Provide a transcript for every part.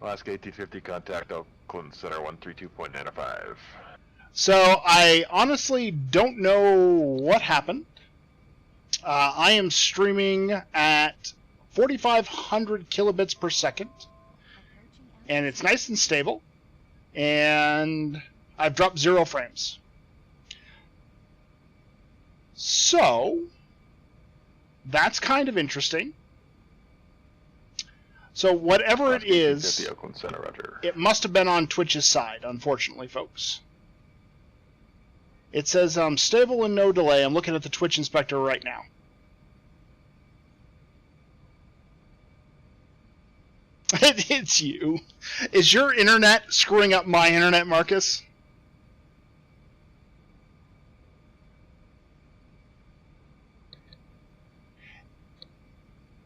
Alaska AT50 contact Oakland Center 132.95. So I honestly don't know what happened. I am streaming at 4,500 kilobits per second, and it's nice and stable, and I've dropped 0 frames. So that's kind of interesting. So whatever it is, Oakland Center, Roger. It must have been on Twitch's side, unfortunately, folks. It says stable and no delay. I'm looking at the Twitch inspector right now. It's you. Is your internet screwing up my internet, Marcus?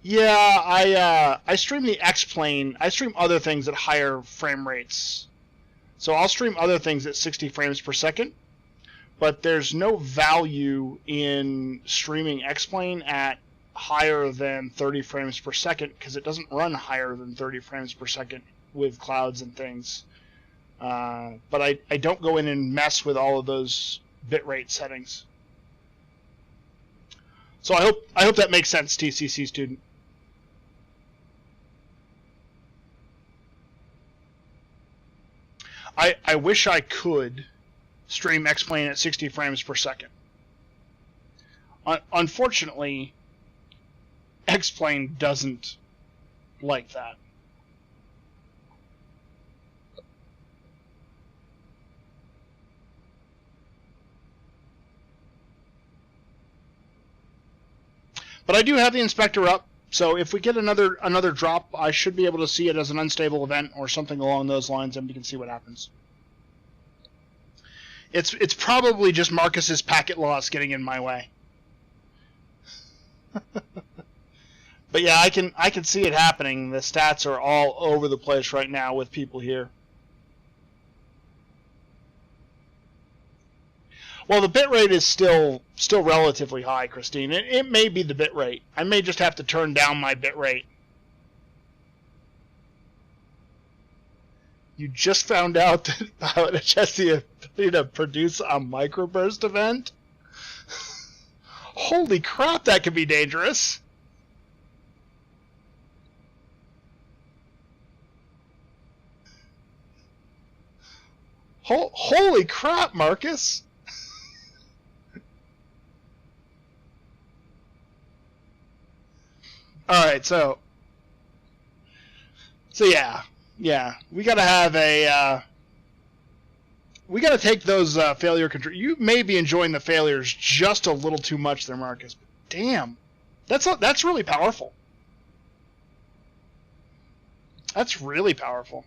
Yeah, I stream the X-Plane. I stream other things at higher frame rates. So I'll stream other things at 60 frames per second. But there's no value in streaming X-Plane at higher than 30 frames per second because it doesn't run higher than 30 frames per second with clouds and things. But I don't go in and mess with all of those bitrate settings. So I hope that makes sense, TCC student. I wish I could stream X-Plane at 60 frames per second. Unfortunately, X-Plane doesn't like that. But I do have the inspector up, so if we get another drop, I should be able to see it as an unstable event or something along those lines, and we can see what happens. It's probably just Marcus's packet loss getting in my way. But yeah, I can see it happening. The stats are all over the place right now with people here. Well, the bitrate is still relatively high, Christine. It may be the bitrate. I may just have to turn down my bitrate. You just found out that Pilot has the ability to produce a microburst event? Holy crap, that could be dangerous. Holy crap, Marcus. Alright, so yeah, we gotta have a, we gotta take those failure control. You may be enjoying the failures just a little too much there, Marcus. Damn, that's really powerful. That's really powerful.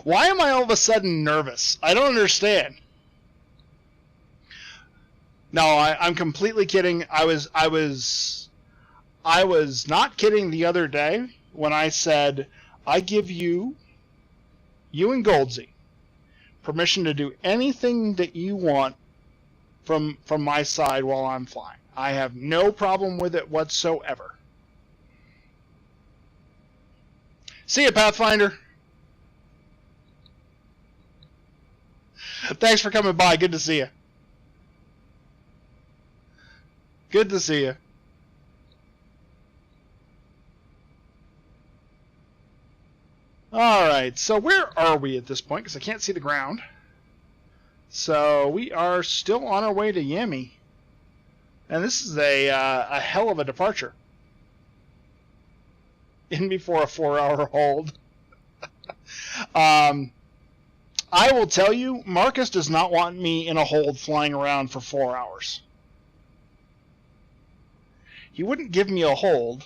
Why am I all of a sudden nervous? I don't understand. No, I'm completely kidding. I was not kidding the other day when I said I give you and Goldsy permission to do anything that you want from my side while I'm flying. I have no problem with it whatsoever. See ya, Pathfinder. Thanks for coming by. Good to see you. Good to see you. Alright, so where are we at this point? Because I can't see the ground. So we are still on our way to Yami. And this is a hell of a departure. In before a 4-hour hold. I will tell you, Marcus does not want me in a hold flying around for 4 hours. He wouldn't give me a hold.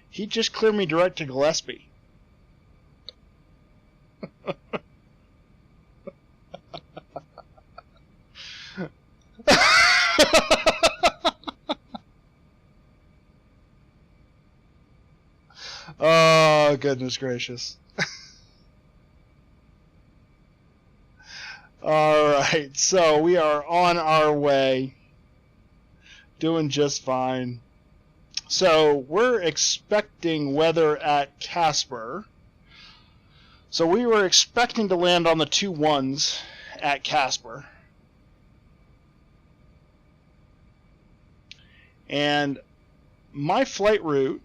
He'd just clear me direct to Gillespie. Oh, goodness gracious. Alright, so we are on our way Doing just fine. So we're expecting weather at Casper. So we were expecting to land on the 2-1s at Casper. And my flight route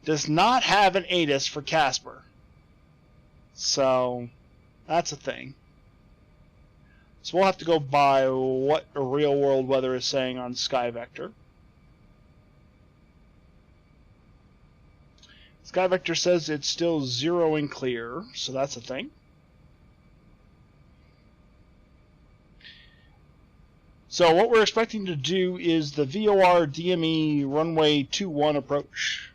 does not have an ATIS for Casper. So that's a thing. So we'll have to go by what a real world weather is saying on SkyVector. SkyVector says it's still 0 and clear, so that's a thing. So what we're expecting to do is the VOR DME runway 21 approach.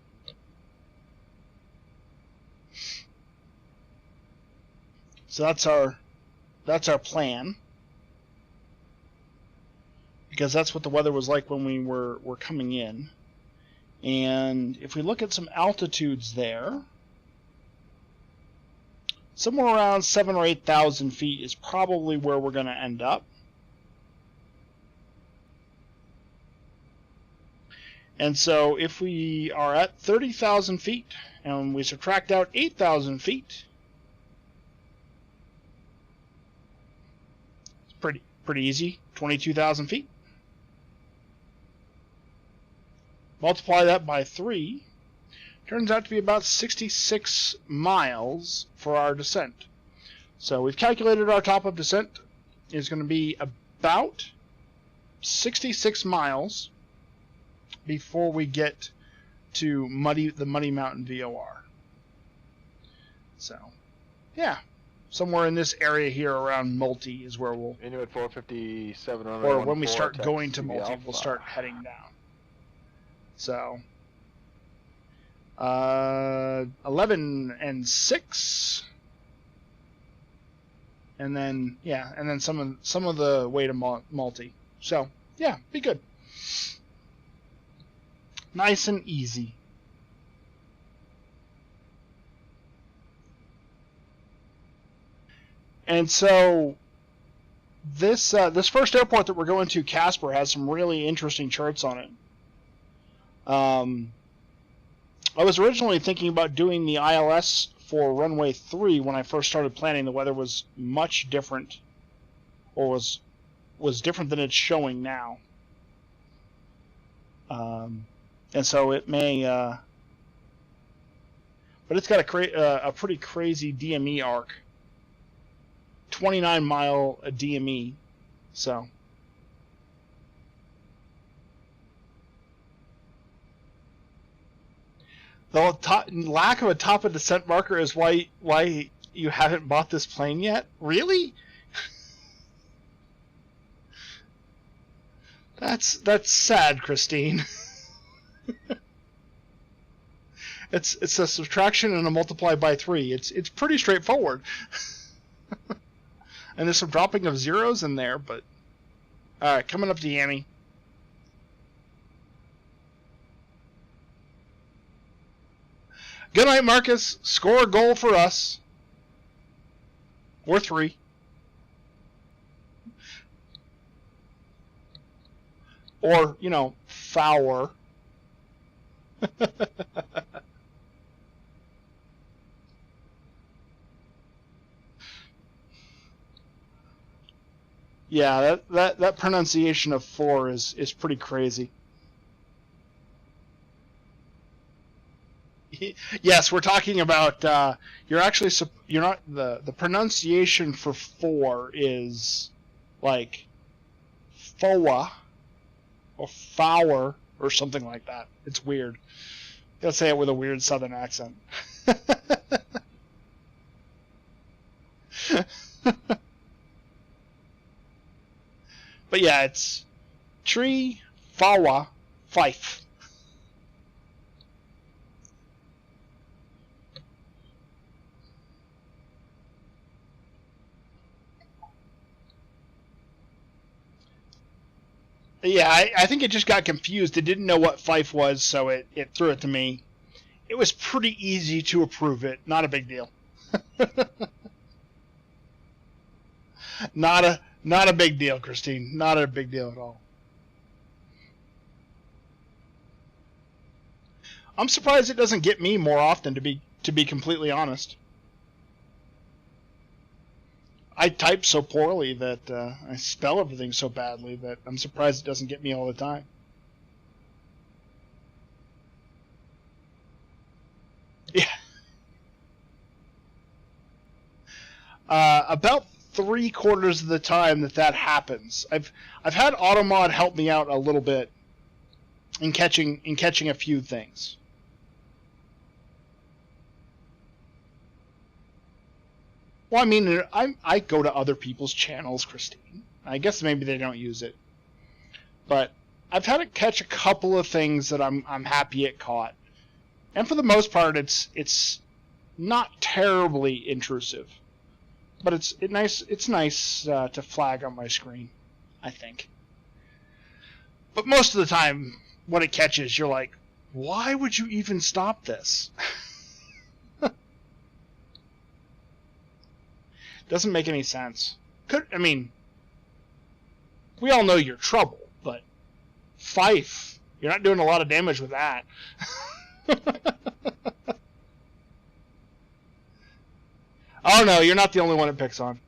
So that's our plan. Because that's what the weather was like when we were coming in. And if we look at some altitudes there, somewhere around 7,000 or 8,000 feet is probably where we're going to end up. And so if we are at 30,000 feet and we subtract out 8,000 feet, it's pretty easy, 22,000 feet. Multiply that by 3, turns out to be about 66 miles for our descent. So we've calculated our top of descent is going to be about 66 miles before we get to the Muddy Mountain VOR. So, yeah, somewhere in this area here around Multi is where we'll... Inuit 457 or when we start going to Multi, we'll start heading down. So, 11 and 6, and then some of the way to Multi. So yeah, be good, nice and easy. And so this first airport that we're going to, Casper, has some really interesting charts on it. I was originally thinking about doing the ILS for runway 3 when I first started planning. The weather was much different, or was different than it's showing now. And so it may, but it's got a pretty crazy DME arc, 29-mile DME, so. The lack of a top of descent marker is why you haven't bought this plane yet? Really? That's sad, Christine. It's a subtraction and a multiply by 3. It's pretty straightforward. And there's some dropping of zeros in there, but all right, coming up to Yami. Good night, Marcus. Score a goal for us. Or 3. Or, Fowler. Yeah, that pronunciation of 4 is pretty crazy. Yes, we're talking about you're not the pronunciation for 4 is like foa or fower or something like that. It's weird. You gotta say it with a weird southern accent. But yeah, it's tree, fawa, fife. Yeah, I think it just got confused. It didn't know what fife was, so it threw it to me. It was pretty easy to approve it. Not a big deal. Not a big deal, Christine. Not a big deal at all. I'm surprised it doesn't get me more often, to be completely honest. I type so poorly that I spell everything so badly that I'm surprised it doesn't get me all the time. Yeah. About 3/4 of the time that happens, I've had AutoMod help me out a little bit in catching a few things. Well, I mean, I go to other people's channels, Christine. I guess maybe they don't use it, but I've had to catch a couple of things that I'm happy it caught, and for the most part, it's not terribly intrusive, but it's nice to flag on my screen, I think. But most of the time, when it catches, you're like, why would you even stop this? Doesn't make any sense. I mean, we all know you're trouble, but Fife, you're not doing a lot of damage with that. Oh no, you're not the only one it picks on.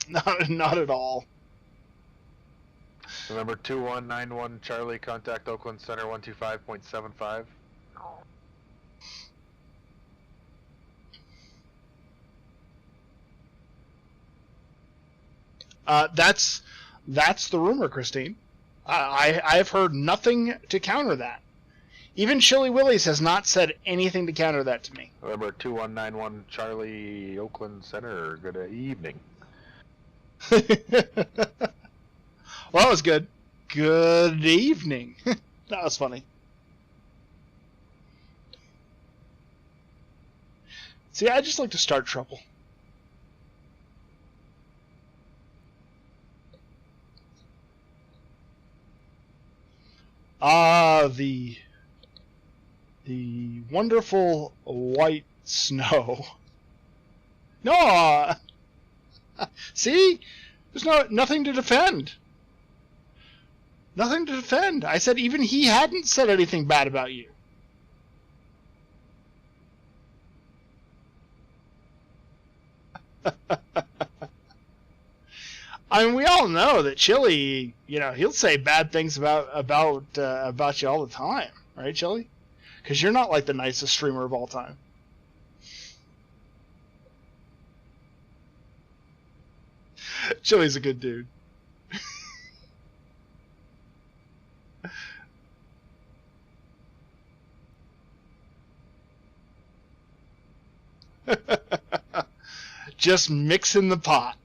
Not at all. Remember 2191 Charlie, contact Oakland Center 125.75. That's the rumor, Christine. I have heard nothing to counter that. Even Chili Willies has not said anything to counter that to me. Remember 2191 Charlie, Oakland Center. Good evening. Well, that was good. Good evening. That was funny. See, I just like to start trouble. The wonderful white snow. No, see, there's nothing to defend. Nothing to defend. I said even he hadn't said anything bad about you. I mean, we all know that Chili, he'll say bad things about you all the time, right, Chili? Because you're not like the nicest streamer of all time. Chili's a good dude. Just mixing the pot.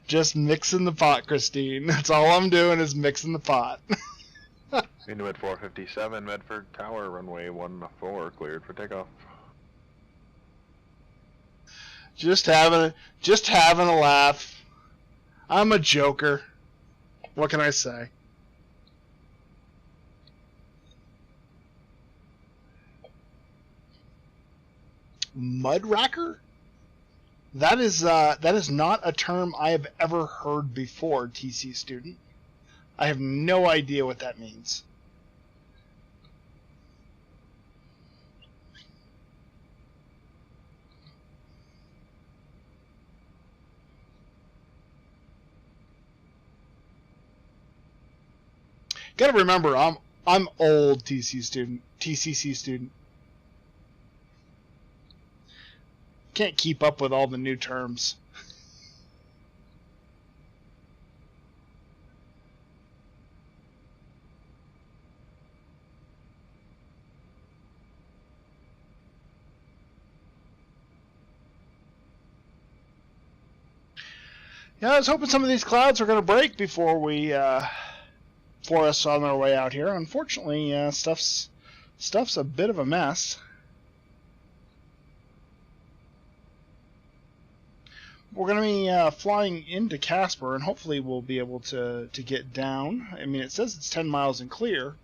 Just mixing the pot, Christine. That's all I'm doing is mixing the pot. Inuit 457, Medford Tower, runway 14, cleared for takeoff. Just having a laugh. I'm a joker. What can I say? Mudracker? That is not a term I have ever heard before, TC student. I have no idea what that means. Gotta remember, I'm old TCC student. Can't keep up with all the new terms. Yeah, I was hoping some of these clouds were going to break before us on our way out here. Unfortunately, stuff's a bit of a mess. We're going to be flying into Casper, and hopefully we'll be able to get down. I mean, it says it's 10 miles and clear.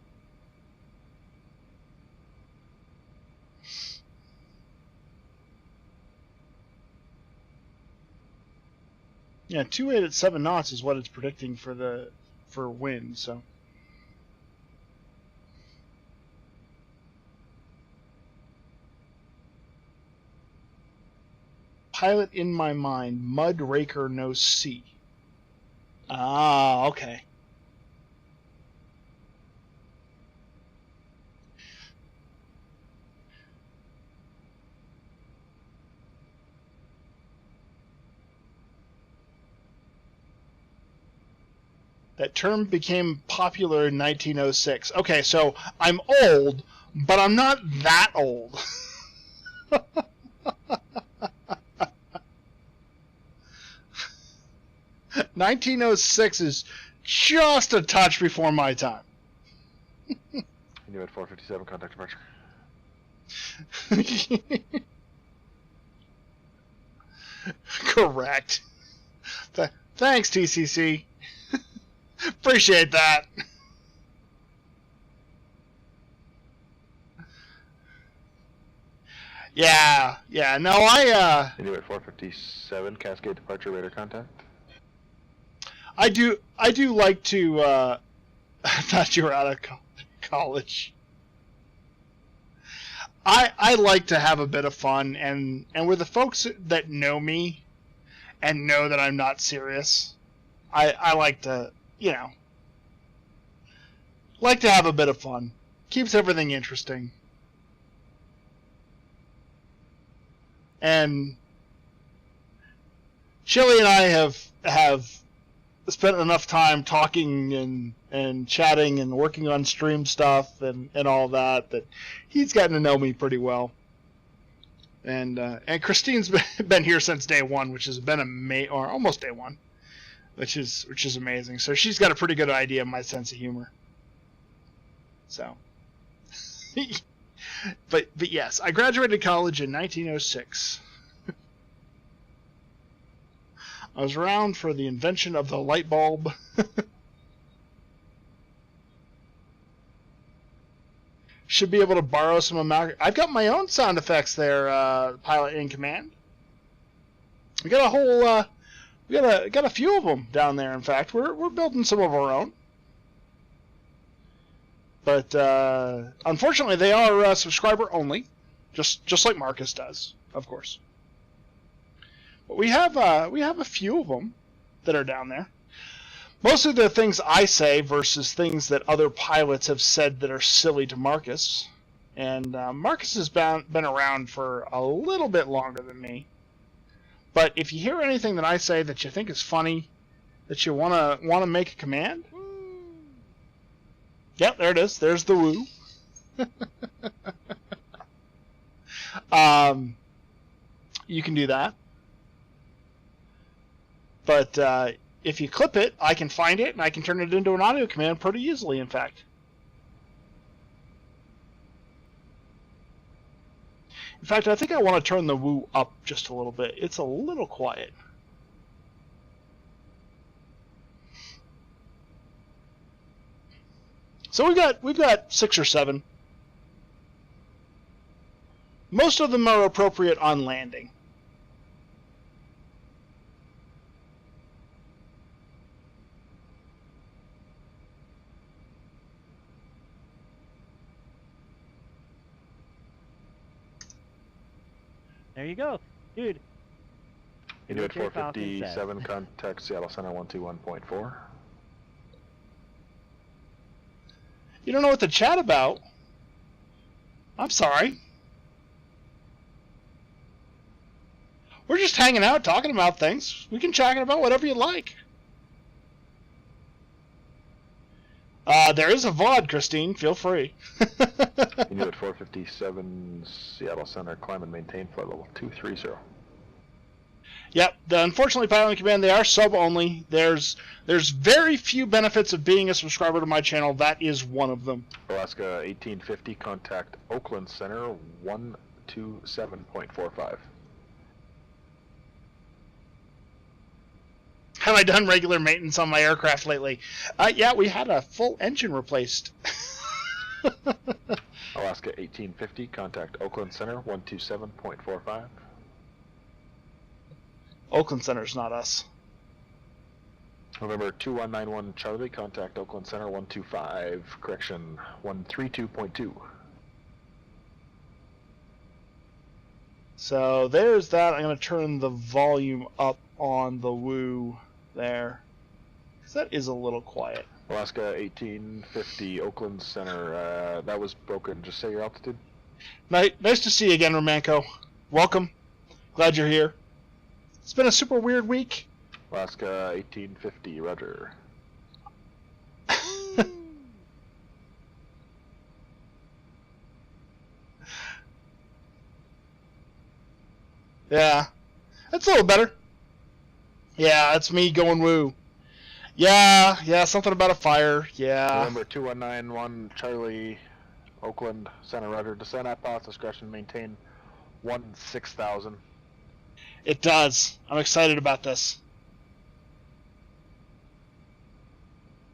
Yeah, 28 at 7 knots is what it's predicting for wind, so. pilot in my mind. Mud Raker no C. Ah, okay. That term became popular in 1906. Okay, so I'm old, but I'm not that old. 1906 is just a touch before my time. You at 457, contact departure. Correct. Thanks, TCC. Appreciate that. Yeah. No, You at 457, Cascade departure, radar contact. I do like to. I thought you were out of college. I like to have a bit of fun, and with the folks that know me and know that I'm not serious, I like to, like to have a bit of fun. Keeps everything interesting. And Chili and I have spent enough time talking and chatting and working on stream stuff and all that he's gotten to know me pretty well. And Christine's been here since day one, which has been or almost day one, which is amazing. So she's got a pretty good idea of my sense of humor. So, but yes, I graduated college in 1906. I was around for the invention of the light bulb. Should be able to borrow some amalgam. I've got my own sound effects there, Pilot in Command. We got a whole, we got a few of them down there. In fact, we're building some of our own. But unfortunately, they are subscriber only, just like Marcus does, of course. But we have a few of them that are down there. Mostly the things I say versus things that other pilots have said that are silly to Marcus. And Marcus has been around for a little bit longer than me. But if you hear anything that I say that you think is funny, that you wanna make a command, yep, there it is. There's the woo. You can do that. But if you clip it, I can find it, and I can turn it into an audio command pretty easily, in fact. In fact, I think I want to turn the woo up just a little bit. It's a little quiet. So we've got 6 or 7. Most of them are appropriate on landing. There you go, dude. You at 457, contact Seattle Center 121.4. You don't know what to chat about? I'm sorry. We're just hanging out, talking about things. We can chat about whatever you like. There is a VOD, Christine. Feel free. You at 457, Seattle Center, climb and maintain flight level 230. Yep. Unfortunately, Pilot in Command, they are sub-only. There's very few benefits of being a subscriber to my channel. That is one of them. Alaska 1850, contact Oakland Center 127.45. Have I done regular maintenance on my aircraft lately? Yeah, we had a full engine replaced. Alaska 1850, contact Oakland Center 127.45. Oakland Center's not us. November 2191 Charlie, contact Oakland Center 125, correction 132.2. So there's that. I'm going to turn the volume up on the woo there, because that is a little quiet. Alaska 1850, Oakland Center. That was broken. Just say your altitude. Nice to see you again, Romanko. Welcome. Glad you're here. It's been a super weird week. Alaska 1850, Roger. Yeah, that's a little better. Yeah, that's me going woo. Yeah, something about a fire. Yeah. November 2191, Charlie, Oakland Center, Roger. Descent at pilot's discretion, maintain 6000. It does. I'm excited about this.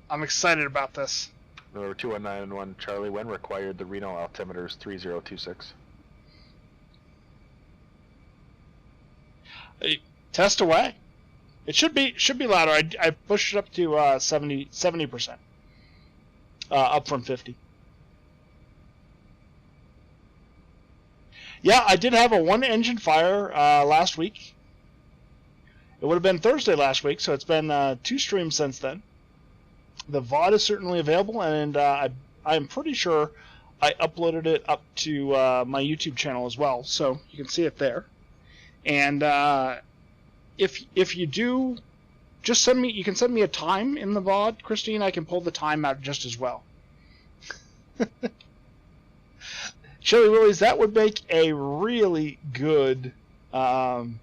November 2191, Charlie, when required, the Reno altimeter is 3026. Test away. It should be louder. I pushed it up to 70%, up from 50. Yeah, I did have a one-engine fire last week. It would have been Thursday last week, so it's been 2 streams since then. The VOD is certainly available, and I'm pretty sure I uploaded it up to my YouTube channel as well, so you can see it there. And if you do, just send me. You can send me a time in the VOD, Christine. I can pull the time out just as well. Chili Willies, that would make a really good emote.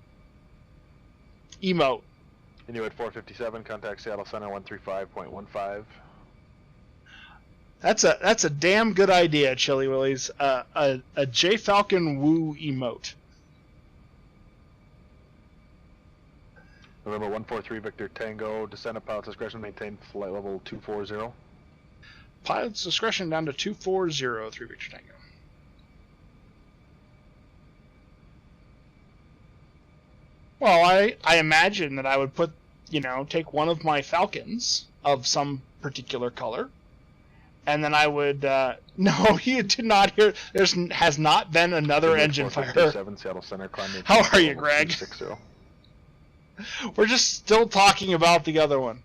Inuit 457, contact Seattle Center 135.15. That's a damn good idea, Chili Willies. A J Falcon Woo emote. November 143, Victor Tango, descent at pilot's discretion, maintain flight level 240. Pilot's discretion down to 240, 3 Victor Tango. Well, I imagine that I would put, take one of my Falcons of some particular color, and then I would, no, you did not hear, has not been another engine fire. Seattle Center, How are you, Greg? 260. We're just still talking about the other one.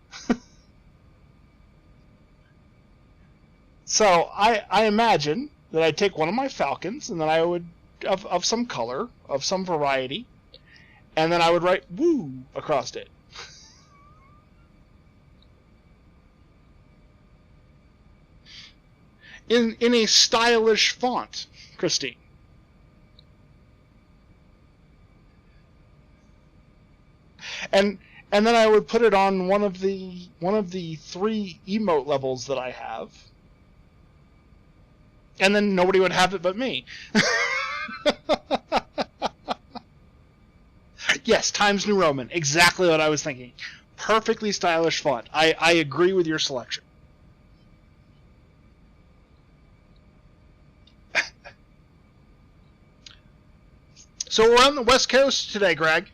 So I imagine that I'd take one of my Falcons, and then I would, of some color, of some variety, and then I would write woo across it. In a stylish font, Christine. And then I would put it on one of the 3 emote levels that I have. And then nobody would have it but me. Yes, Times New Roman. Exactly what I was thinking. Perfectly stylish font. I agree with your selection. So we're on the West Coast today, Greg.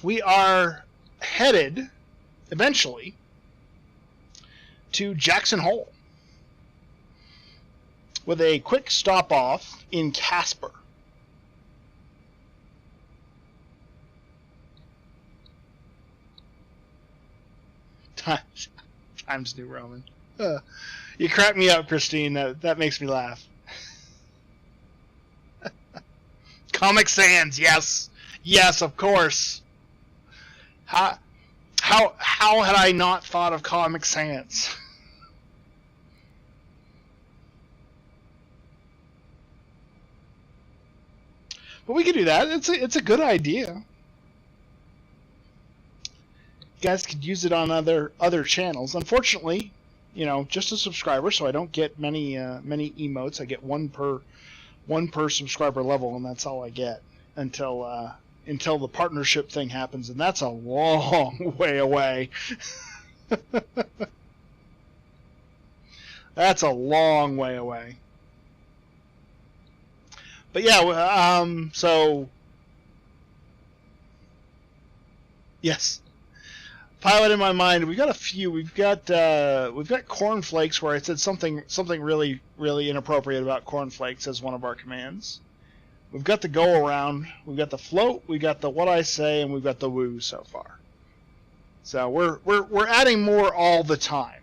We are headed, eventually, to Jackson Hole with a quick stop-off in Casper. Times New Roman. You crack me up, Christine. That makes me laugh. Comic Sans, yes. Yes, of course. How had I not thought of Comic Sans? But we could do that. It's a good idea. You guys could use it on other channels. Unfortunately, just a subscriber, so I don't get many emotes. I get one per subscriber level, and that's all I get until the partnership thing happens, and that's a long way away. That's a long way away. But yeah, so yes, pilot in my mind. We've got a few. We've got cornflakes, where I said something really inappropriate about cornflakes as one of our commands. We've got the go around, we've got the float, we've got the what I say, and we've got the woo so far. So we're adding more all the time.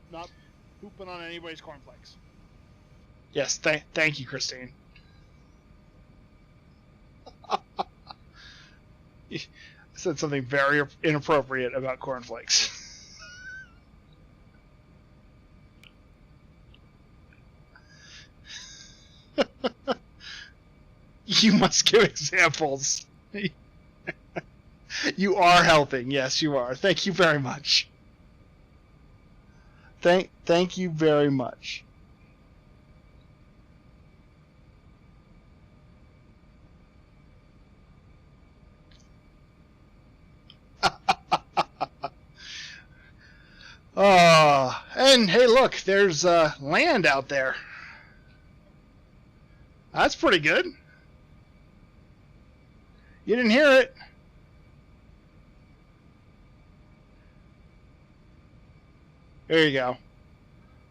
Not pooping on anybody's cornflakes. Yes, thank you, Christine. I said something very inappropriate about cornflakes. You must give examples. You are helping. Yes, you are. Thank you very much. Thank you very much. And hey, look, there's land out there. That's pretty good. You didn't hear it. There you go.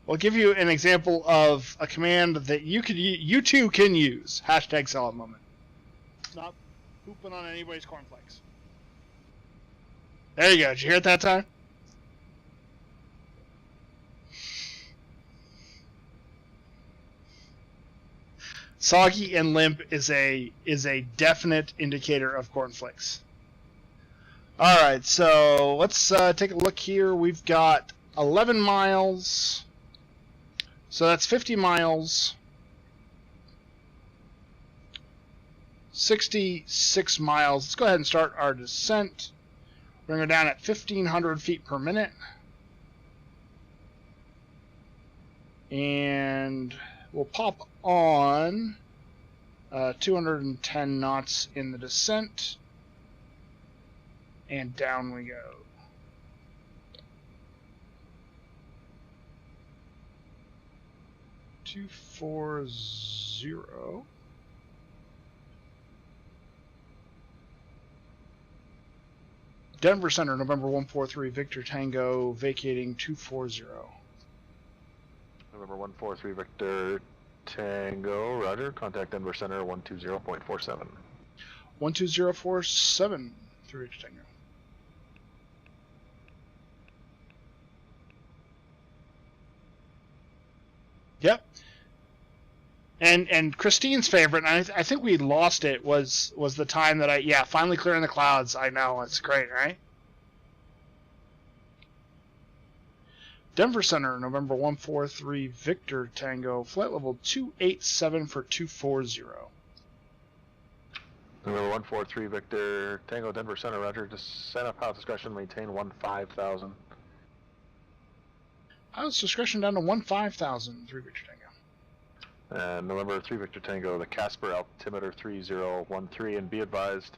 We'll give you an example of a command that you too can use. Hashtag solid moment. Not pooping on anybody's cornflakes. There you go. Did you hear it that time? Soggy and limp is a definite indicator of cornflakes. All right, so let's take a look here. We've got 11 miles, so that's 50 miles. 66 miles. Let's go ahead and start our descent. Bring her down at 1,500 feet per minute, and we'll pop on 210 knots in the descent, and down we go. Two 4-0. Denver Center, November 143, Victor Tango, vacating 240. November 143, Victor Tango, roger. Contact Denver Center 120.47. 12047 through Victor Tango. Yep. And Christine's favorite, and I think we lost it, was the time that finally clearing the clouds. I know, it's great, right? Denver Center, November 143, Victor Tango, flight level 287 for 240. November 143, Victor Tango, Denver Center, roger. Descent of pilot discretion, maintain 15,000. Pilot's discretion down to 15,000 through Victor Tango. And November 3, Victor Tango, the Casper altimeter 3013, and be advised,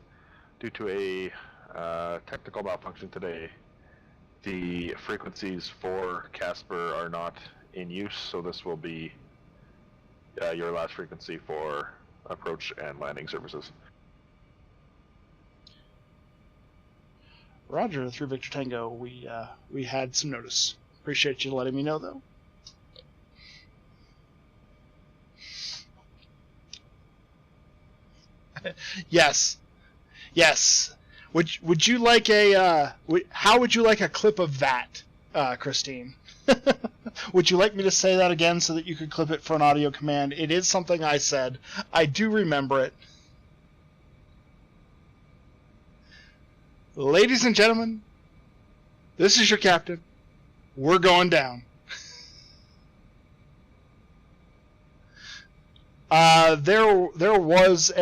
due to a technical malfunction today, the frequencies for Casper are not in use, so this will be your last frequency for approach and landing services. Roger, through Victor Tango, we had some notice. Appreciate you letting me know, though. Yes. Would you like a how would you like a clip of that, Christine? Would you like me to say that again so that you could clip it for an audio command? It is something I said. I do remember it. Ladies and gentlemen, this is your captain. We're going down. There was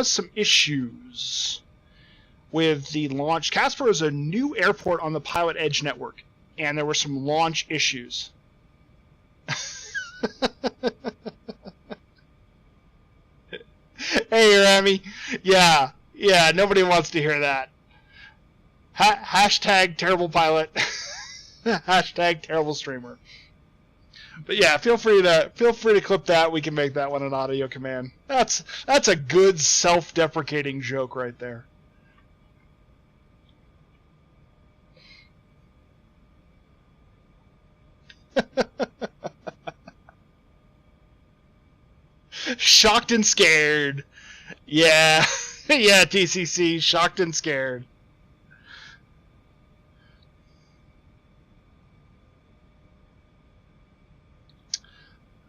some issues with the launch. Casper is a new airport on the Pilot Edge network, and there were some launch issues. Hey, Rami. Yeah, nobody wants to hear that. Hashtag terrible pilot. Hashtag terrible streamer. But yeah, feel free to clip that. We can make that one an audio command. That's a good self-deprecating joke right there. Shocked and scared. Yeah. Yeah, TCC. Shocked and scared.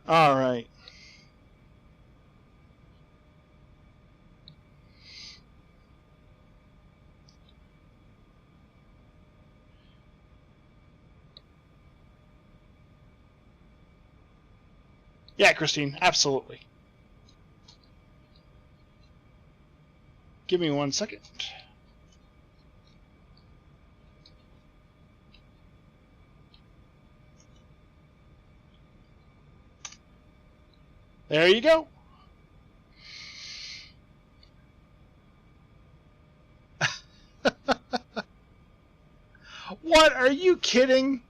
All right. Yeah, Christine, absolutely. Give me 1 second. There you go. What? Are you kidding?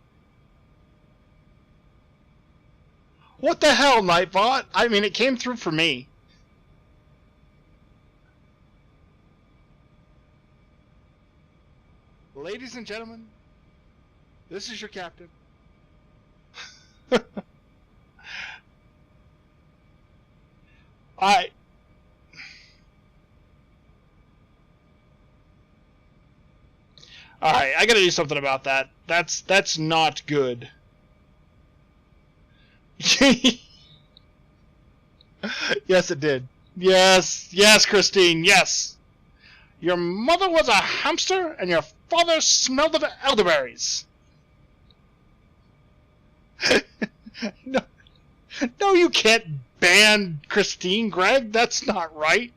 What the hell, Nightbot? I mean, it came through for me. Ladies and gentlemen, this is your captain. Alright, I gotta do something about that. That's not good. Yes, it did. Yes, Christine, yes. Your mother was a hamster, and your father smelled of elderberries. No, no, you can't ban Christine, Greg. That's not right.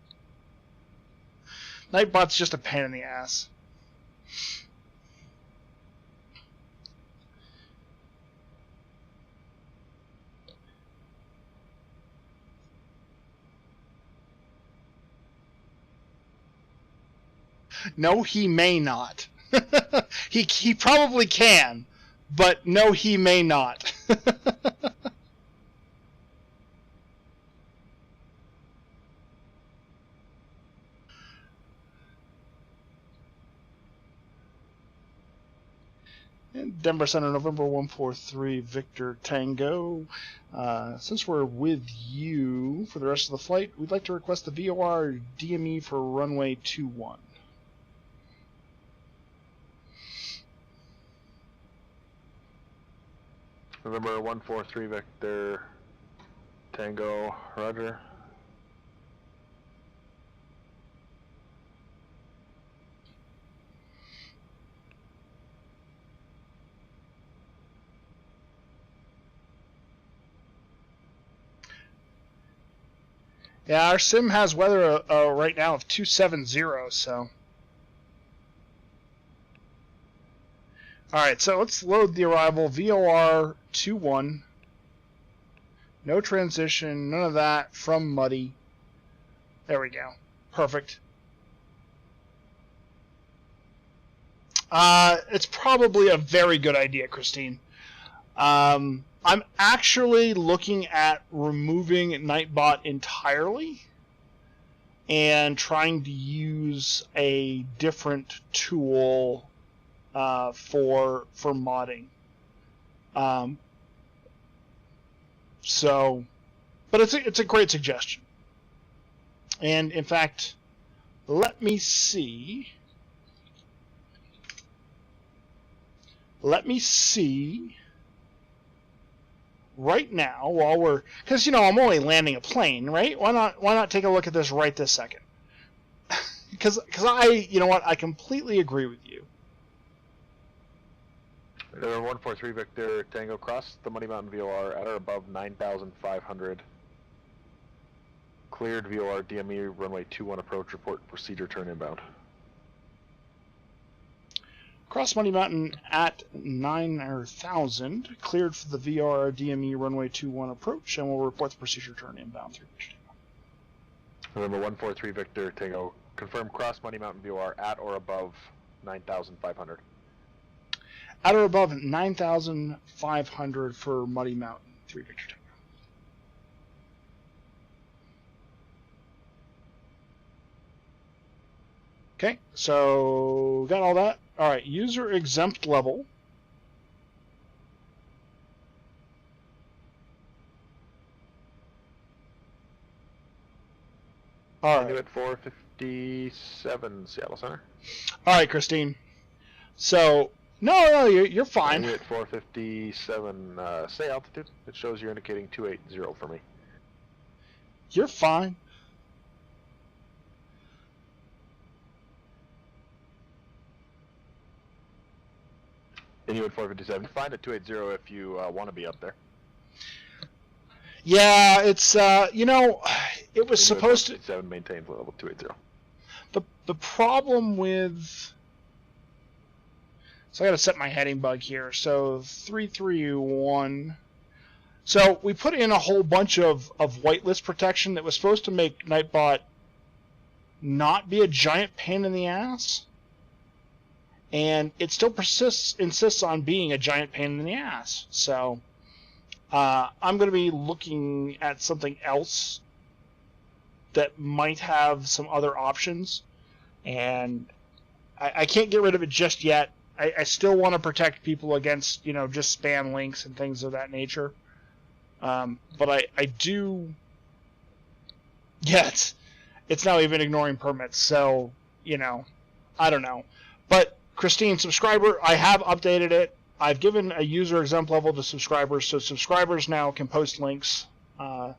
Nightbot's just a pain in the ass. No, he may not. He probably can, but no, he may not. Denver Center, November 143, Victor Tango. Since we're with you for the rest of the flight, we'd like to request the VOR DME for runway 21. November 143, Victor Tango, roger. Yeah, our sim has weather right now of 270, so. Alright, so let's load the arrival. VOR 21. No transition, none of that from Muddy. There we go. Perfect. It's probably a very good idea, Christine. I'm actually looking at removing Nightbot entirely and trying to use a different tool for modding. So, but it's a great suggestion. And in fact, let me see. Right now, while we're, because I'm only landing a plane, right? Why not take a look at this right this second? Because I completely agree with you. 143 Victor Tango, cross the Money Mountain VOR at or above 9,500. Cleared VOR DME runway 21 approach, report procedure turn inbound. Cross Money Mountain at 9,000, cleared for the VOR DME runway 21 approach, and we'll report the procedure turn inbound through Victor Tango. November 143 Victor Tango, confirm cross Money Mountain VOR at or above 9,500. At or above 9,500 for Muddy Mountain, 3 Victor Tango. Okay, so got all that. All right, user exempt level. All right. Inuit 457, Seattle Center. All right, Christine. So, no, you're fine. Inuit 457, say altitude. It shows you're indicating 280 for me. You're fine. Inuit 457, fine at 280 if you want to be up there. Yeah, it's you know, it was Inuit supposed to. 457 maintains level 280. The problem with. So I got to set my heading bug here. So 331. So we put in a whole bunch of whitelist protection that was supposed to make Nightbot not be a giant pain in the ass. And it still insists on being a giant pain in the ass. So I'm going to be looking at something else that might have some other options. And I can't get rid of it just yet. I still want to protect people against, you know, just spam links and things of that nature. But I do... Yeah, it's now even ignoring permits. So, you know, I don't know. But, Christine, subscriber, I have updated it. I've given a user exempt level to subscribers, so subscribers now can post links. All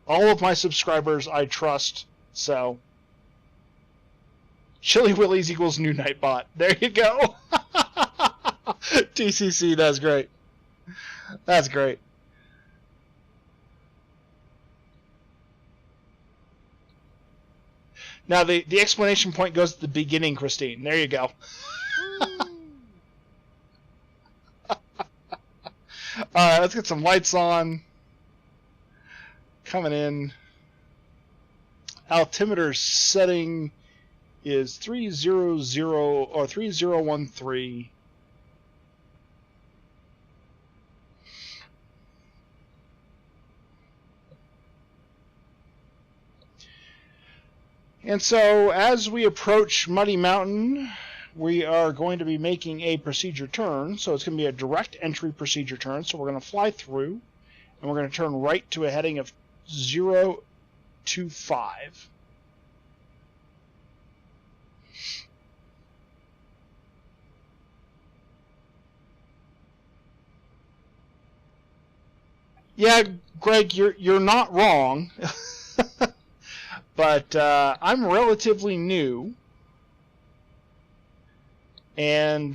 of my subscribers I trust, so... Chili Willies equals new Nightbot. There you go. TCC, that's great. That's great. Now the explanation point goes at the beginning, Christine. There you go. Alright, let's get some lights on. Coming in. Altimeter setting is 300 or 3013. And so as we approach Muddy Mountain, we are going to be making a procedure turn. So it's going to be a direct entry procedure turn. So we're going to fly through, and we're going to turn right to a heading of 025. Yeah, Greg, you're not wrong. But I'm relatively new, and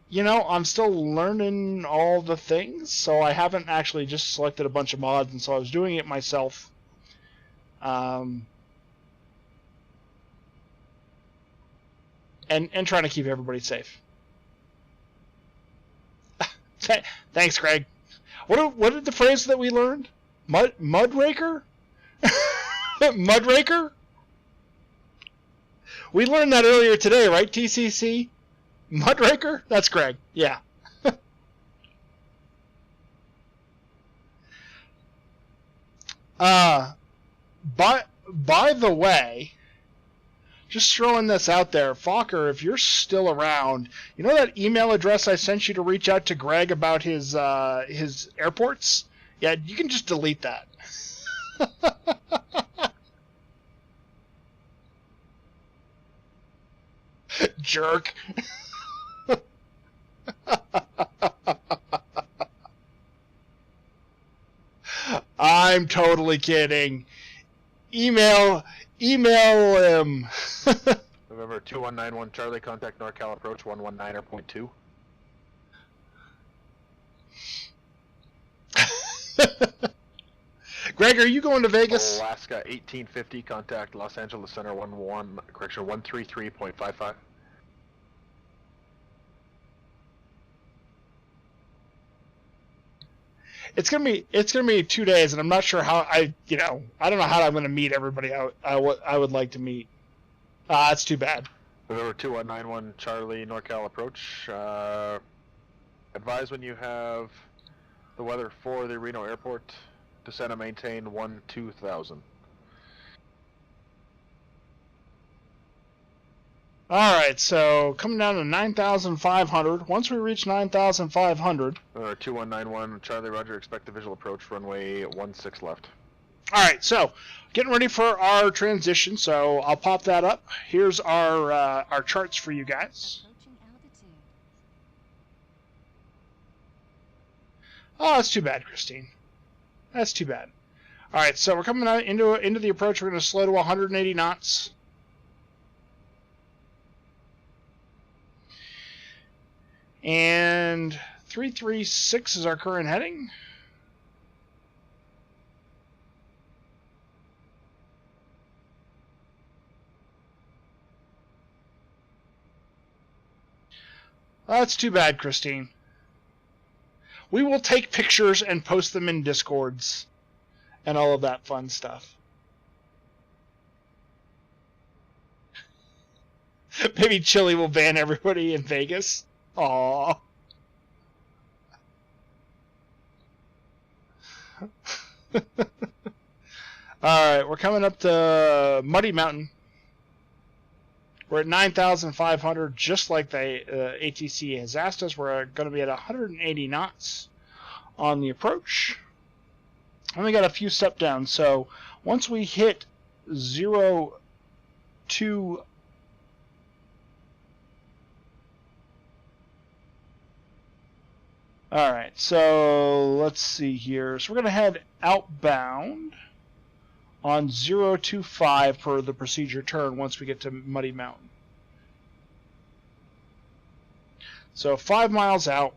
you know, I'm still learning all the things, so I haven't actually just selected a bunch of mods, and so I was doing it myself. And trying to keep everybody safe. Thanks, Greg. What did the phrase that we learned? Mudraker? Mudraker? We learned that earlier today, right, TCC? Mudraker? That's Greg. Yeah. By the way, just throwing this out there, Fokker, if you're still around, you know that email address I sent you to reach out to Greg about his airports? Yeah, you can just delete that. Jerk. I'm totally kidding. Email him. November 2191 Charlie, contact NorCal approach 119.2. Greg, are you going to Vegas? Alaska 1850, contact Los Angeles Center 133.55. It's gonna be 2 days, and I'm not sure how I don't know how I'm gonna meet everybody I would like to meet. That's too bad. November 2191 Charlie, NorCal approach. Advise when you have the weather for the Reno airport. Descend and maintain 2000. Alright, so coming down to 9,500. Once we reach 9,500... 2191 Charlie, roger, expect the visual approach, runway 16 left. Alright, so getting ready for our transition, so I'll pop that up. Here's our charts for you guys. Approaching altitude. Oh, that's too bad, Christine. That's too bad. Alright, so we're coming out into the approach. We're going to slow to 180 knots. And 336 is our current heading. That's too bad, Christine. We will take pictures and post them in Discords and all of that fun stuff. Maybe Chili will ban everybody in Vegas. Aww. Alright, we're coming up to Muddy Mountain. We're at 9,500, just like the ATC has asked us. We're going to be at 180 knots on the approach. And we got a few step downs. So once we hit 0.2... Alright, so let's see here. So we're going to head outbound on 0.25 per the procedure turn once we get to Muddy Mountain. So 5 miles out.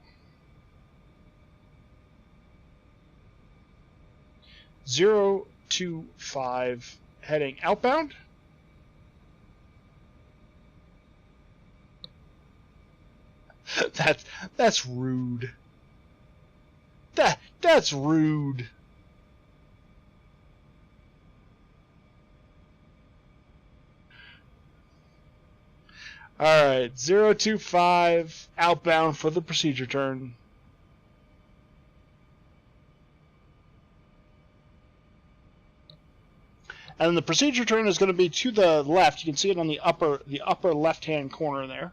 0.25 heading outbound. That's rude. That's rude. Alright, 0.25 outbound for the procedure turn. And the procedure turn is going to be to the left. You can see it on the upper left-hand corner there.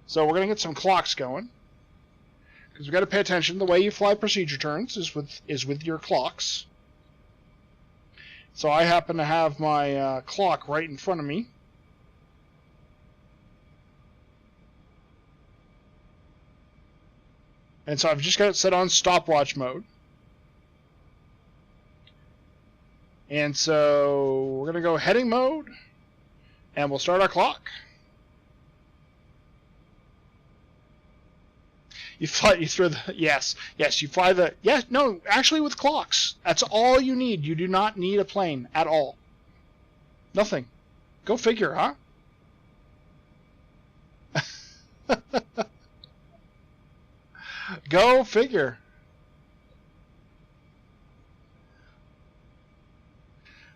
So we're going to get some clocks going. Because we've got to pay attention. The way you fly procedure turns is with your clocks. So I happen to have my clock right in front of me. And so I've just got it set on stopwatch mode. And so we're going to go heading mode. And we'll start our clock. You fly you through the you fly the no, actually with clocks. That's all you need. You do not need a plane at all. Nothing. Go figure, huh? Go figure.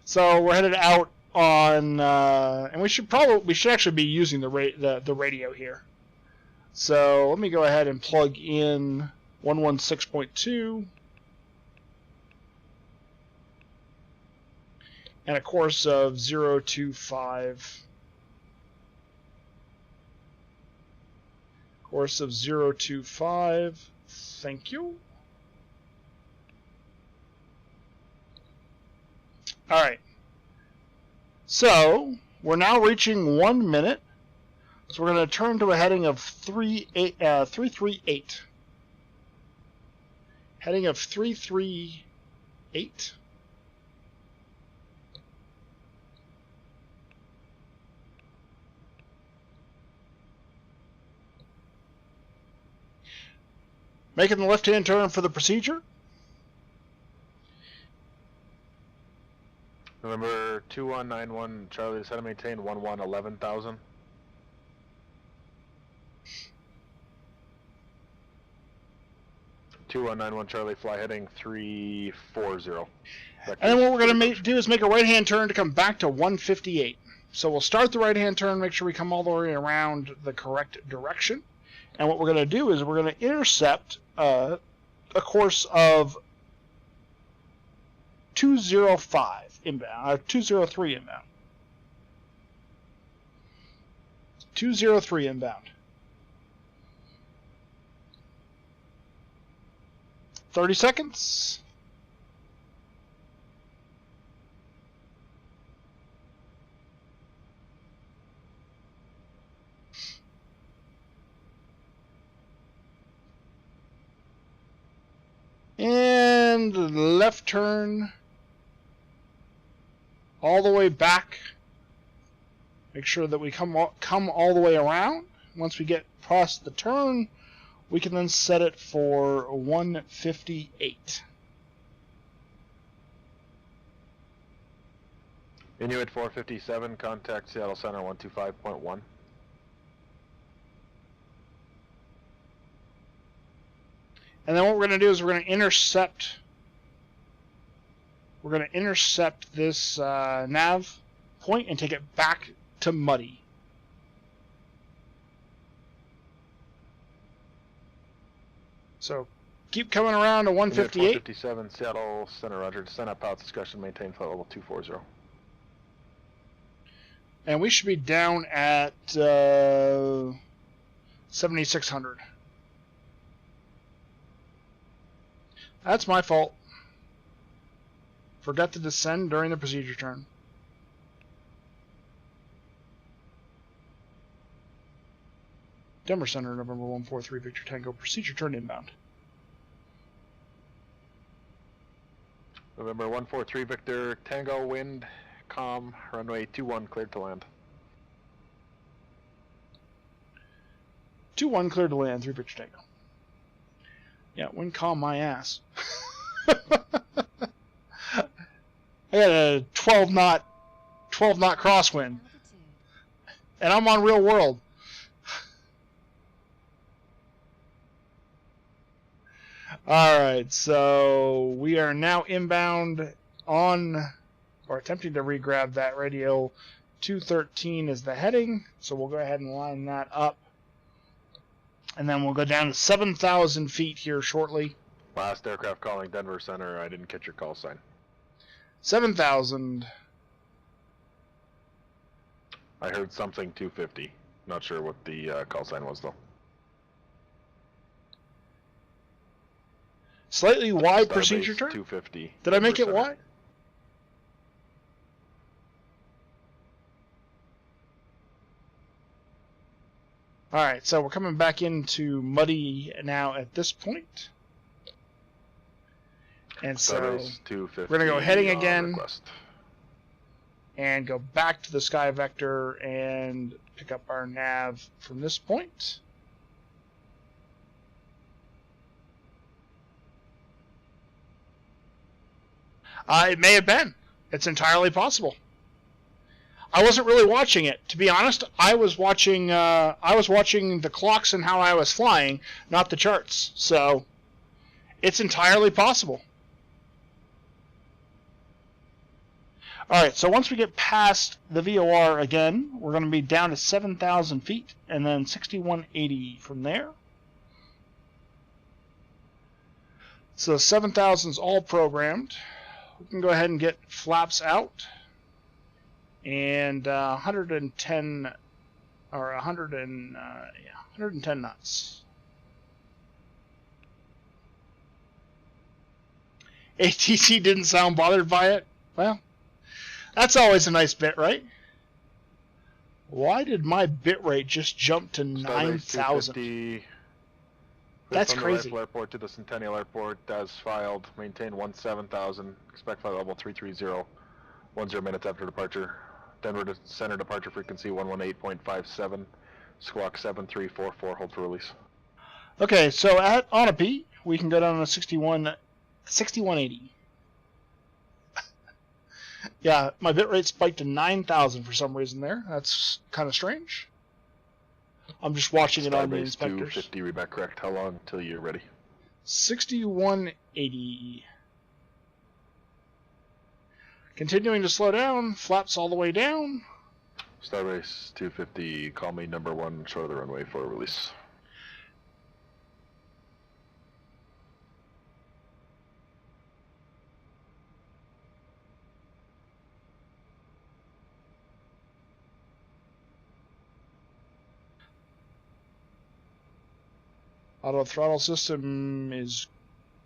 So we're headed out on and we should actually be using the radio here. So let me go ahead and plug in 116.2 and a course of 0.25. Course of 0.25. Thank you. All right. So we're now reaching 1 minute. So we're going to turn to a heading of 338. Heading of 338. Making the left-hand turn for the procedure. November 2191 Charlie, set to maintain 11,000. Charlie, fly heading 340. And then what we're going to do is make a right-hand turn to come back to 158. So we'll start the right-hand turn, make sure we come all the way around the correct direction. And what we're going to do is we're going to intercept a course of 205 inbound, 203 inbound. 203 inbound. 30 seconds. And left turn all the way back. Make sure that we come all the way around. Once we get past the turn, we can then set it for 158. Inuit 457, contact Seattle Center 125.1. And then what we're going to do is we're going to intercept. We're going to intercept this nav point and take it back to Muddy. So keep coming around to 158. 457, Seattle Center, roger. Descend at pilot's discretion, maintain flight level 240. And we should be down at 7,600. That's my fault. Forgot to descend during the procedure turn. Denver Center, November 143, Victor Tango, procedure turn inbound. November 143, Victor Tango, wind, calm, runway 21, cleared to land. 2-1, cleared to land, 3 Victor Tango. Yeah, wind calm my ass. I got a 12 knot crosswind. And I'm on real world. Alright, so we are now inbound on, or attempting to regrab that radio. 213 is the heading, so we'll go ahead and line that up. And then we'll go down to 7,000 feet here shortly. Last aircraft calling Denver Center, I didn't catch your call sign. 7,000. I heard something 250. Not sure what the call sign was though. Slightly wide Starbase procedure turn? 250. Did I make it Center. wide? Alright, so we're coming back into Muddy now at this point. And so Starbase 250 we're going to go heading on again request. and go back to the sky vector and pick up our nav from this point. It may have been. It's entirely possible. I wasn't really watching it, to be honest. I was watching the clocks and how I was flying, not the charts. So it's entirely possible. All right. So once we get past the VOR again, we're going to be down to 7,000 feet, and then 6180 from there. So 7,000 is all programmed. We can go ahead and get flaps out, and 110 or 110 knots. ATC didn't sound bothered by it. Well, that's always a nice bit, right? Why did my bit rate just jump to 9,000? That's from crazy. The Airport to the Centennial Airport as filed. Maintain 17,000. Expect flight level 330. 10 minutes after departure. Denver to Center departure frequency 118.57. Squawk 7344. Hold for release. Okay, so at Onapi, we can go down to 6180. Yeah, my bitrate spiked to 9,000 for some reason there. That's kind of strange. I'm just watching it on the Starbase inspectors. 250, read back correct. How long until you're ready? 6180. Continuing to slow down, flaps all the way down. Starbase 250, call me number 1, show the runway for release. Auto throttle system is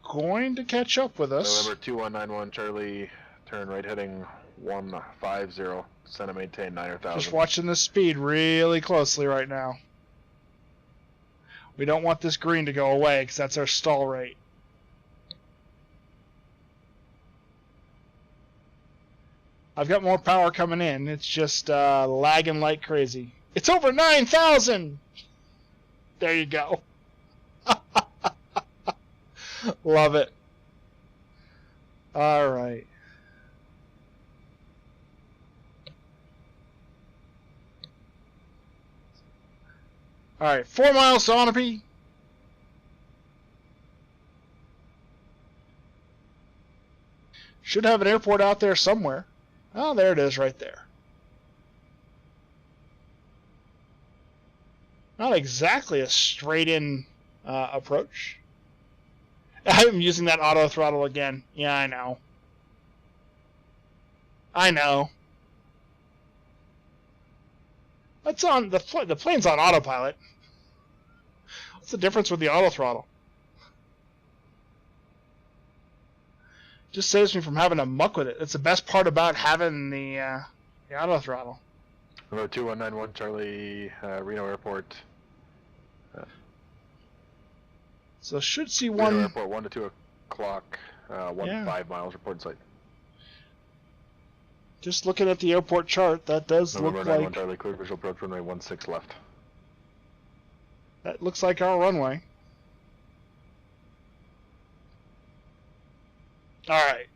going to catch up with us. November 2191 Charlie, turn right heading 150, descend and maintain 9,000. Just watching the speed really closely right now. We don't want this green to go away because that's our stall rate. I've got more power coming in. It's just lagging like crazy. It's over 9,000! There you go. Love it. All right. All right, 4 miles to Onapee. Should have an airport out there somewhere. Oh, there it is right there. Not exactly a straight-in approach. I'm using that auto throttle again. Yeah, I know. I know. That's on the plane's on autopilot. What's the difference with the auto throttle? Just saves me from having to muck with it. That's the best part about having the auto throttle. Number 2191 Charlie, Reno Airport. So should see Reno one. Airport 1 to 2 o'clock. 5 miles report site. Just looking at the airport chart, that does November look 91 like Charlie, clear visual approach runway 16 left. that looks like our runway. All right.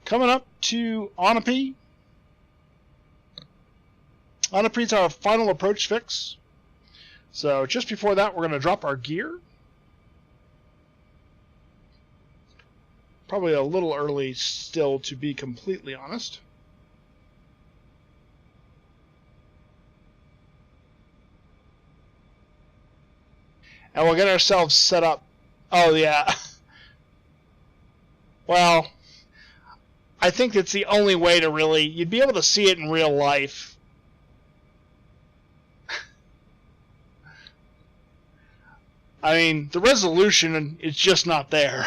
Coming up to Onapee. Onapee's our final approach fix. So just before that, we're going to drop our gear. Probably a little early still, to be completely honest. And we'll get ourselves set up. Oh, yeah. Well, I think it's the only way to really... You'd be able to see it in real life. I mean, the resolution is just not there.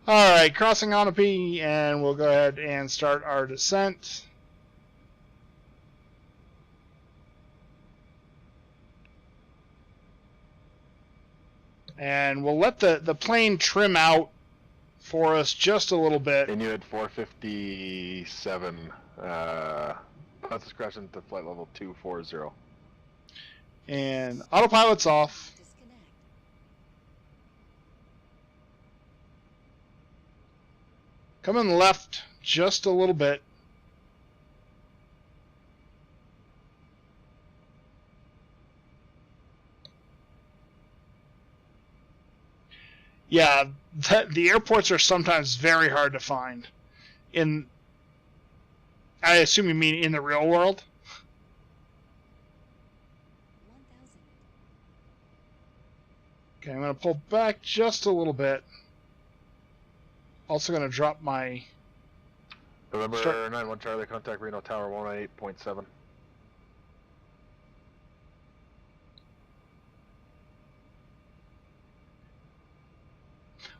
Alright, crossing Onapee, and we'll go ahead and start our descent. And we'll let the plane trim out for us just a little bit. And you had 457. That's crashing to flight level 240. And autopilot's off. Coming left just a little bit. Yeah, the airports are sometimes very hard to find. I assume you mean in the real world? Okay, I'm going to pull back just a little bit. Also going to drop my... November 91 Charlie, contact Reno Tower 118.7.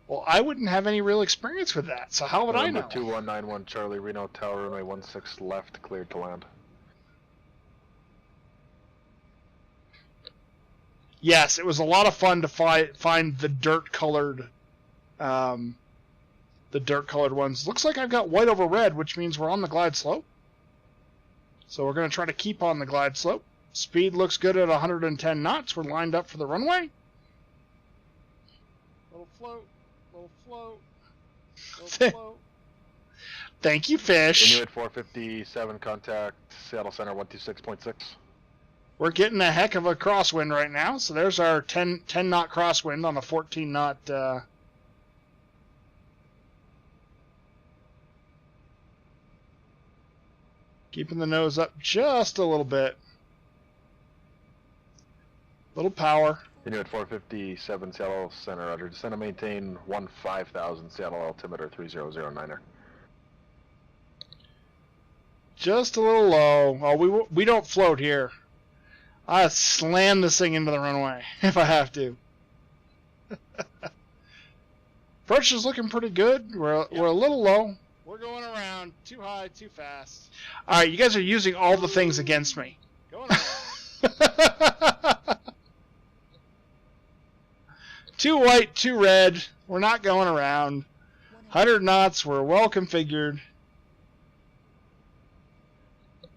Well, I wouldn't have any real experience with that, so how would I know? November 2191 Charlie, Reno Tower runway 16 left, cleared to land. Yes, it was a lot of fun to find the dirt-colored ones. Looks like I've got white over red, which means we're on the glide slope. So we're going to try to keep on the glide slope. Speed looks good at 110 knots. We're lined up for the runway. Little float, little float, little float. Thank you, fish. Inuit 457, contact Seattle Center 126.6. We're getting a heck of a crosswind right now. So there's our 10 knot crosswind on a 14 knot. Keeping the nose up just a little bit. Little power. Inuit 457, Seattle Center, roger. Descend and maintain 15,000, Seattle altimeter 3009er. Just a little low. Oh, we don't float here. I slam this thing into the runway if I have to. Approach is looking pretty good. We're a little low. We're going around. Too high, too fast. All right, you guys are using all the things against me. Going around. Too white, too red. We're not going around. 100 knots. We're well configured.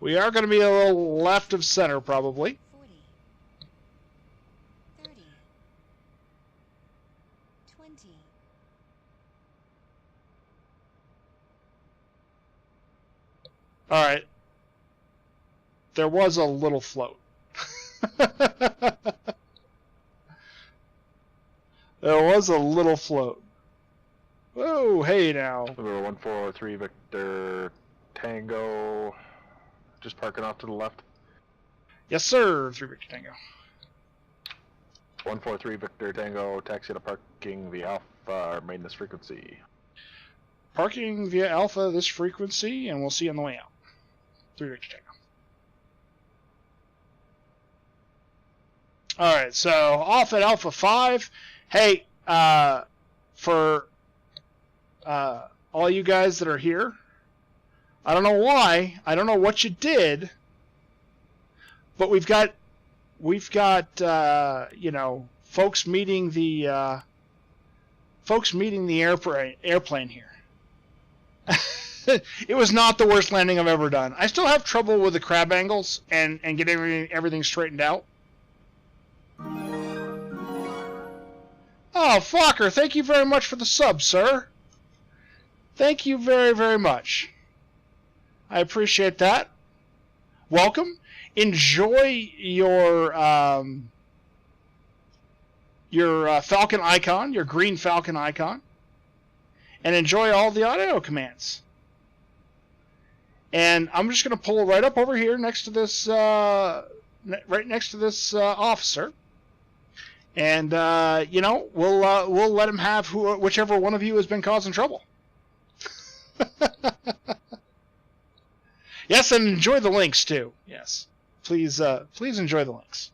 We are going to be a little left of center, probably. 40, 30, 20. All right. There was a little float. There was a little float. Whoa, hey now. Number 143 Victor Tango. Just parking off to the left. Yes, sir. 3 Victor Tango. 143 Victor Tango, taxi to parking via Alpha, remain this frequency. Parking via Alpha this frequency, and we'll see you on the way out. 3 Victor Tango. Alright, so off at Alpha 5. Hey, for all you guys that are here, I don't know why, I don't know what you did, but we've got you know, folks meeting the airplane here. It was not the worst landing I've ever done. I still have trouble with the crab angles and getting everything straightened out. Oh, Flocker, thank you very much for the sub, sir. Thank you very, very much. I appreciate that. Welcome. Enjoy your Falcon icon, your green Falcon icon, and enjoy all the audio commands. And I'm just going to pull right up over here next to this, right next to this officer. And you know, we'll let him have whichever one of you has been causing trouble. Yes, and enjoy the links too. Yes, please enjoy the links.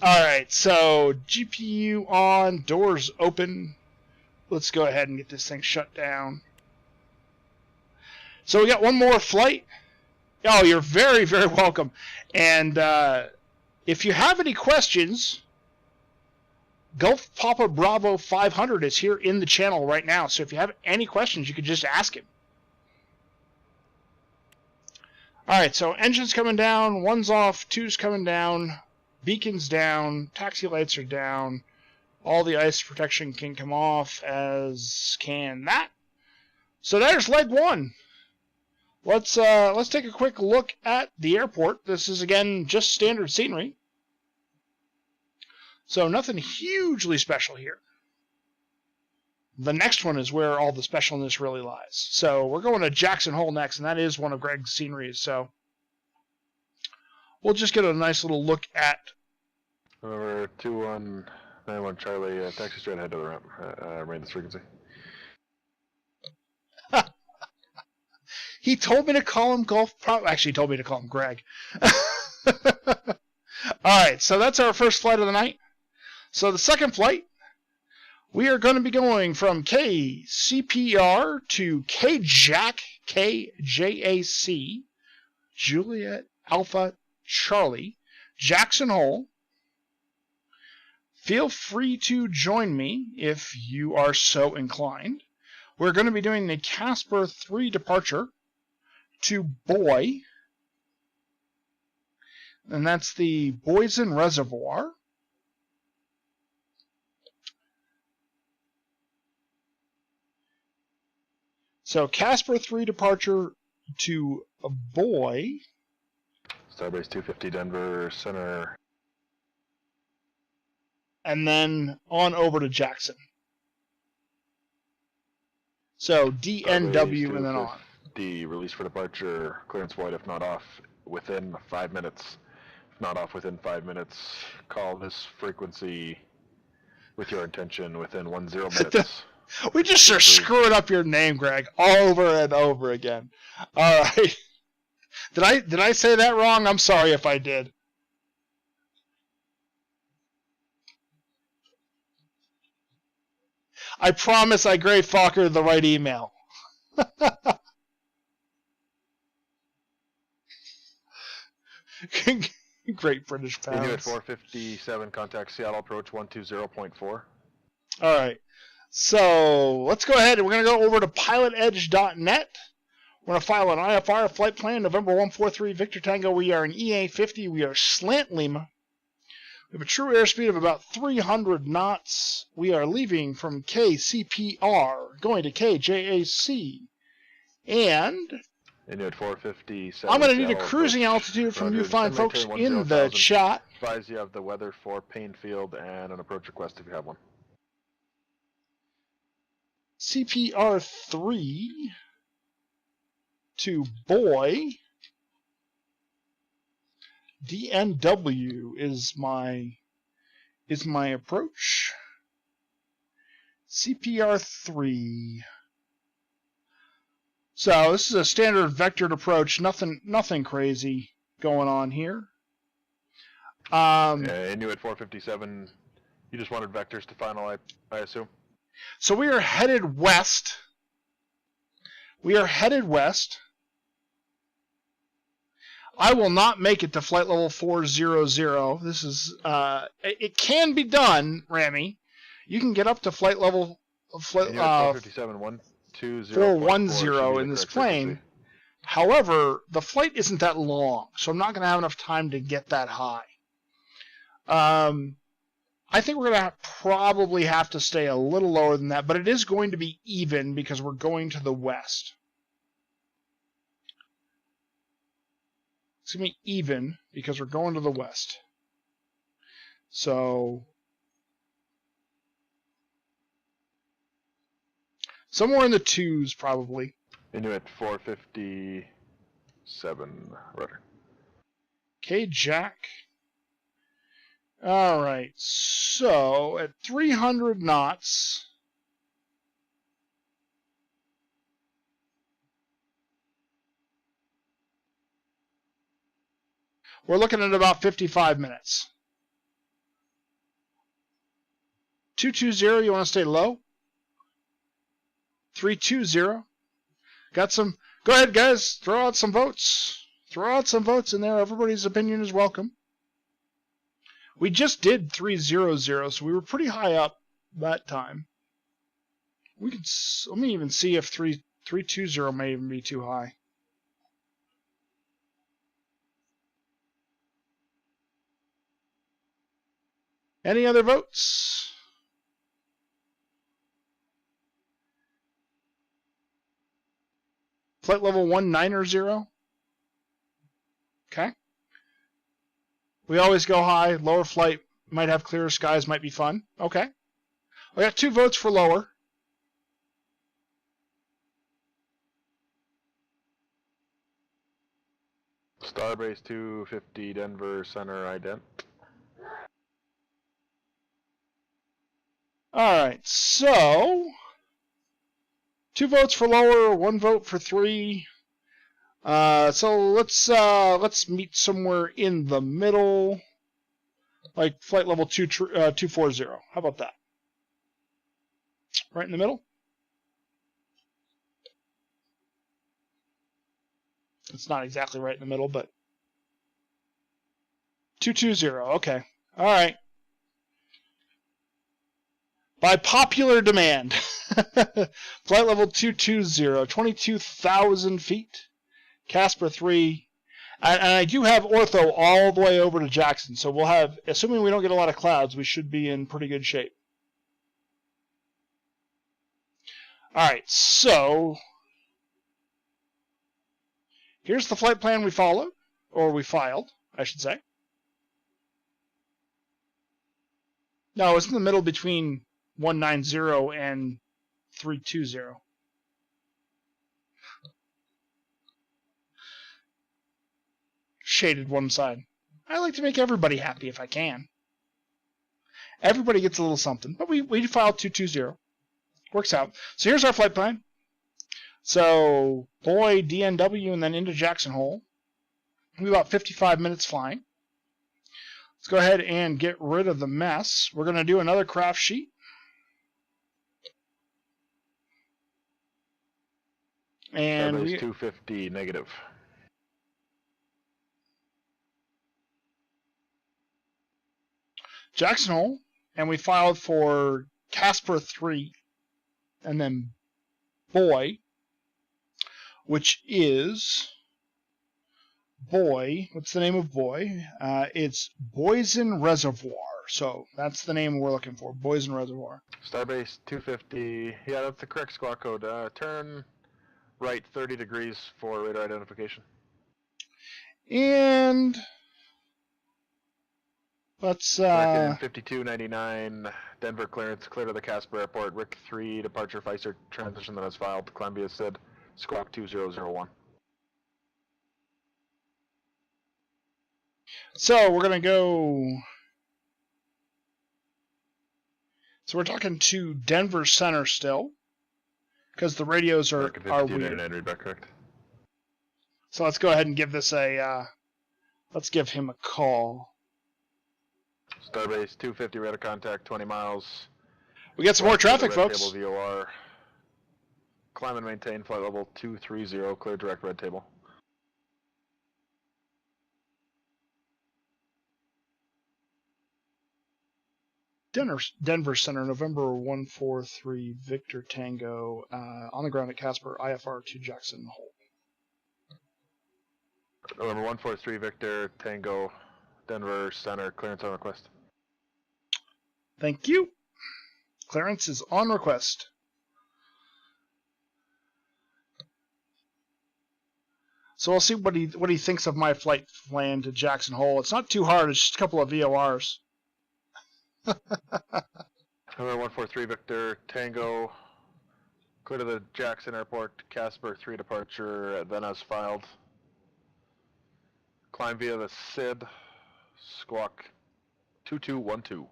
All right, so GPU on, doors open. Let's go ahead and get this thing shut down. So we got one more flight. Oh, you're very, very welcome. And if you have any questions, Gulf Papa Bravo 500 is here in the channel right now. So if you have any questions, you could just ask him. All right, so engine's coming down, 1's off, 2's coming down, beacon's down, taxi lights are down, all the ice protection can come off, as can that. So there's leg 1. Let's take a quick look at the airport. This is again just standard scenery, so nothing hugely special here. The next one is where all the specialness really lies. So we're going to Jackson Hole next, and that is one of Greg's sceneries. So we'll just get a nice little look at. Number 2191 Charlie, taxi straight ahead to the ramp. Remain this frequency. He told me to call him Actually, he told me to call him Greg. All right, so that's our first flight of the night. So the second flight, we are going to be going from KCPR to KJAC, KJAC, Juliet Alpha Charlie, Jackson Hole. Feel free to join me if you are so inclined. We're going to be doing the Casper 3 departure to Boy, and that's the Boysen Reservoir. So Casper 3 departure to Boy. Starbase 250 Denver Center. And then on over to Jackson. So DNW and then on. D release for departure, clearance void if not off within 5 minutes. If not off within 5 minutes, call this frequency with your intention within 10 minutes. We just are screwing up your name, Greg, over and over again. All right. Did I say that wrong? I'm sorry if I did. I promise I gave Fokker the right email. Great British pounds. Inuit 457, contact Seattle approach 120.4. All right. So let's go ahead and we're going to go over to pilotedge.net. We're going to file an IFR flight plan, November 143 Victor Tango. We are in EA50. We are slant Lima. We have a true airspeed of about 300 knots. We are leaving from KCPR, going to KJAC. And Inuit 457. I'm going to need a cruising altitude from you fine folks in the chat. Advise you have the weather for Painfield and an approach request if you have one. CPR3 to Boy. DNW is my approach. CPR3. So this is a standard vectored approach. Nothing crazy going on here. Inuit 457. You just wanted vectors to final, I assume. So we are headed west. I will not make it to flight level 400. This is it can be done, Rami. You can get up to flight level 457 410 in this plane. However, the flight isn't that long, so I'm not going to have enough time to get that high. I think we're going to probably have to stay a little lower than that, but it is going to be even because we're going to the west. It's going to be even because we're going to the west. So, somewhere in the twos, probably. Inuit 457, rudder. KJAC. All right, so at 300 knots, we're looking at about 55 minutes. 220, you want to stay low? 320. Got some. Go ahead, guys. Throw out some votes. Throw out some votes in there. Everybody's opinion is welcome. We just did 300, so we were pretty high up that time. We could. Let me even see if 320 may even be too high. Any other votes? Flight level 190. Okay. We always go high. Lower flight might have clearer skies, might be fun. Okay. I got 2 votes for lower. Starbase 250 Denver Center ident. Alright, so 2 votes for lower, 1 vote for 3. So let's meet somewhere in the middle, like flight level 240. How about that? Right in the middle. It's not exactly right in the middle, but 220. Okay. All right. By popular demand, flight level 220, 22,000 feet. Casper 3, and I do have ortho all the way over to Jackson, so we'll have, assuming we don't get a lot of clouds, we should be in pretty good shape. Alright, so here's the flight plan we followed, or we filed, I should say. No, it's in the middle between 190 and 320. Shaded one side. I like to make everybody happy if I can. Everybody gets a little something, but we filed 220. Works out. So here's our flight plan. So Boy, DNW, and then into Jackson Hole. We've about 55 minutes flying. Let's go ahead and get rid of the mess. We're going to do another craft sheet. And Starbase 250 negative. Jackson Hole, and we filed for Casper 3, and then Boy, which is Boy. What's the name of Boy? It's Boysen Reservoir. So that's the name we're looking for, Boysen Reservoir. Starbase 250. Yeah, that's the correct squawk code. Turn right 30 degrees for radar identification. And let's American 5299, Denver clearance, clear to the Casper Airport, RIC 3, departure Pfizer transition that has filed, climb via SID, squawk 2001. So we're going to go... So we're talking to Denver Center still, because the radios are weird. Read back correct. So let's go ahead and give this a, let's give him a call. Starbase 250, radar contact, 20 miles. We got some more traffic, red folks. Table VOR. Climb and maintain flight level 230, clear direct red table. Denver Center, November 143, Victor Tango, on the ground at Casper, IFR to Jackson Hole. November 143, Victor Tango, Denver Center, clearance on request. Thank you. Clearance is on request. So I'll see what he thinks of my flight plan to Jackson Hole. It's not too hard. It's just a couple of VORs. Number 143, Victor Tango, clear to the Jackson Airport, Casper 3 departure, then as filed. Climb via the SID, squawk 2212.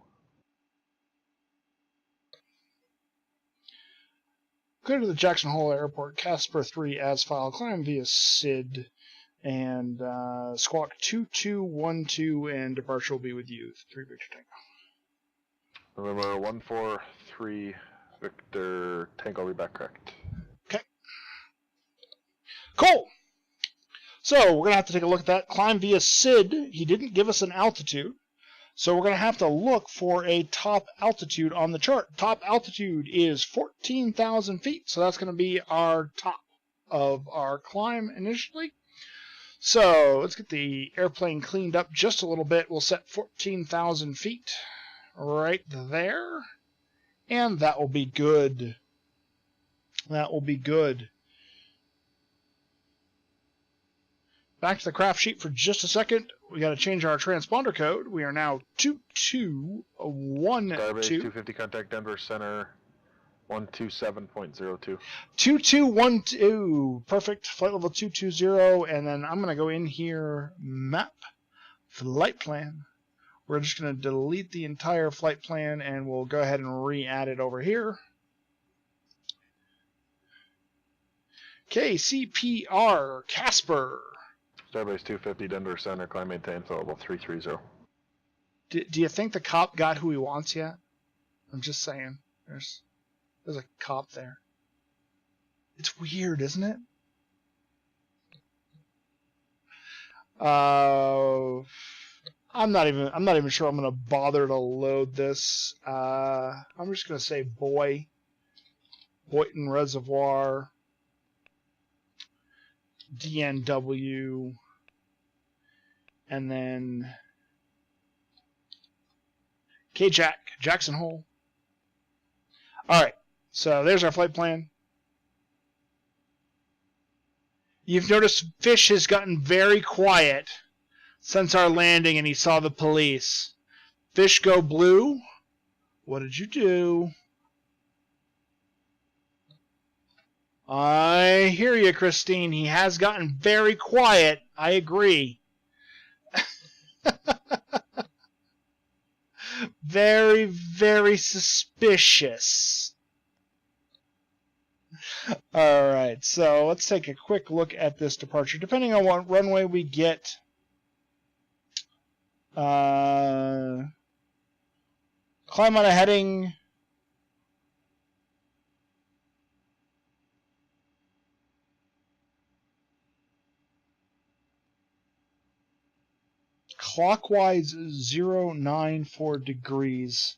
Clear to the Jackson Hole Airport, Casper 3 as filed, climb via SID, and squawk 2212, and departure will be with you. 3 Victor Tango. November 143, Victor Tango, read back correct. Okay. Cool. So we're going to have to take a look at that. Climb via SID. He didn't give us an altitude. So we're going to have to look for a top altitude on the chart. Top altitude is 14,000 feet. So that's going to be our top of our climb initially. So let's get the airplane cleaned up just a little bit. We'll set 14,000 feet right there. And that will be good. That will be good. Back to the craft sheet for just a second. We got to change our transponder code. We are now 2212. Starbase 250, contact Denver Center 127.02. 2212. Perfect. Flight level 220. And then I'm going to go in here, map, flight plan. We're just going to delete the entire flight plan and we'll go ahead and re-add it over here. KCPR, Casper. Starbase 250, Denver Center, climb maintain, flight level 330. Do you think the cop got who he wants yet? I'm just saying. There's a cop there. It's weird, isn't it? I'm not even sure I'm gonna bother to load this. I'm just gonna say Boyton Reservoir, DNW, and then KJAC, Jackson Hole. Alright, so there's our flight plan. You've noticed Fish has gotten very quiet since our landing and he saw the police. Fish go blue. What did you do? I hear you, Christine. He has gotten very quiet. I agree. Very, very suspicious. Alright, so let's take a quick look at this departure. Depending on what runway we get, Climb on a heading. Clockwise 094 degrees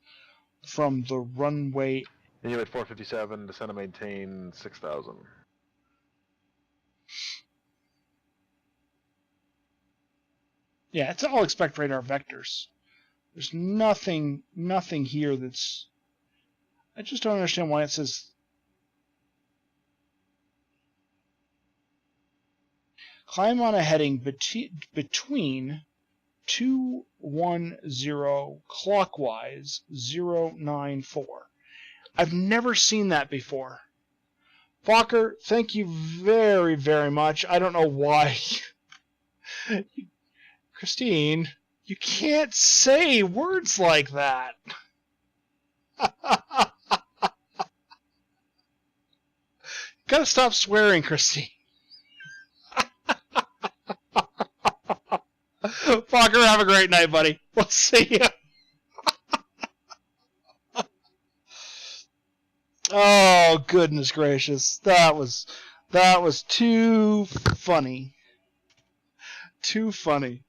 from the runway. And you at 457, descend and maintain 6,000. Yeah, it's all expect radar vectors. There's nothing here that's... I just don't understand why it says... Climb on a heading between 210 clockwise 094. I've never seen that before. Fokker, thank you very, very much. I don't know why. Christine, you can't say words like that. Gotta stop swearing, Christine. Fokker, have a great night, buddy. We'll see ya. Oh, goodness gracious. That was too funny. Too funny.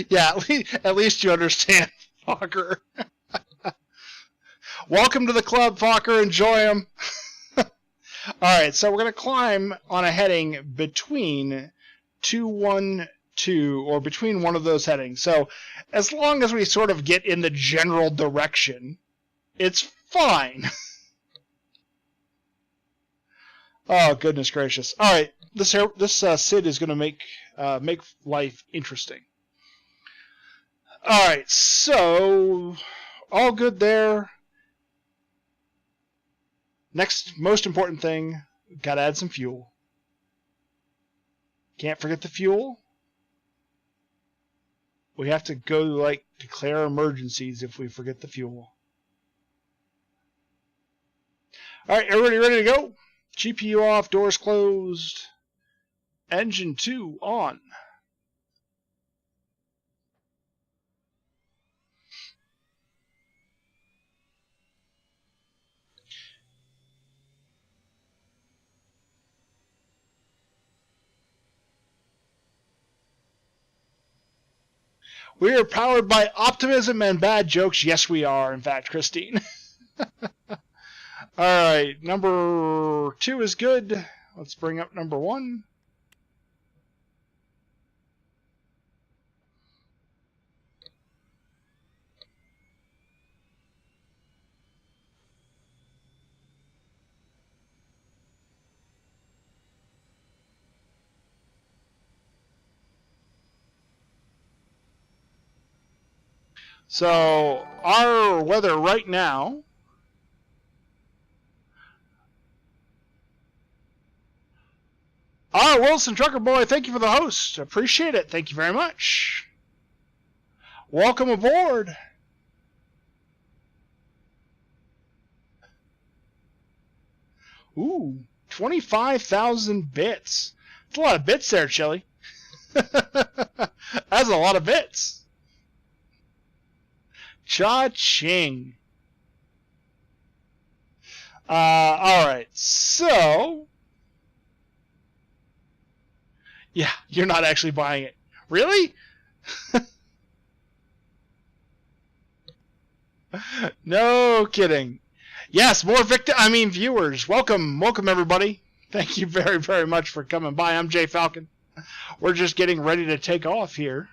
Yeah, at least you understand, Fokker. Welcome to the club, Fokker. Enjoy them. Alright, so we're going to climb on a heading between 212, or between one of those headings. So, as long as we sort of get in the general direction, it's fine. Oh, goodness gracious. Alright, this SID is going to make life interesting. Alright, so, all good there. Next most important thing, gotta add some fuel. Can't forget the fuel. We have to go, like, declare emergencies if we forget the fuel. Alright, everybody ready to go? GPU off, doors closed. Engine 2 on. We are powered by optimism and bad jokes. Yes, we are, in fact, Christine. Alright, number 2 is good. Let's bring up number 1. So, our weather right now... Wilson Trucker Boy, thank you for the host. Appreciate it. Thank you very much. Welcome aboard. Ooh, 25,000 bits. That's a lot of bits there, Chili. That's a lot of bits. Cha-ching. Alright, so... Yeah, you're not actually buying it. Really? No kidding. Yes, more viewers. Welcome everybody. Thank you very, very much for coming by. I'm Jay Falcon. We're just getting ready to take off here.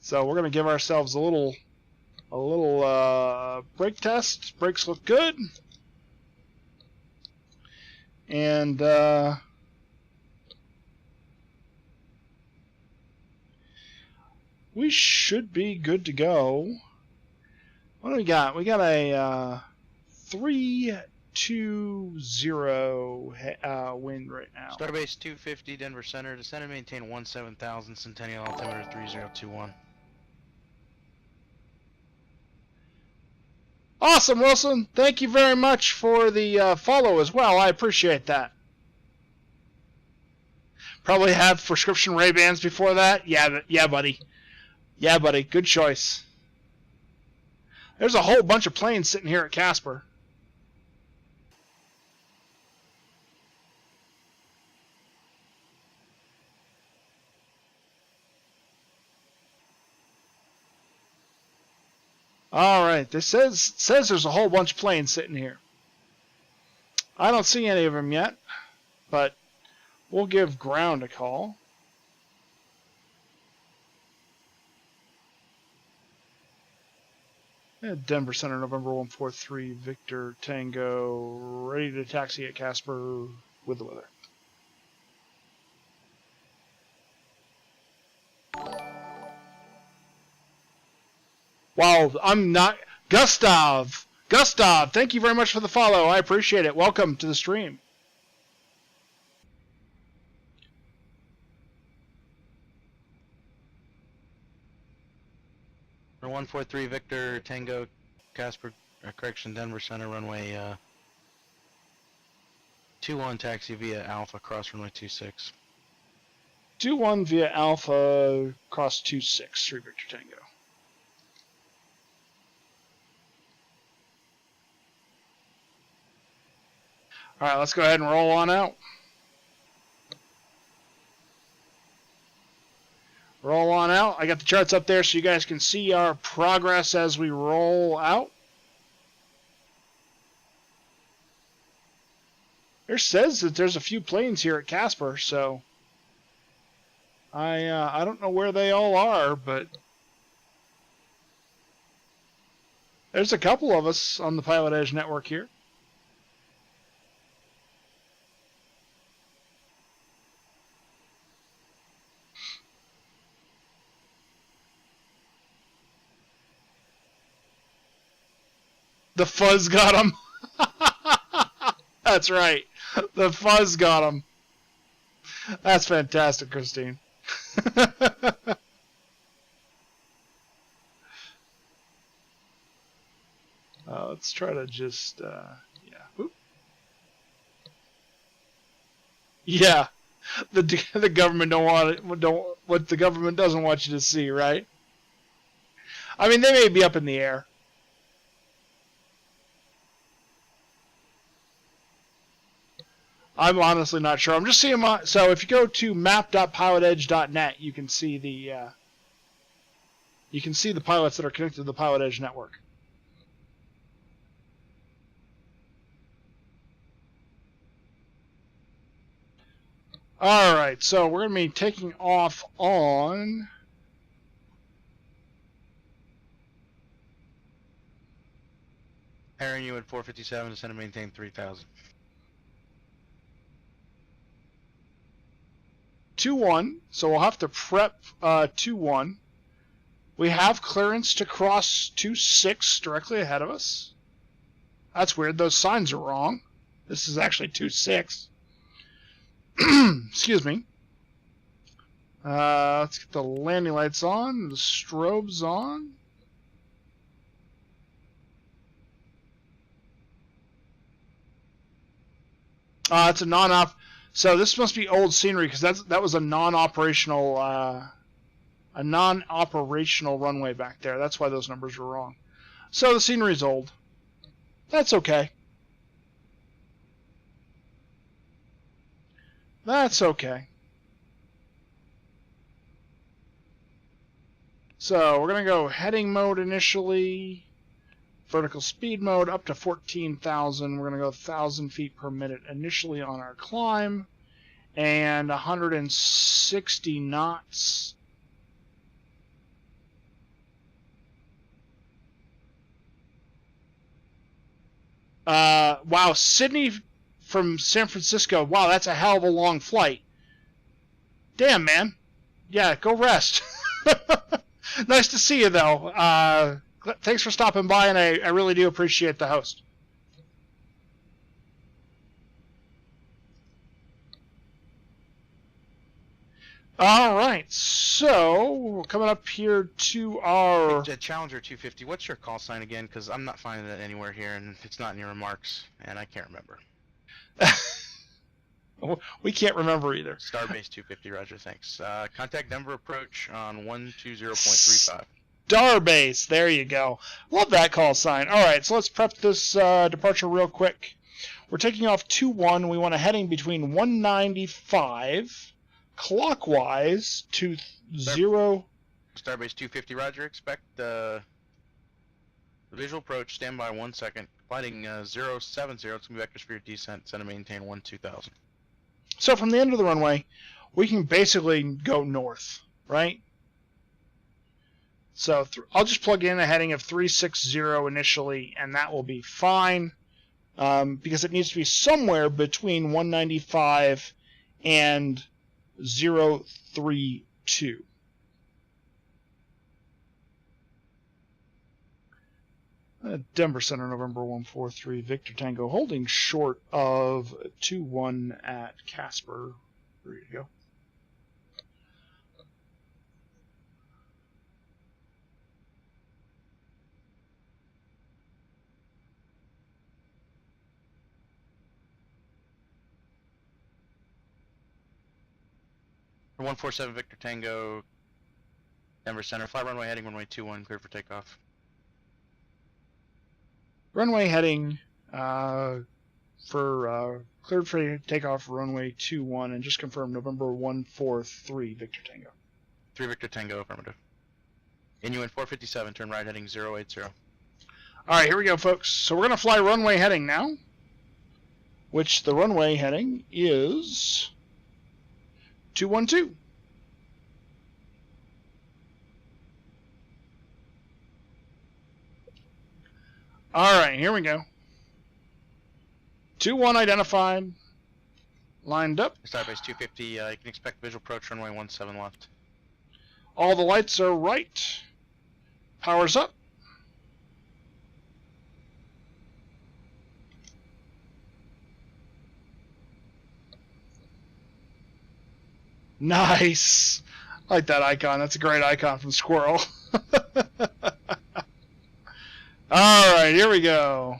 So we're going to give ourselves a little brake test. Brakes look good. And we should be good to go. What do we got? We got a 320 wind right now. Starbase 250, Denver Center. Descend and maintain 17,000, Centennial altimeter 3021. Awesome, Wilson. Thank you very much for the follow as well. I appreciate that. Probably have prescription Ray-Bans before that. Yeah, buddy. Yeah, buddy. Good choice. There's a whole bunch of planes sitting here at Casper. All right. This says there's a whole bunch of planes sitting here. I don't see any of them yet, but we'll give ground a call. Denver Center, November 143, Victor Tango, ready to taxi at Casper with the weather. Wow, I'm not... Gustav, thank you very much for the follow. I appreciate it. Welcome to the stream. For 143 Victor Tango Casper correction Denver Center runway 21 taxi via Alpha cross runway 26. 21 via Alpha cross 26 through Victor Tango. All right, let's go ahead and roll on out. Roll on out. I got the charts up there so you guys can see our progress as we roll out. There says that there's a few planes here at Casper, so I don't know where they all are, but there's a couple of us on the Pilot Edge network here. The fuzz got him. That's right. The fuzz got him. That's fantastic, Christine. Let's try to just, yeah. Oop. Yeah. The government don't want it. What the government doesn't want you to see, right? I mean, they may be up in the air. I'm honestly not sure. I'm just seeing my... So if you go to map.pilotedge.net, you can see the pilots that are connected to the Pilot Edge network. All right, so we're going to be taking off on... Pairing you at 457 to send and maintain 3000. 2-1, so we'll have to prep 2-1. We have clearance to cross 2-6 directly ahead of us. That's weird. Those signs are wrong. This is actually 2-6. Excuse me. Let's get the landing lights on, the strobes on. It's a non-op. So this must be old scenery because that was a non-operational runway back there. That's why those numbers were wrong. So the scenery's old. That's okay. That's okay. So we're gonna go heading mode initially. Vertical speed mode up to 14,000. We're going to go 1,000 feet per minute initially on our climb. And 160 knots. Wow, Sydney from San Francisco. Wow, that's a hell of a long flight. Damn, man. Yeah, go rest. Nice to see you, though. Thanks for stopping by, and I really do appreciate the host. All right, so we're coming up here to our... Hey, Challenger 250, what's your call sign again? Because I'm not finding it anywhere here, and it's not in your remarks, and I can't remember. We can't remember either. Starbase 250, roger, thanks. Contact Denver approach on 120.35. Starbase, there you go. Love that call sign. All right, so let's prep this departure real quick. We're taking off 2-1. We want a heading between 195 clockwise to 0. Starbase 250, roger, expect the visual approach, stand by 1 second. Flighting 070, it's going to be vectors for your descent, send and maintain 2000. So from the end of the runway, we can basically go north, right? So I'll just plug in a heading of 360 initially, and that will be fine, because it needs to be somewhere between 195 and 032. Denver Center, November 143, Victor Tango, holding short of 2-1 at Casper. Ready to go. For 147 Victor Tango, Denver Center, fly runway heading runway 21, clear for takeoff. Runway heading for cleared for takeoff runway 21, and just confirm November 143 Victor Tango. 3 Victor Tango, affirmative. Inuit 457, turn right heading 080. All right, here we go, folks. So we're going to fly runway heading now, which the runway heading is 212. All right, here we go. 2-1 identified. Lined up. Starbase 250, you can expect visual approach runway 17 left. All the lights are right. Power's up. Nice. I like that icon. That's a great icon from Squirrel. All right, here we go.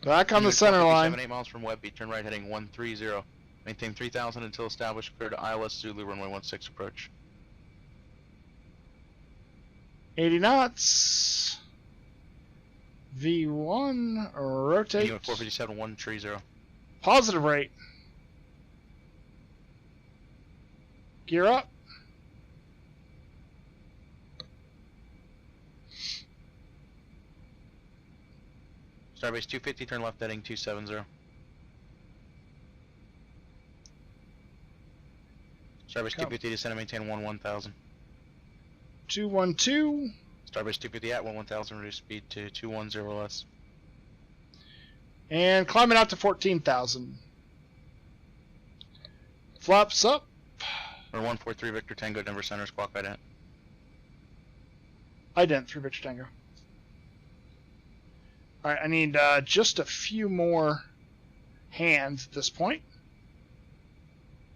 Back on the center line. 8 miles from Webby, turn right heading 130. Maintain 3000 until established, clear to ILS Zulu, runway 16 approach. 80 knots. V1, rotate. Inuit 457, 130. Positive rate. Gear up. Starbase 250, turn left heading 270. Starbase 250, descend and maintain 1000. 212. Starbase 250 at 1000, reduce speed to 210 less. And climbing out to 14,000. Flaps up. Or 143 Victor Tango, Denver Center, squawk ident. Ident 3 Victor Tango. Alright, I need just a few more hands at this point.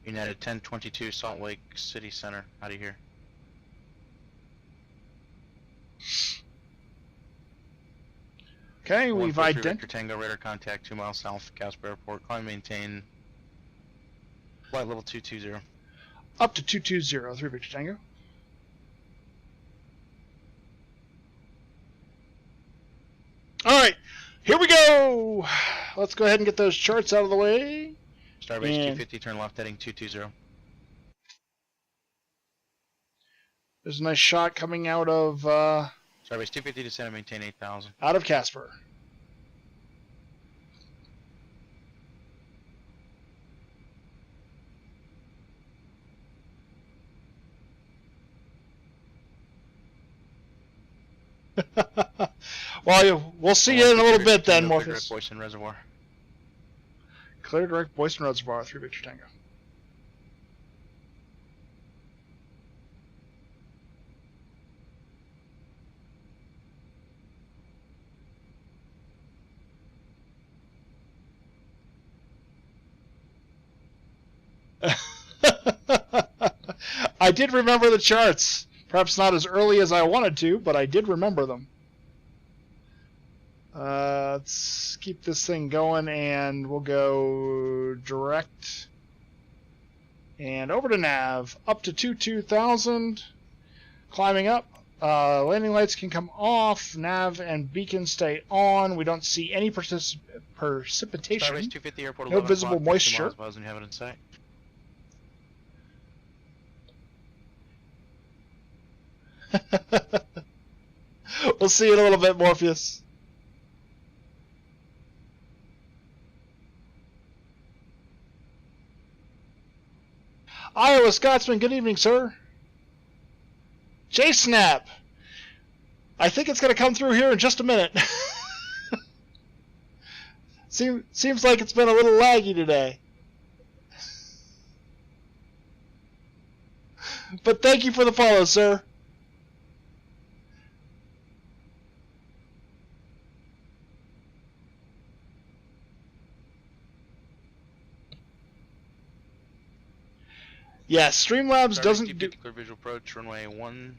United 1022, Salt Lake City Center, out of here. Okay, we've identified. Victor Tango, radar contact 2 miles south of Casper Airport. Climb maintain flight level 220. Up to 220, 3 Victor Tango. Alright, here we go! Let's go ahead and get those charts out of the way. Starbase 250, turn left heading 220. There's a nice shot coming out of Starbase 250, descend and maintain 8000. out of Casper. Well, we'll see you in a little bit then, Morpheus. Boyson Reservoir. Clear direct Boyson Reservoir, 3 Victor Tango. I did remember the charts Perhaps not as early as I wanted to, but I did remember them. Let's keep this thing going, and we'll go direct. And over to nav, up to 22,000. Climbing up. Landing lights can come off. Nav and beacon stay on. We don't see any precipitation. Starbase 250, airport No 11 visible o'clock, 50 moisture. miles above, and you have it in sight. We'll see you in a little bit, Morpheus. Iowa Scotsman, good evening, sir. J-Snap. I think it's going to come through here in just a minute. Seems like it's been a little laggy today. But thank you for the follow, sir. Yeah, Streamlabs doesn't do clear visual approach, runway 1.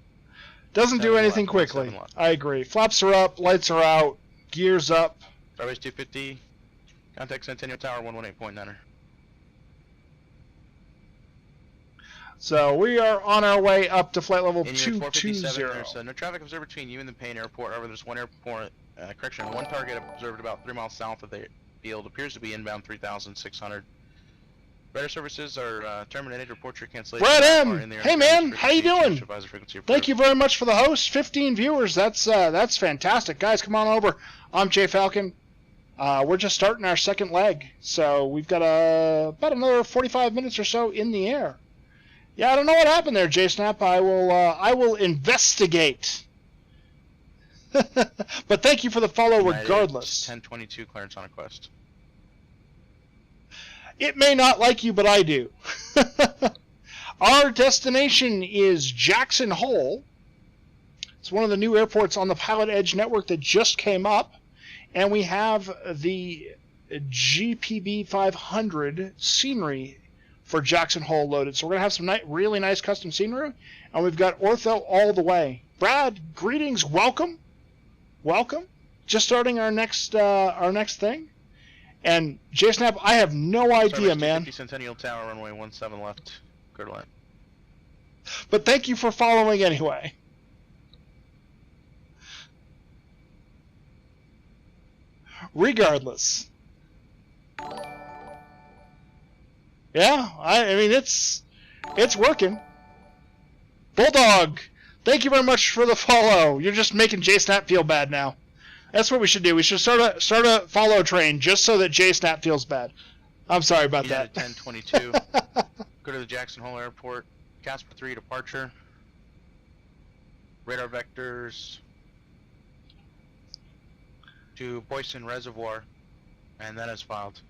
doesn't do 7 anything left, quickly. 7 left. I agree. Flaps are up, lights are out, gears up. Starbase 250, contact Centennial Tower 118.9er. So we are on our way up to flight level In unit 457, 220. there's no traffic observed between you and the Payne Airport. However, there's one airport, one target observed about 3 miles south of the field. Appears to be inbound 3,600. Radar services are terminated. Report your cancellation. Brad M. Are in the air. Hey man, how you doing? Advisor frequency approved. Thank you very much for the host. 15 viewers. That's fantastic, guys. Come on over. I'm Jay Falcon. We're just starting our second leg, so we've got about another 45 minutes or so in the air. Yeah, I don't know what happened there, J-Snap. I will investigate. But thank you for the follow regardless. 1022 clearance on a quest. It may not like you, but I do. Our destination is Jackson Hole. It's one of the new airports on the Pilot Edge network that just came up. And we have the GPB 500 scenery for Jackson Hole loaded. So we're going to have some really nice custom scenery. And we've got ortho all the way. Brad, greetings. Welcome. Welcome. Just starting our next thing. And J-Snap, I have no idea, man. Centennial Tower, runway 17 left, clear to land. But thank you for following anyway. Regardless. Yeah, I mean, it's working. Bulldog, thank you very much for the follow. You're just making J-Snap feel bad now. That's what we should do. We should start a follow train just so that J-Snap feels bad. I'm sorry about that. 1022. Go to the Jackson Hole Airport. Casper 3 departure. Radar vectors to Boyson Reservoir, and that is filed.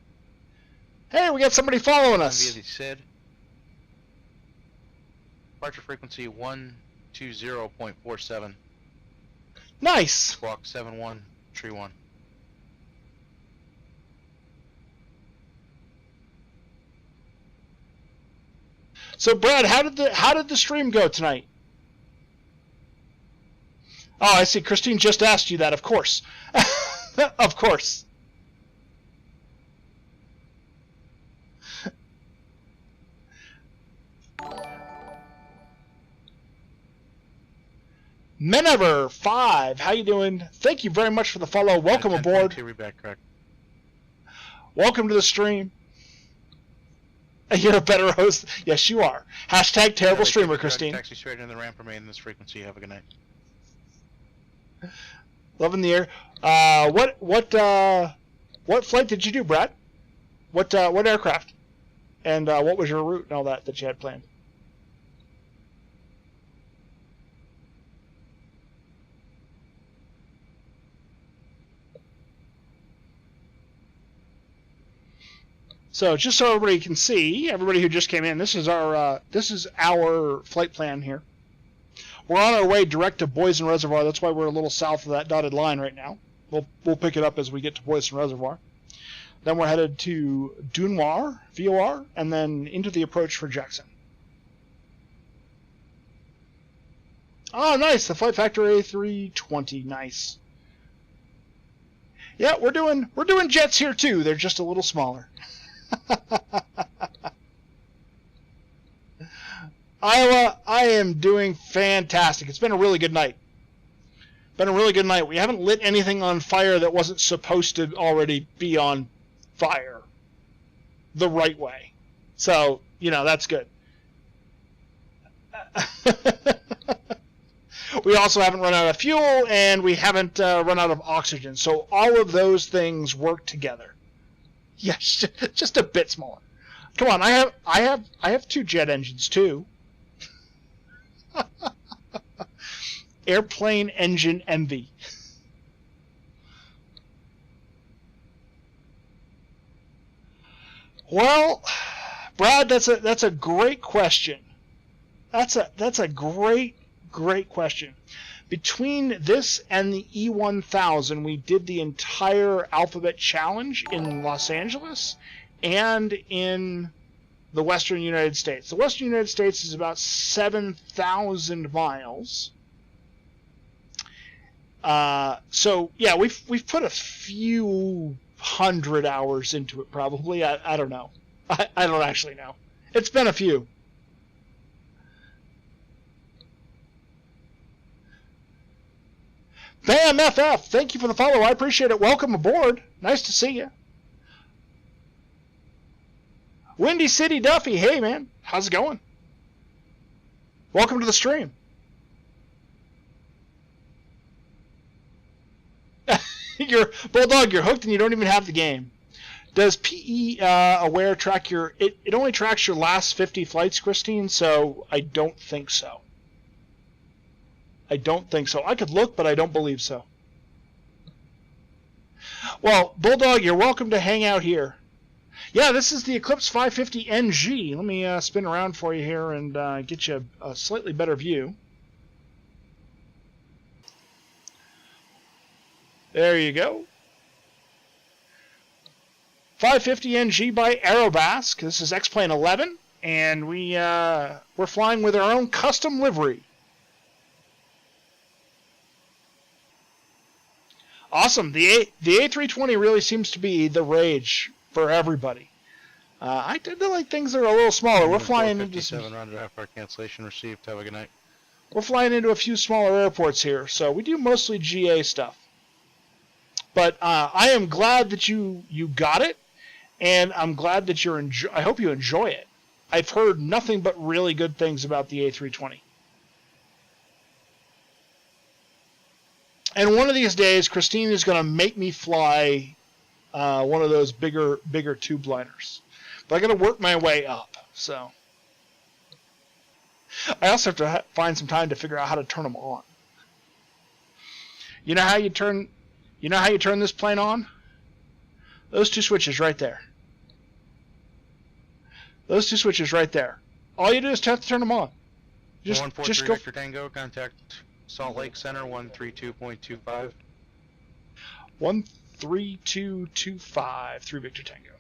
Hey, we got somebody following Via us. the SID. Departure frequency 120.47. Nice. Squawk 71, tree 1. So, Brad, how did the stream go tonight? Oh, I see. Christine just asked you that. Of course, of course. Menever 5, how you doing? Thank you very much for the follow. Welcome aboard. Welcome to the stream. You're a better host. Yes, you are. Hashtag terrible streamer, Christine. Taxi straight into the ramp, remain in this frequency. Have a good night. Loving the air. What flight did you do, Brad? What aircraft? And what was your route and all that you had planned? So just so everybody can see, everybody who just came in, this is our flight plan here. We're on our way direct to Boyson Reservoir. That's why we're a little south of that dotted line right now. We'll pick it up as we get to Boyson Reservoir. Then we're headed to Dunoir, VOR, and then into the approach for Jackson. Oh, nice. The Flight Factor A320. Nice. Yeah, we're doing jets here too. They're just a little smaller. Iowa, I am doing fantastic. It's been a really good night. We haven't lit anything on fire that wasn't supposed to already be on fire the right way. So, that's good. We also haven't run out of fuel, and we haven't run out of oxygen. So all of those things work together. Yes, just a bit smaller. Come on, I have 2 jet engines too. Airplane engine envy. Well, Brad, that's a great question. That's a great question. Between this and the E1000, we did the entire Alphabet Challenge in Los Angeles and in the Western United States. The Western United States is about 7,000 miles. So yeah, we've put a few hundred hours into it probably. I don't know. I don't actually know. It's been a few. Bam FF, thank you for the follow. I appreciate it. Welcome aboard. Nice to see you. Windy City Duffy, hey man, how's it going? Welcome to the stream. You're Bulldog, you're hooked and you don't even have the game. Does PE Aware track your... It only tracks your last 50 flights, Christine, so I don't think so. I could look, but I don't believe so. Well, Bulldog, you're welcome to hang out here. Yeah, this is the Eclipse 550 NG. Let me spin around for you here and get you a slightly better view. There you go. 550 NG by Aerobask. This is XP11, and we're flying with our own custom livery. Awesome. The A320 really seems to be the rage for everybody. I tend to like things that are a little smaller. We're flying into some... rounded half-hour cancellation received. Have a good night. We're flying into a few smaller airports here, so we do mostly GA stuff. But I am glad that you got it, and I'm glad that I hope you enjoy it. I've heard nothing but really good things about the A320. And one of these days, Christine is going to make me fly one of those bigger tube liners. But I got to work my way up. So I also have to find some time to figure out how to turn them on. You know how you turn this plane on? Those 2 switches right there. Those 2 switches right there. All you do is have to turn them on. Just go. Victor Tango, contact Salt Lake Center 132.25. 13225 through Victor Tango.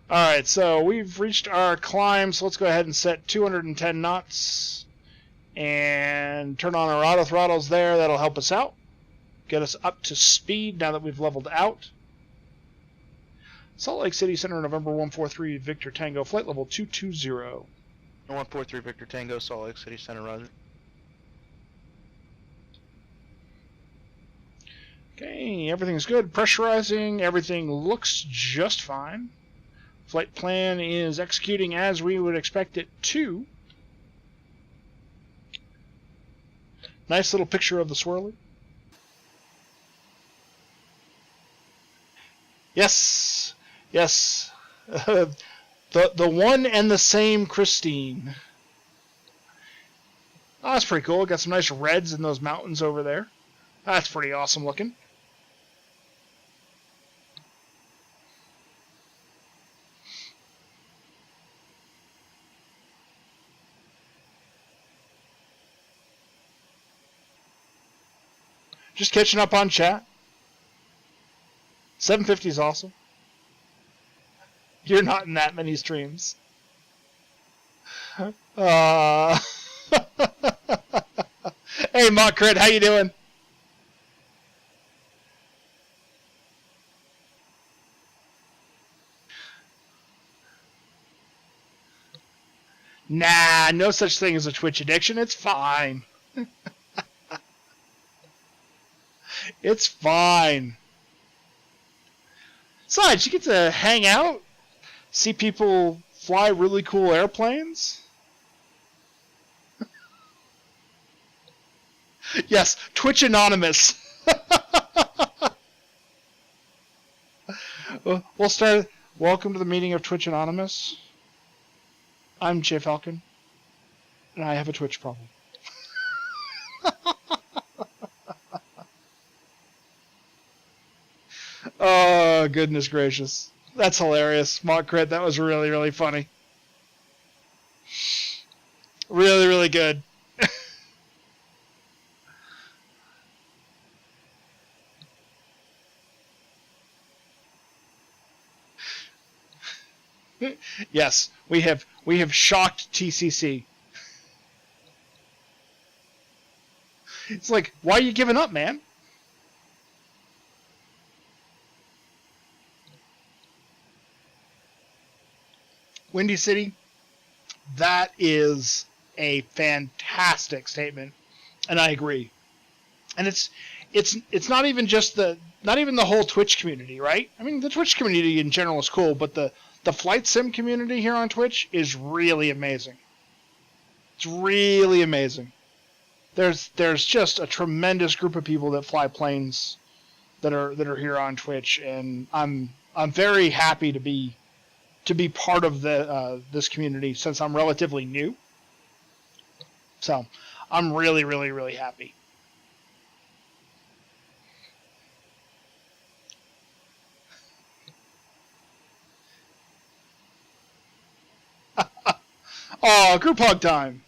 Alright, so we've reached our climb, so let's go ahead and set 210 knots and turn on our auto throttles there. That'll help us out. Get us up to speed now that we've leveled out. Salt Lake City Center, November 143, Victor Tango, flight level 220. 143 Victor Tango, Salt Lake City Center, roger. Okay, everything's good. Pressurizing, everything looks just fine. Flight plan is executing as we would expect it to. Nice little picture of the swirly. Yes, yes. The one and the same Christine. Oh, that's pretty cool. Got some nice reds in those mountains over there. That's pretty awesome looking. Just catching up on chat. 750 is awesome. You're not in that many streams. Hey, Mock Crit, how you doing? Nah, no such thing as a Twitch addiction. It's fine. It's fine. Besides, you get to hang out, see people fly really cool airplanes. Yes, Twitch Anonymous. We'll start. Welcome to the meeting of Twitch Anonymous. I'm J Falcon, and I have a Twitch problem. Oh, goodness gracious. That's hilarious. Mock Crit, that was really, really funny. Really, really good. Yes, we have shocked TCC. It's like, why are you giving up, man? Windy City, that is a fantastic statement, and I agree. And it's not even just the whole Twitch community, right? I mean, the Twitch community in general is cool, but the flight sim community here on Twitch is really amazing. It's really amazing. There's just a tremendous group of people that fly planes that are here on Twitch, and I'm very happy to be part of this community since I'm relatively new. So I'm really, really, really happy. Oh, group hug time.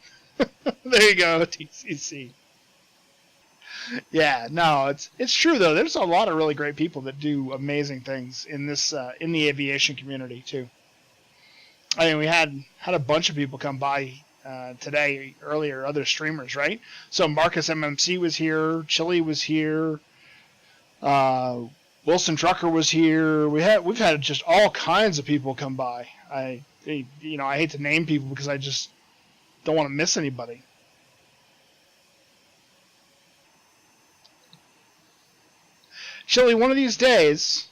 There you go, TCC. Yeah, no, it's true though. There's a lot of really great people that do amazing things in this in the aviation community too. I mean, we had a bunch of people come by today earlier, other streamers, right? So Marcus MMC was here, Chili was here, Wilson Trucker was here. We've had just all kinds of people come by. I hate to name people because I just don't want to miss anybody. Chili, one of these days,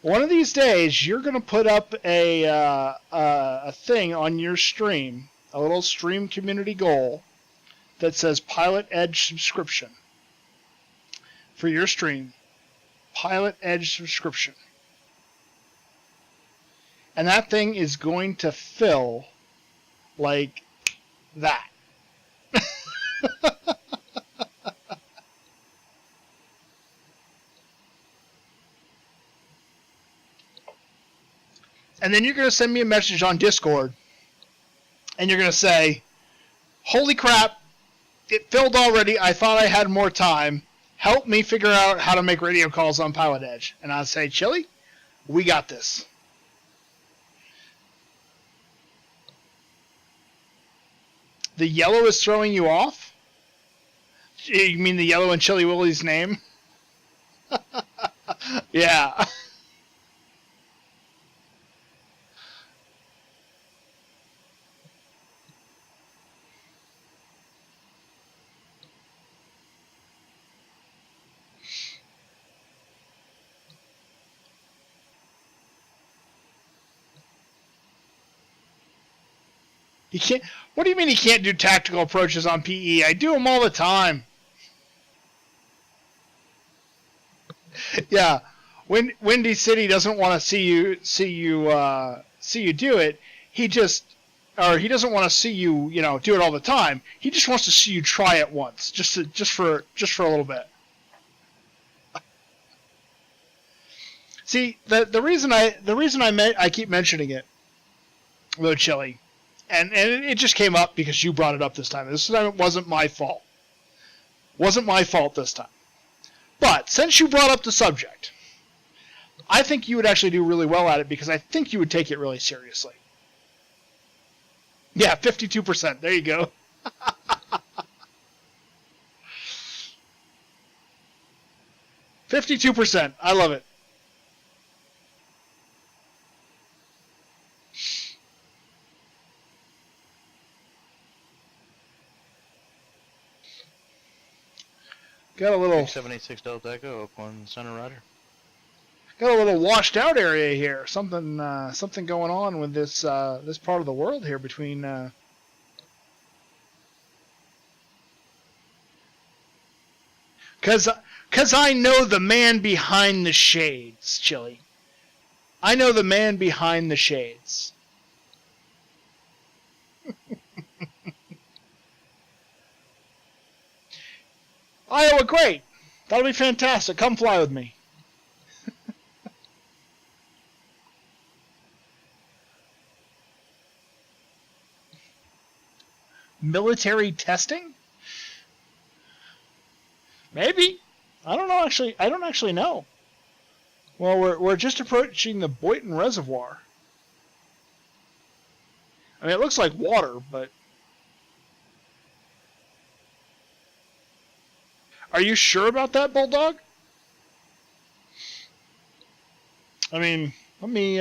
you're going to put up a thing on your stream, a little stream community goal that says Pilot Edge subscription for your stream. Pilot Edge subscription. And that thing is going to fill like that. And then you're going to send me a message on Discord, and you're going to say, holy crap, it filled already. I thought I had more time. Help me figure out how to make radio calls on Pilot Edge. And I'll say, Chili, we got this. The yellow is throwing you off? You mean the yellow in Chili Willie's name? Yeah. He can't. What do you mean he can't do tactical approaches on PE? I do them all the time. Yeah, Windy City doesn't want to see you do it. He doesn't want to see you do it all the time. He just wants to see you try it once, just for a little bit. See, the reason I keep mentioning it, though, Chili. And it just came up because you brought it up this time. This time it wasn't my fault. Wasn't my fault this time. But since you brought up the subject, I think you would actually do really well at it because I think you would take it really seriously. Yeah, 52%. There you go. %. I love it. Got a little 786 Delta Echo up on Center Rider. Got a little washed out area here. Something going on with this this part of the world here between. Cause I know the man behind the shades, Chili. I know the man behind the shades. Iowa, great. That'll be fantastic. Come fly with me. Military testing? Maybe. I don't know. Actually, I don't actually know. Well, we're just approaching the Boynton Reservoir. I mean, it looks like water, but are you sure about that, Bulldog? I mean, let me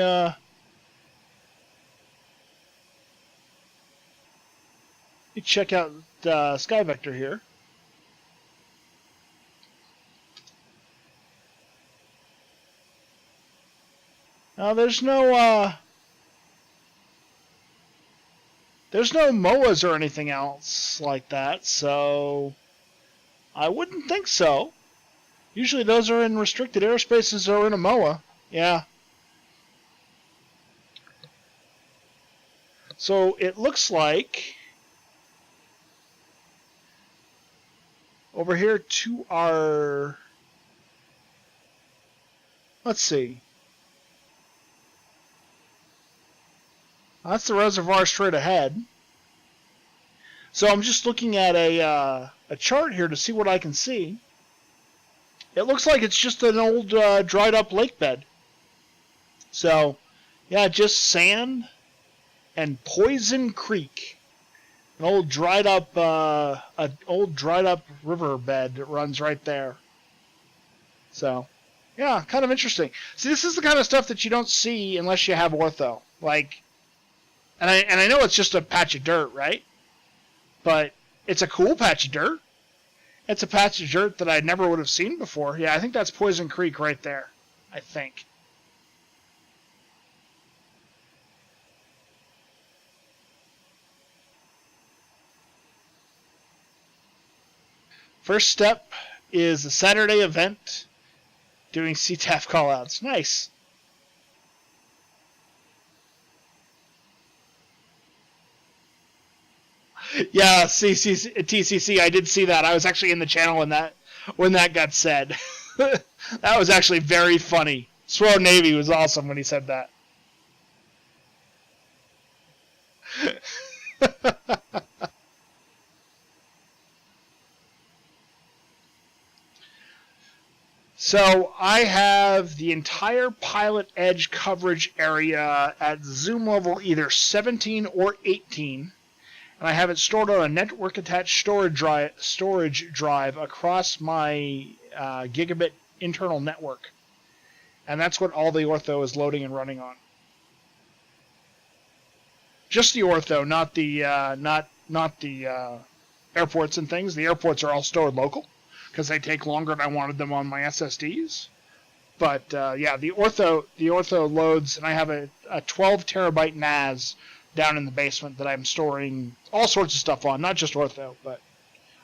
check out Sky Vector here. Now there's no MOAs or anything else like that, so I wouldn't think so. Usually those are in restricted airspaces or in a MOA. Yeah. So it looks like over here to our, let's see. That's the reservoir straight ahead. So I'm just looking at a chart here to see what I can see. It looks like it's just an old dried up lake bed. So, yeah, just sand and Poison Creek, an old dried up river bed that runs right there. So, yeah, kind of interesting. See, this is the kind of stuff that you don't see unless you have ortho. Like, and I know it's just a patch of dirt, right? But it's a cool patch of dirt. It's a patch of dirt that I never would have seen before. Yeah, I think that's Poison Creek right there. I think. First step is a Saturday event doing CTAF callouts. Nice. Yeah, TCC, I did see that. I was actually in the channel when that got said. That was actually very funny. Swirl Navy was awesome when he said that. So I have the entire Pilot Edge coverage area at zoom level either 17 or 18. And I have it stored on a network-attached storage drive across my gigabit internal network, and that's what all the ortho is loading and running on. Just the ortho, not the airports and things. The airports are all stored local because they take longer than I wanted them on my SSDs. But yeah, the ortho loads, and I have a 12 terabyte NAS down in the basement that I'm storing all sorts of stuff on, not just ortho, but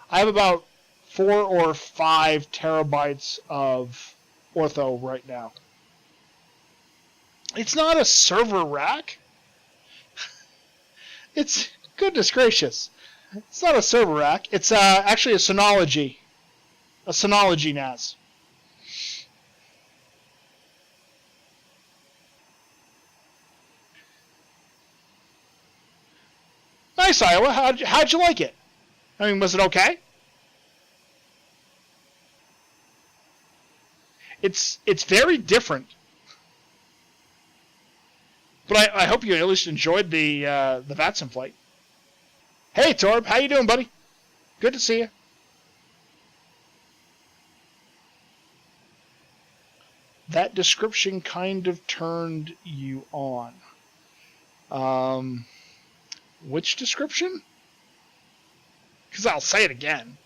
I have about 4 or 5 terabytes of ortho right now. It's not a server rack. It's, goodness gracious, it's not a server rack. It's actually a Synology NAS. Nice, Iowa. How'd you like it? I mean, was it okay? It's very different. But I hope you at least enjoyed the VATSIM flight. Hey, Torb, how you doing, buddy? Good to see you. That description kind of turned you on. Which description? Because I'll say it again.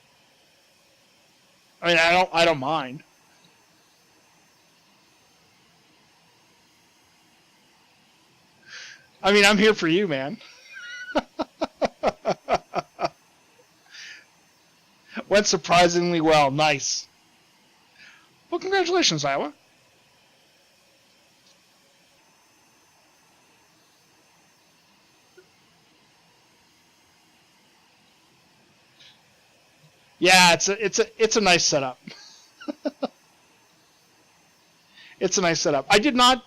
I mean, I don't mind. I mean, I'm here for you, man. Went surprisingly well. Nice. Well, congratulations, Iowa. Yeah, it's a nice setup. It's a nice setup. I did not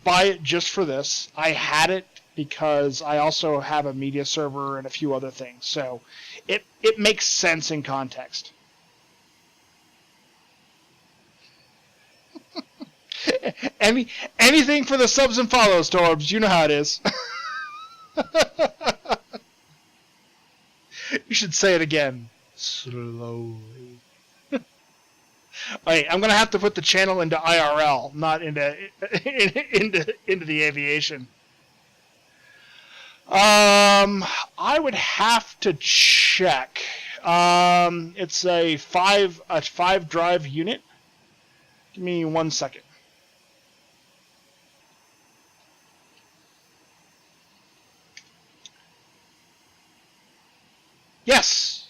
buy it just for this. I had it because I also have a media server and a few other things. So it makes sense in context. Anything for the subs and follows, Torbs. You know how it is. You should say it again. Slowly. Wait, I'm gonna have to put the channel into IRL, not into the aviation. I would have to check. It's a five drive unit. Give me 1 second.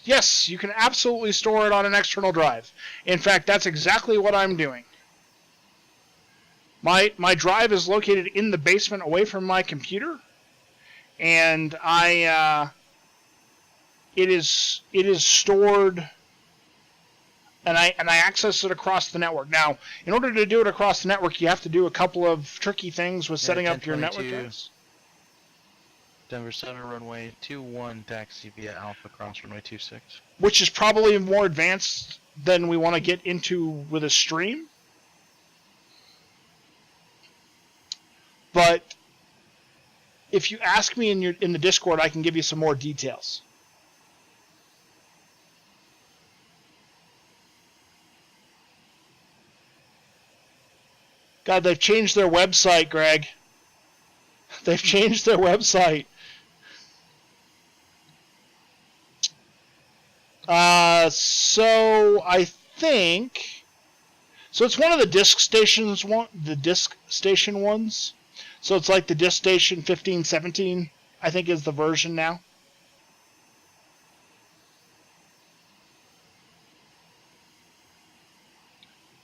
Yes, you can absolutely store it on an external drive. In fact, that's exactly what I'm doing. My drive is located in the basement away from my computer, and it is stored, and I access it across the network. Now, in order to do it across the network, you have to do a couple of tricky things with setting up your network address. Denver Center runway 21 taxi via Alpha cross runway 26. Which is probably more advanced than we want to get into with a stream. But if you ask me in the Discord, I can give you some more details. God, they've changed their website, Greg. They've changed their website. So I think, so it's one of the disk stations, the disk station ones. So it's like the disk station 1517, I think is the version now.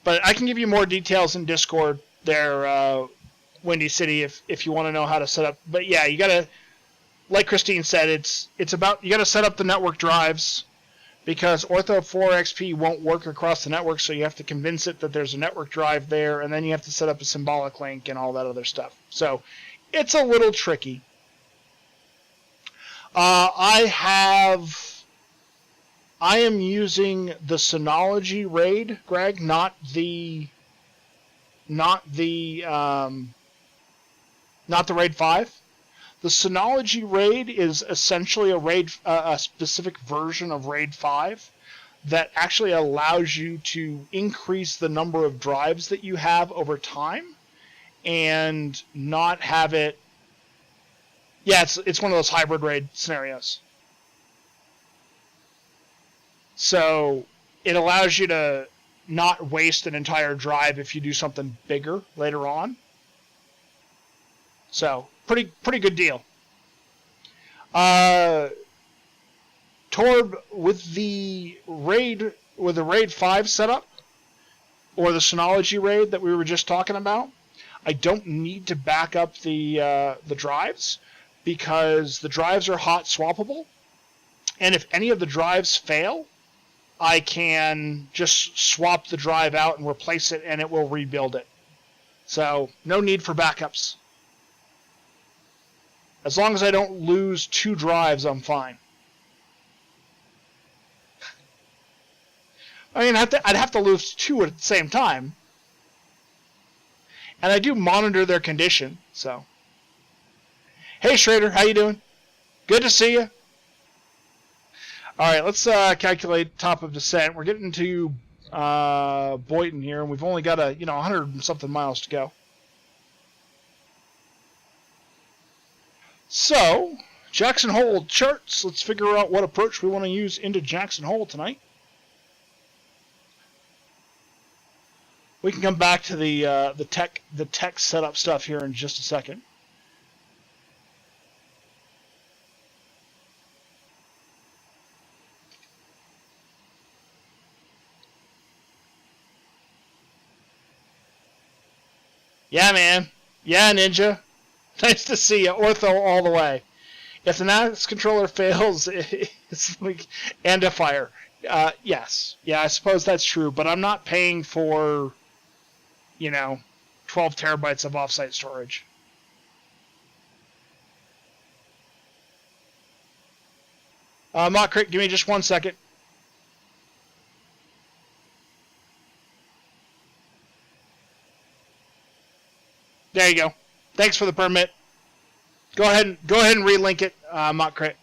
But I can give you more details in Discord there, Windy City, if you want to know how to set up. But yeah, you gotta, like Christine said, it's about, you gotta set up the network drives, because Ortho 4 XP won't work across the network, so you have to convince it that there's a network drive there, and then you have to set up a symbolic link and all that other stuff. So it's a little tricky. I am using the Synology RAID, Greg, not the RAID 5. The Synology RAID is essentially a specific version of RAID 5 that actually allows you to increase the number of drives that you have over time and not have it. Yeah, it's one of those hybrid RAID scenarios. So it allows you to not waste an entire drive if you do something bigger later on. So pretty good deal. Torb, with the RAID 5 setup, or the Synology RAID that we were just talking about, I don't need to back up the drives, because the drives are hot swappable, and if any of the drives fail, I can just swap the drive out and replace it, and it will rebuild it. So no need for backups. As long as I don't lose 2 drives, I'm fine. I mean, I'd have to lose 2 at the same time. And I do monitor their condition, so. Hey Schrader, how you doing? Good to see you. All right, let's calculate top of descent. We're getting to Boynton here, and we've only got 100 and something miles to go. So, Jackson Hole charts. Let's figure out what approach we want to use into Jackson Hole tonight. We can come back to the tech setup stuff here in just a second. Yeah, man. Yeah, Ninja. Nice to see you. Ortho all the way. If the NAS controller fails, it's like and a fire. Yes. Yeah, I suppose that's true, but I'm not paying for, 12 terabytes of offsite storage. Mockcrit, give me just 1 second. There you go. Thanks for the permit. Go ahead and relink it, Mockcrit.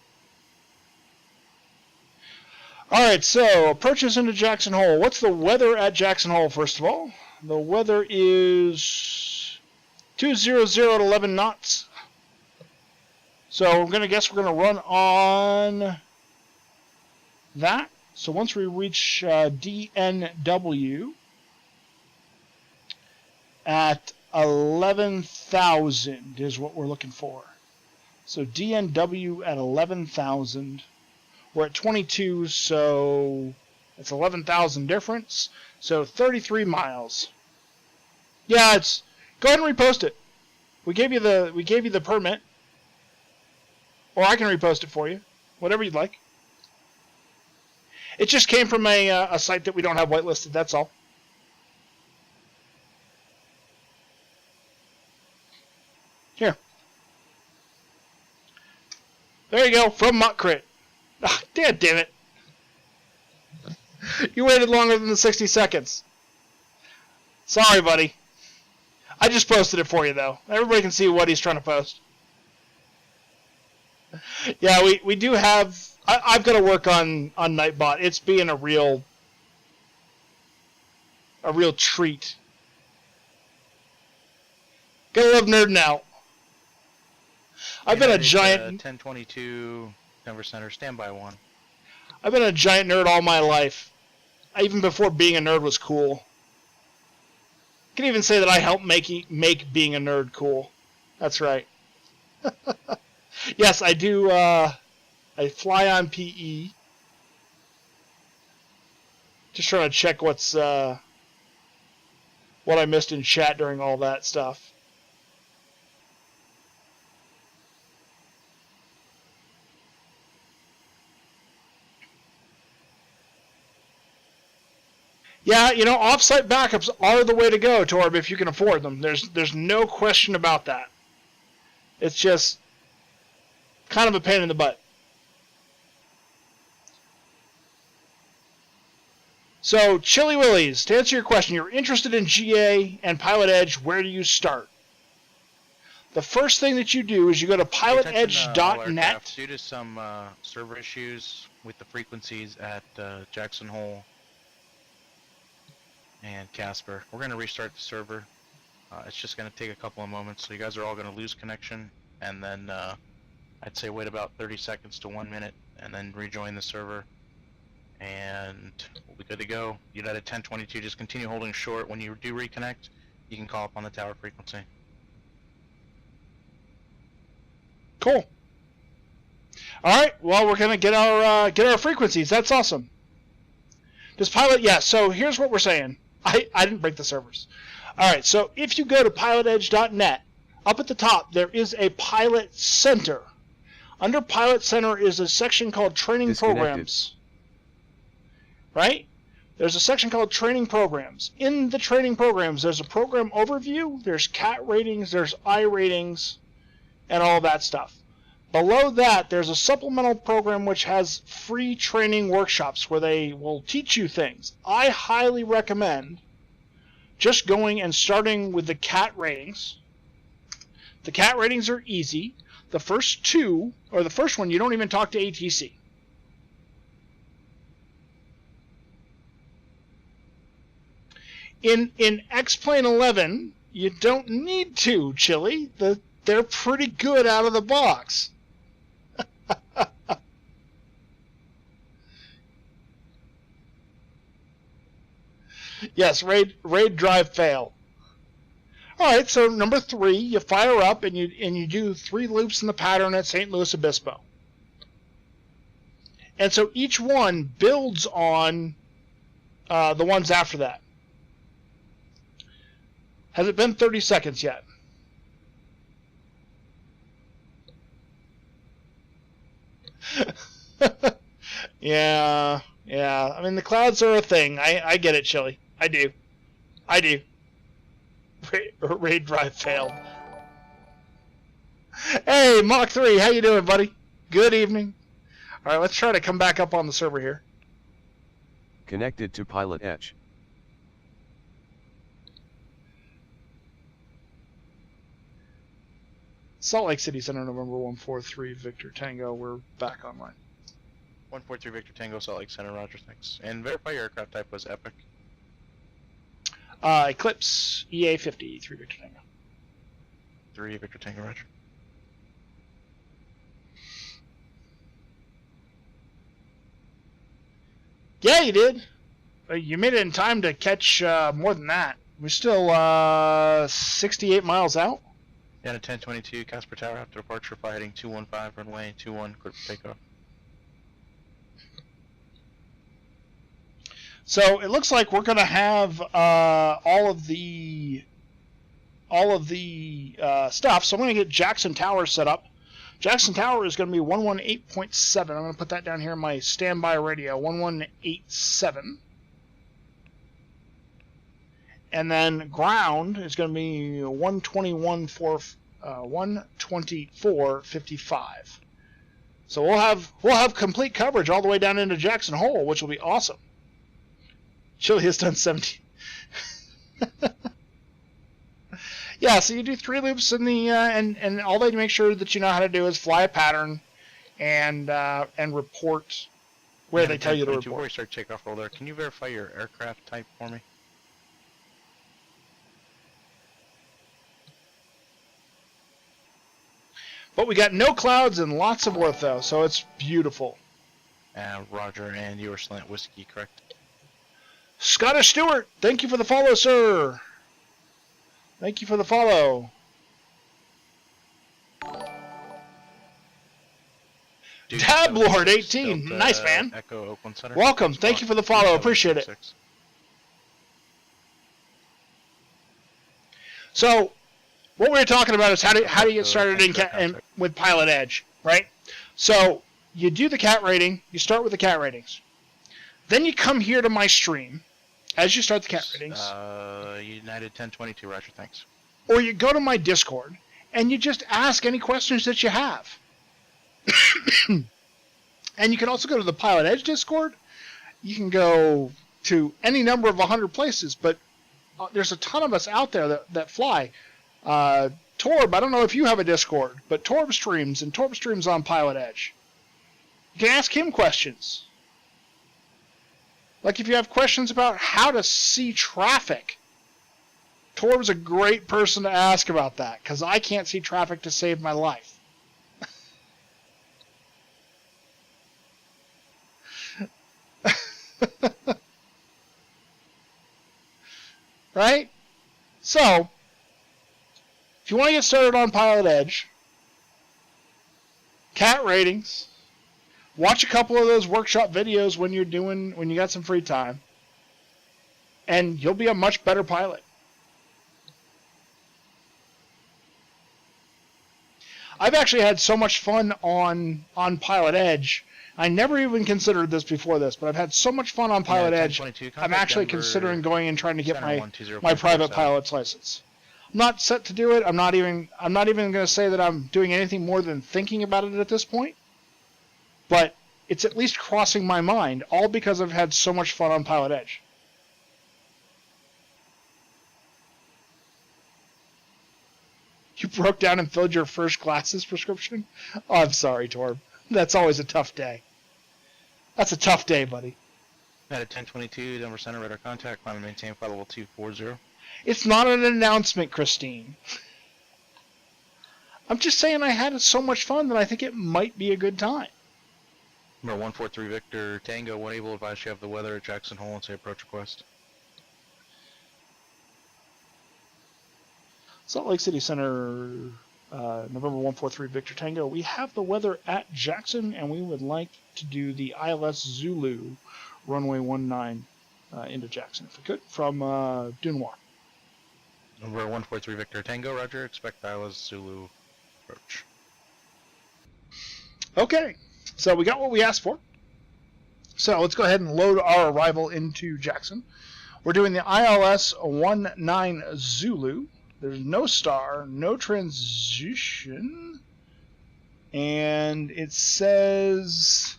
All right, so approaches into Jackson Hole. What's the weather at Jackson Hole, first of all? The weather is 200 at 11 knots. So I'm going to guess we're going to run on that. So once we reach DNW at 11,000 is what we're looking for. So DNW at 11,000. We're at 22, so it's 11,000 difference. So 33 miles. Yeah, go ahead and repost it. We gave you the permit. Or I can repost it for you. Whatever you'd like. It just came from a site that we don't have whitelisted, that's all. Here. There you go, from Muttcrit. Ah, damn it. You waited longer than the 60 seconds. Sorry, buddy. I just posted it for you, though. Everybody can see what he's trying to post. Yeah, we do have... I've got to work on Nightbot. It's being a real treat. Gotta love nerding out. I've been a giant... 1022 Denver Center, standby 1. I've been a giant nerd all my life. Even before being a nerd was cool. I can even say that I helped make being a nerd cool. That's right. Yes, I do. I fly on PE. Just trying to check what I missed in chat during all that stuff. Yeah, offsite backups are the way to go, Torb, if you can afford them. There's no question about that. It's just kind of a pain in the butt. So, Chili Willies, to answer your question, you're interested in GA and Pilot Edge, where do you start? The first thing that you do is you go to pilotedge.net. Due to some server issues with the frequencies at Jackson Hole and Casper, we're going to restart the server. It's just going to take a couple of moments, so you guys are all going to lose connection, and then I'd say wait about 30 seconds to 1 minute, and then rejoin the server, and we'll be good to go. United 1022, just continue holding short. When you do reconnect, you can call up on the tower frequency. Cool. All right. Well, we're gonna get our frequencies. That's awesome. Does Pilot? Yeah. So here's what we're saying. I didn't break the servers. All right. So if you go to pilotedge.net, up at the top there is a Pilot Center. Under Pilot Center is a section called Training Programs. Right? There's a section called Training Programs. In the Training Programs, there's a program overview. There's CAT ratings. There's I ratings, and all that stuff. Below that, there's a supplemental program which has free training workshops where they will teach you things. I highly recommend just going and starting with the CAT ratings. The cat ratings are easy. The first two, or the first one, you don't even talk to ATC. In XP11, you don't need to, Chili. They're pretty good out of the box. Yes, raid drive fail. All right, so number 3, you fire up and you do 3 loops in the pattern at St. Louis Obispo. And so each one builds on the ones after that. Has it been 30 seconds yet? Yeah. I mean, the clouds are a thing. I get it, Chili. I do. Raid drive failed. Hey, Mach 3, how you doing, buddy? Good evening. All right, let's try to come back up on the server here. Connected to Pilot Edge. Salt Lake City Center, November 143, Victor Tango. We're back online. 143 Victor Tango, Salt Lake Center, roger, thanks. And verify your aircraft type was Epic. Eclipse EA50, 3 Victor Tango. 3 Victor Tango, roger. Yeah, you did. You made it in time to catch more than that. We're still 68 miles out. Down to 1022, Casper Tower after departure, fly heading 215, runway 21, clear for takeoff. So it looks like we're going to have all of the stuff. So I'm going to get Jackson Tower set up. Jackson Tower is going to be 118.7. I'm going to put that down here in my standby radio, 1187. And then ground is going to be 124.55. So we'll have complete coverage all the way down into Jackson Hole, which will be awesome. Chili has done 17. Yeah, so you do 3 loops in the and all they make sure that you know how to do is fly a pattern and report where they tell you to report. Before we start takeoff roll there, can you verify your aircraft type for me? But we got no clouds and lots of ortho, so it's beautiful. Roger, and you are Slant Whiskey, correct? Scottish Stewart, thank you for the follow, sir. Thank you for the follow. Tablord 18, nice man. Echo Oakland Center. Welcome, thank you for the follow, appreciate it. So, what we were talking about is how do you get started with Pilot Edge, right? So, you do the cat rating, you start with the cat ratings. Then you come here to my stream, as you start the cat ratings. United 1022, roger, thanks. Or you go to my Discord, and you just ask any questions that you have. And you can also go to the Pilot Edge Discord. You can go to any number of 100 places, but there's a ton of us out there that fly. Torb, I don't know if you have a Discord, but Torb streams, and Torb streams on Pilot Edge. You can ask him questions. Like if you have questions about how to see traffic, Torb's a great person to ask about that, because I can't see traffic to save my life. Right? So, if you want to get started on Pilot Edge, cat ratings, watch a couple of those workshop videos when you got some free time, and you'll be a much better pilot. I've actually had so much fun on Pilot Edge. I never even considered this before this, but I've had so much fun on Pilot Edge. I'm actually considering going and trying to get my private pilot's license. I'm not set to do it. I'm not even going to say that I'm doing anything more than thinking about it at this point. But it's at least crossing my mind, all because I've had so much fun on Pilot Edge. You broke down and filled your first glasses prescription? Oh, I'm sorry, Torb. That's always a tough day. That's a tough day, buddy. At 1022, Denver Center, radar contact, climb and maintain flight level 240. It's not an announcement, Christine. I'm just saying I had so much fun that I think it might be a good time. Number 143 Victor Tango, one able advise you have the weather at Jackson Hole and say approach request. Salt Lake City Center, November 143 Victor Tango. We have the weather at Jackson, and we would like to do the ILS Zulu, runway 19 into Jackson, if we could, from Dunoir. Number 143 Victor Tango, roger. Expect ILS Zulu approach. Okay, so we got what we asked for. So let's go ahead and load our arrival into Jackson. We're doing the ILS 19 Zulu. There's no star, no transition, and it says...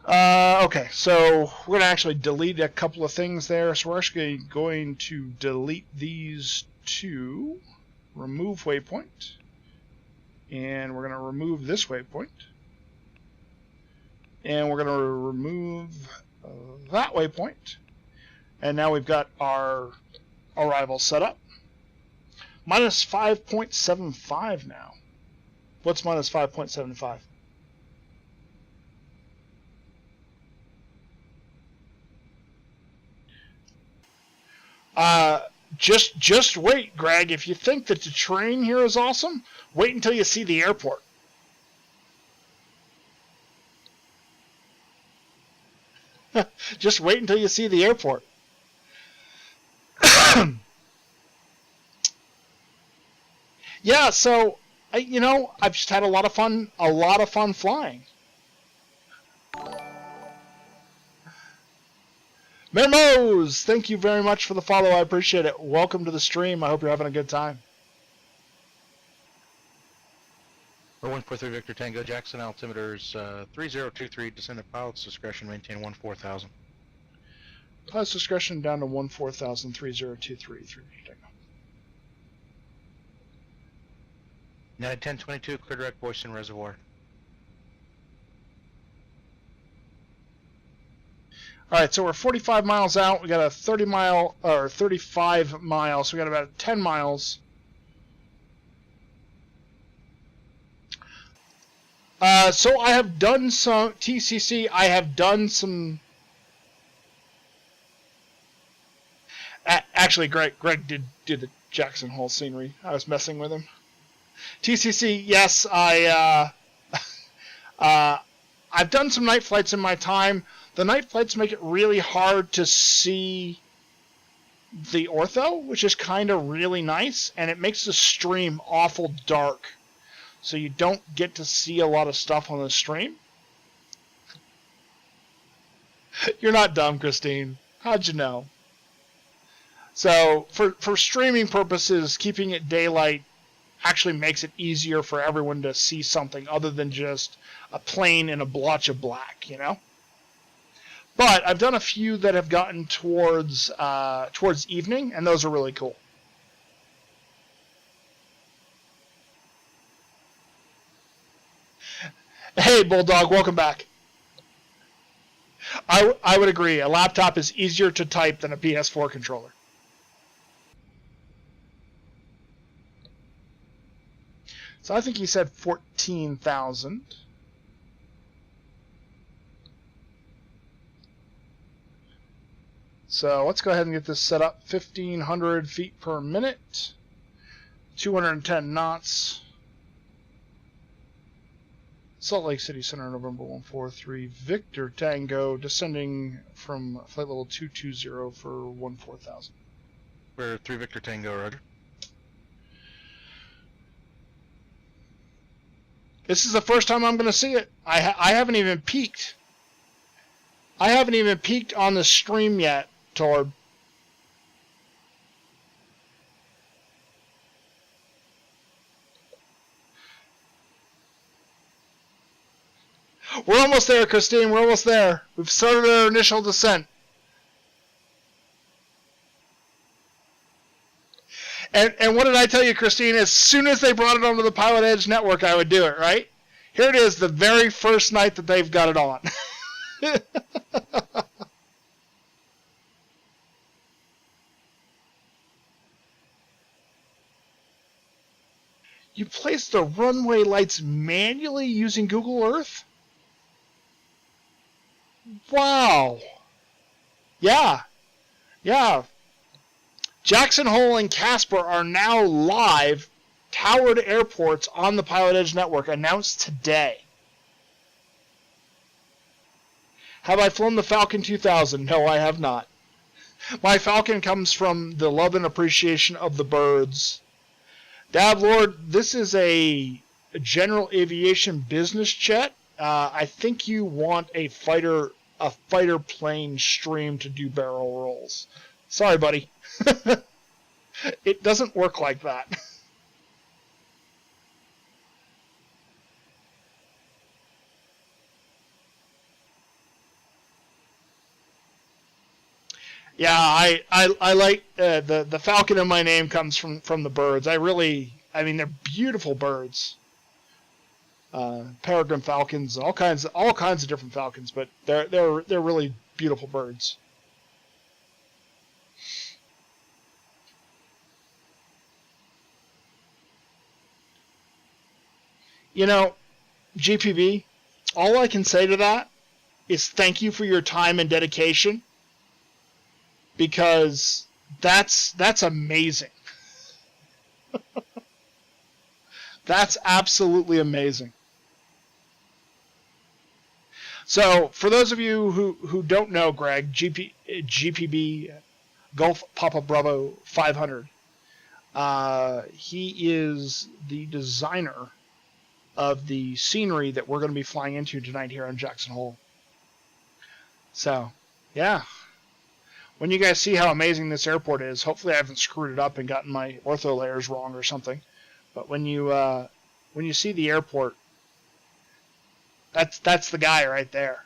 okay, so we're going to actually delete a couple of things there. So we're actually going to delete these two, remove waypoint, and we're going to remove this waypoint, and we're going to remove that waypoint, and now we've got our arrival set up. Minus 5.75 now. What's minus 5.75? Just wait, Greg. If you think that the terrain here is awesome, wait until you see the airport. Just wait until you see the airport. Yeah, so I've just had a lot of fun flying. Mermos, thank you very much for the follow. I appreciate it. Welcome to the stream. I hope you're having a good time. 143 Victor Tango, Jackson, altimeters 3023, descendant pilot's discretion, maintain 14,000. Pilot's discretion down to 14,000, 3023. Now at 1022, clear direct Boyson Reservoir. All right, so we're 45 miles out. We got a 35 miles. So we got about 10 miles. So I have done some TCC. I have done some. Actually, Greg did do the Jackson Hole scenery. I was messing with him. TCC, yes, I've done some night flights in my time. The night flights make it really hard to see the ortho, which is kind of really nice, and it makes the stream awful dark, so you don't get to see a lot of stuff on the stream. You're not dumb, Christine. How'd you know? So, for streaming purposes, keeping it daylight actually makes it easier for everyone to see something other than just a plane and a blotch of black, But I've done a few that have gotten towards evening, and those are really cool. Hey, Bulldog, welcome back. I would agree. A laptop is easier to type than a PS4 controller. So I think he said 14,000. So let's go ahead and get this set up. 1,500 feet per minute. 210 knots. Salt Lake City Center, November 143. Victor Tango, descending from flight level 220 for 14,000. We're 3 Victor Tango, roger. This is the first time I'm going to see it. I haven't even peeked. I haven't even peeked on the stream yet, Torb. We're almost there, Christine. We're almost there. We've started our initial descent. And what did I tell you, Christine? As soon as they brought it onto the Pilot Edge network, I would do it, right? Here it is, the very first night that they've got it on. You place the runway lights manually using Google Earth? Wow. Yeah. Yeah. Jackson Hole and Casper are now live towered airports on the Pilot Edge network, announced today. Have I flown the Falcon 2000? No, I have not. My Falcon comes from the love and appreciation of the birds. Dab Lord, this is a general aviation business jet. I think you want a fighter plane stream to do barrel rolls. Sorry, buddy. It doesn't work like that. Yeah, I like the Falcon in my name comes from the birds. I mean they're beautiful birds. Peregrine falcons, all kinds of different falcons, but they're really beautiful birds. You know, GPB, all I can say to that is thank you for your time and dedication. Because that's amazing. That's absolutely amazing. So, for those of you who don't know Greg, GPB Golf Papa Bravo 500, he is the designer of the scenery that we're going to be flying into tonight here on Jackson Hole. So, yeah. When you guys see how amazing this airport is, hopefully I haven't screwed it up and gotten my ortho layers wrong or something. But when you see the airport, that's the guy right there.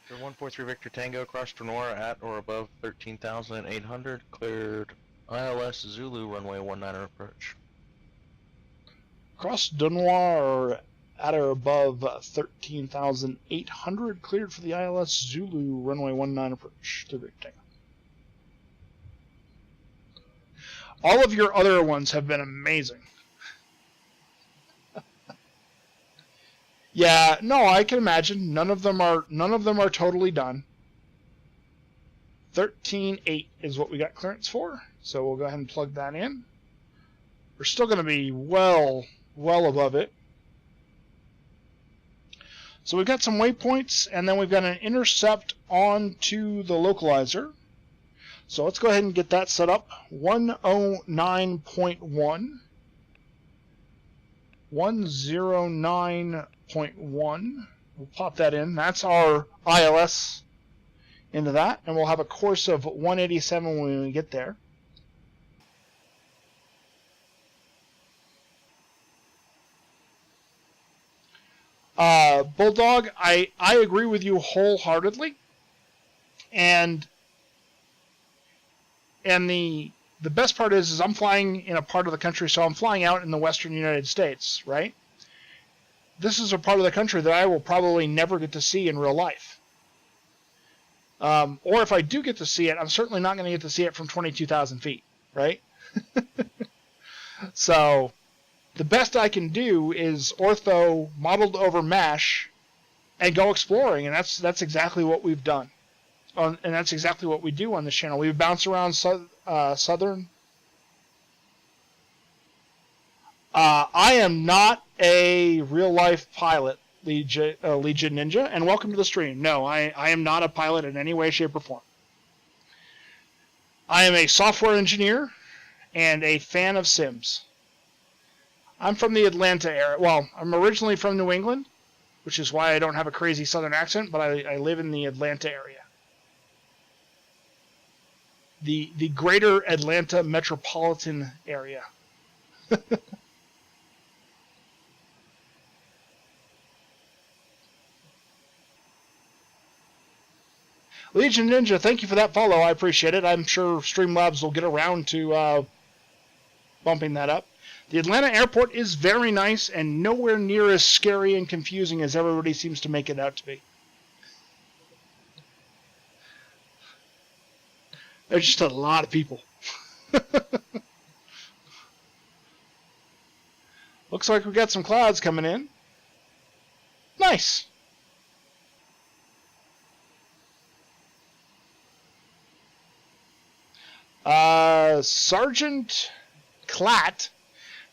For 143 Victor Tango, cross Sonora at or above 13,800, cleared ILS Zulu runway 19 approach. Cross Dunoir or at or above 13,800, cleared for the ILS Zulu runway 19 approach to Victor Tango. All of your other ones have been amazing. Yeah, no, I can imagine. None of them are totally done. 13.8 is what we got clearance for, so we'll go ahead and plug that in. We're still going to be well above it. So we've got some waypoints, and then we've got an intercept onto the localizer. So let's go ahead and get that set up. 109.1. 109.1. We'll pop that in. That's our ILS into that, and we'll have a course of 187 when we get there. Bulldog, I agree with you wholeheartedly, and the best part is I'm flying in a part of the country, so I'm flying out in the western United States, right? This is a part of the country that I will probably never get to see in real life. Or if I do get to see it, I'm certainly not going to get to see it from 22,000 feet, right? So the best I can do is ortho modeled over MASH and go exploring, and that's exactly what we've done. And that's exactly what we do on this channel. We bounce around southern. I am not a real-life pilot, Legion Ninja, and welcome to the stream. No, I am not a pilot in any way, shape, or form. I am a software engineer and a fan of Sims. I'm from the Atlanta area. Well, I'm originally from New England, which is why I don't have a crazy southern accent, but I live in the Atlanta area. the greater Atlanta metropolitan area. Legion Ninja, thank you for that follow. I appreciate it. I'm sure Streamlabs will get around to bumping that up. The Atlanta airport is very nice and nowhere near as scary and confusing as everybody seems to make it out to be. There's just a lot of people. Looks like we got some clouds coming in. Nice. Sergeant Klatt,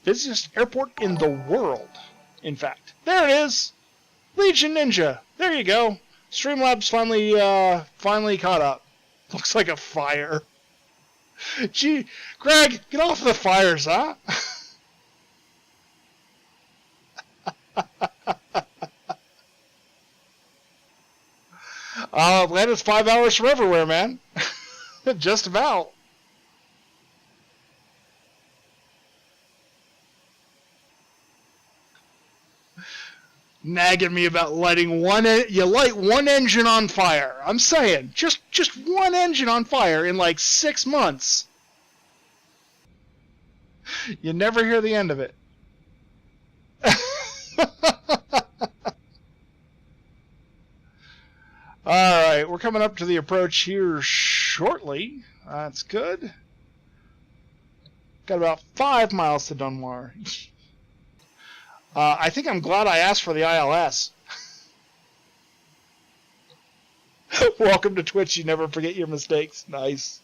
busiest airport in the world, in fact. There it is! Legion Ninja! There you go! Streamlabs finally caught up. Looks like a fire. Gee, Greg, get off the fires, huh? Atlanta's 5 hours from everywhere, man. Just about. Nagging me about lighting you light one engine on fire. I'm saying, just one engine on fire in like 6 months. You never hear the end of it. Alright, we're coming up to the approach here shortly. That's good. Got about 5 miles to Dunmore. I think I'm glad I asked for the ILS. Welcome to Twitch, you never forget your mistakes. Nice.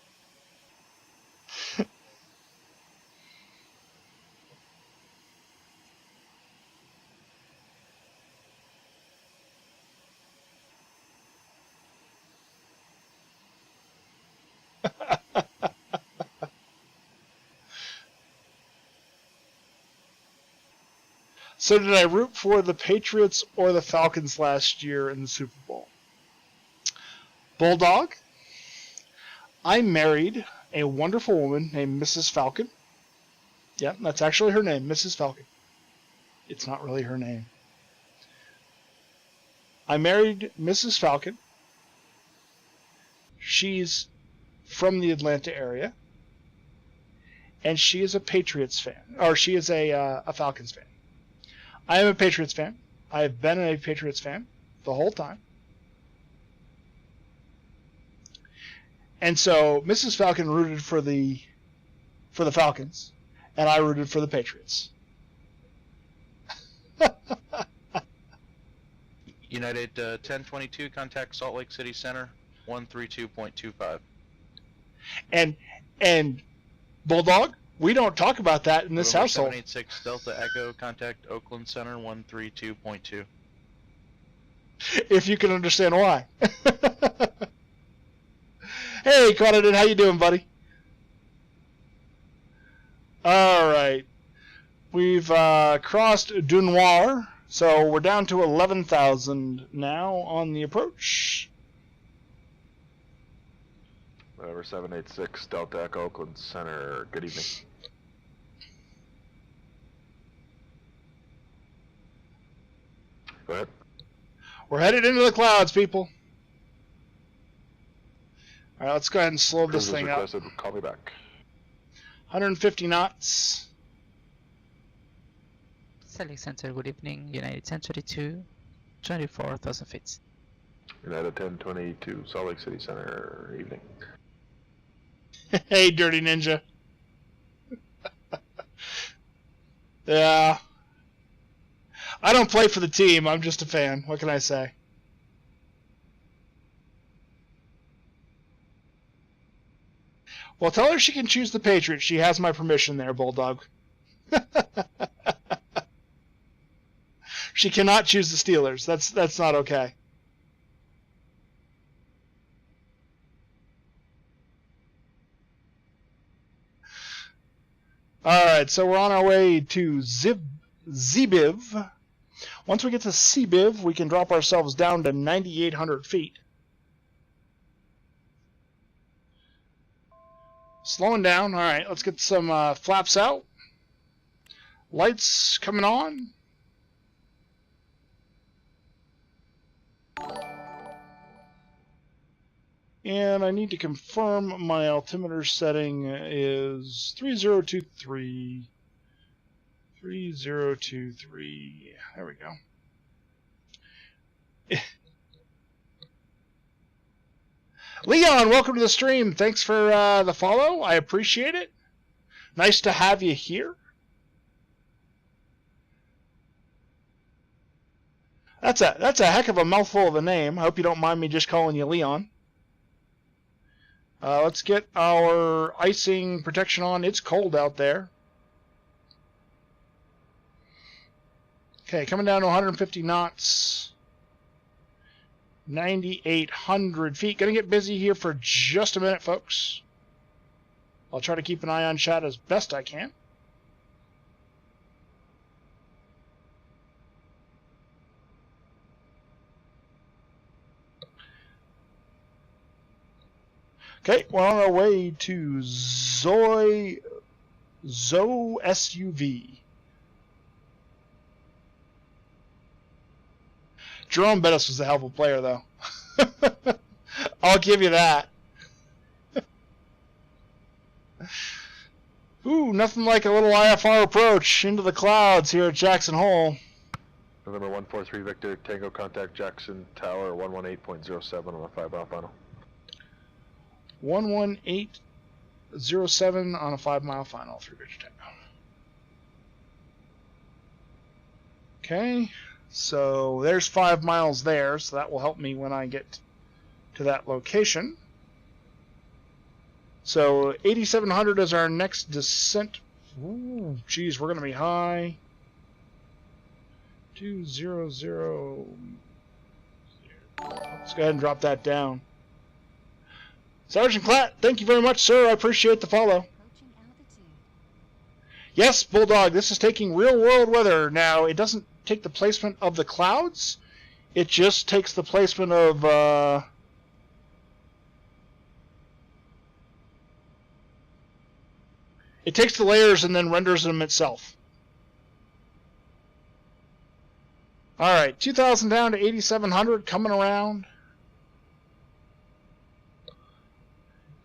So did I root for the Patriots or the Falcons last year in the Super Bowl? Bulldog, I married a wonderful woman named Mrs. Falcon. Yeah, that's actually her name, Mrs. Falcon. It's not really her name. I married Mrs. Falcon. She's from the Atlanta area. And she is a Patriots fan. Or she is a Falcons fan. I am a Patriots fan. I have been a Patriots fan the whole time. And so Mrs. Falcon rooted for the Falcons, and I rooted for the Patriots. United 1022, contact Salt Lake City Center 132.25. And Bulldog, we don't talk about that in this November household. 786 Delta Echo, contact Oakland Center 132.2. If you can understand why. Hey, Conradin, how you doing, buddy? All right. We've crossed Dunoir, so we're down to 11,000 now on the approach. November 786 Delta Echo Oakland Center. Good evening. Go ahead. We're headed into the clouds, people. All right, let's go ahead and slow this thing up. Call me back. 150 knots. Select Center, good evening. United 1022, 24,000 feet. United 1022 Salt Lake City Center. Evening. Hey, Dirty Ninja. Yeah. I don't play for the team. I'm just a fan. What can I say? Well, tell her she can choose the Patriots. She has my permission there, Bulldog. She cannot choose the Steelers. That's not okay. Alright, so we're on our way to Zibiv. Once we get to Zibiv, we can drop ourselves down to 9,800 feet. Slowing down. All right, let's get some flaps out. Lights coming on. And I need to confirm my altimeter setting is 3023. 3023. There we go. Leon, welcome to the stream. Thanks for the follow. I appreciate it. Nice to have you here. That's a heck of a mouthful of a name. I hope you don't mind me just calling you Leon. Let's get our icing protection on. It's cold out there. Okay, coming down to 150 knots. 9,800 feet. Gonna get busy here for just a minute, folks. I'll try to keep an eye on chat as best I can. Okay, we're on our way to Zoe SUV. Jerome Bettis was a hell of a player, though. I'll give you that. Ooh, nothing like a little IFR approach into the clouds here at Jackson Hole. November 143 Victor Tango, contact Jackson Tower 118.07 on the 5-mile final. 118.07 on a 5-mile final through Victor Tango. Okay, so there's 5 miles there, so that will help me when I get to that location. So 8,700 is our next descent. Ooh, geez, we're going to be high. 200. Let's go ahead and drop that down. Sergeant Klatt, thank you very much, sir. I appreciate the follow. Yes, Bulldog, this is taking real-world weather. Now, it doesn't take the placement of the clouds. It just takes the placement of... It takes the layers and then renders them itself. All right, 2,000 down to 8,700, coming around.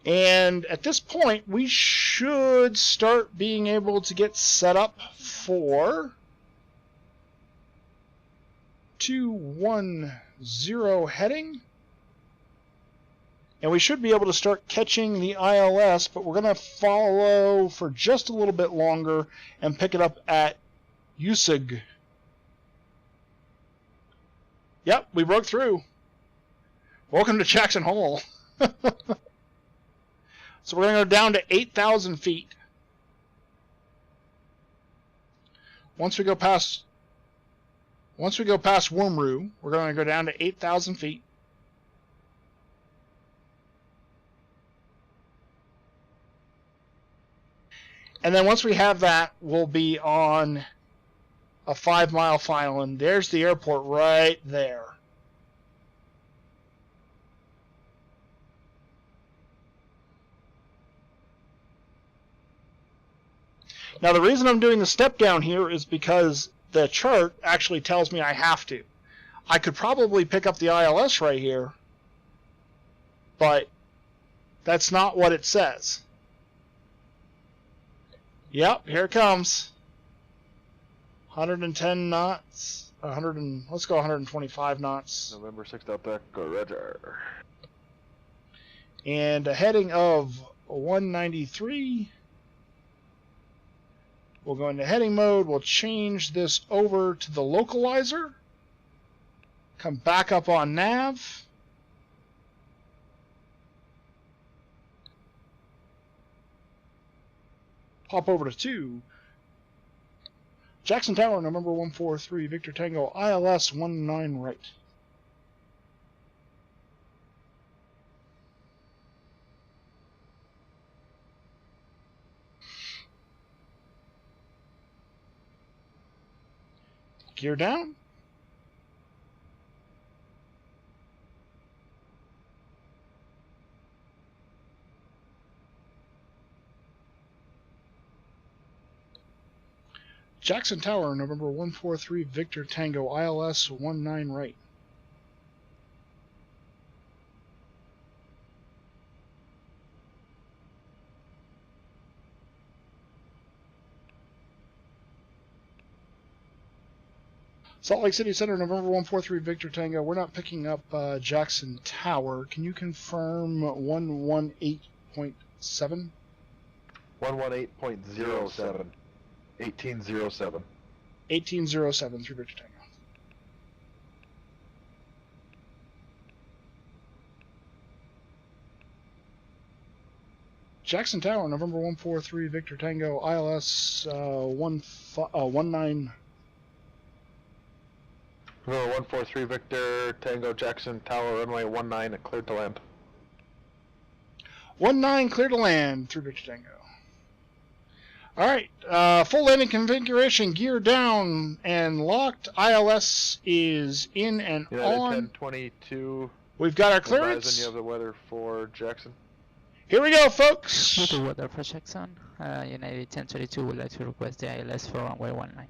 And at this point, we should start being able to get set up for 210 heading. And we should be able to start catching the ILS, but we're going to follow for just a little bit longer and pick it up at Usig. Yep, we broke through. Welcome to Jackson Hole. So we're going to go down to 8,000 feet. Once we go past Wormroo, we're going to go down to 8,000 feet. And then once we have that, we'll be on a 5-mile final, and there's the airport right there. Now, the reason I'm doing the step down here is because the chart actually tells me I have to. I could probably pick up the ILS right here, but that's not what it says. Yep, here it comes. 110 knots. Let's go 125 knots. November 6th out back, go Roger. And a heading of 193. We'll go into heading mode. We'll change this over to the localizer. Come back up on nav. Pop over to 2. Jackson Tower, November 143, Victor Tango, ILS 19 right. Gear down. Jackson Tower, November 143 Victor Tango, ILS 19 right. Salt Lake City Center, November 143 Victor Tango. We're not picking up Jackson Tower. Can you confirm 118.7? 118.07. 1807. 1807 through Victor Tango. Jackson Tower, November 143 Victor Tango, ILS 19. November 143 Victor Tango Jackson Tower, runway 19 cleared to land. 19 clear to land through Victor Tango. Alright, full landing configuration, gear down and locked. ILS is in and United on. 1022. We've got our Advising clearance. you have the weather for Jackson. Here we go, folks. With the weather for Jackson, United 1022 would like to request the ILS for runway 19.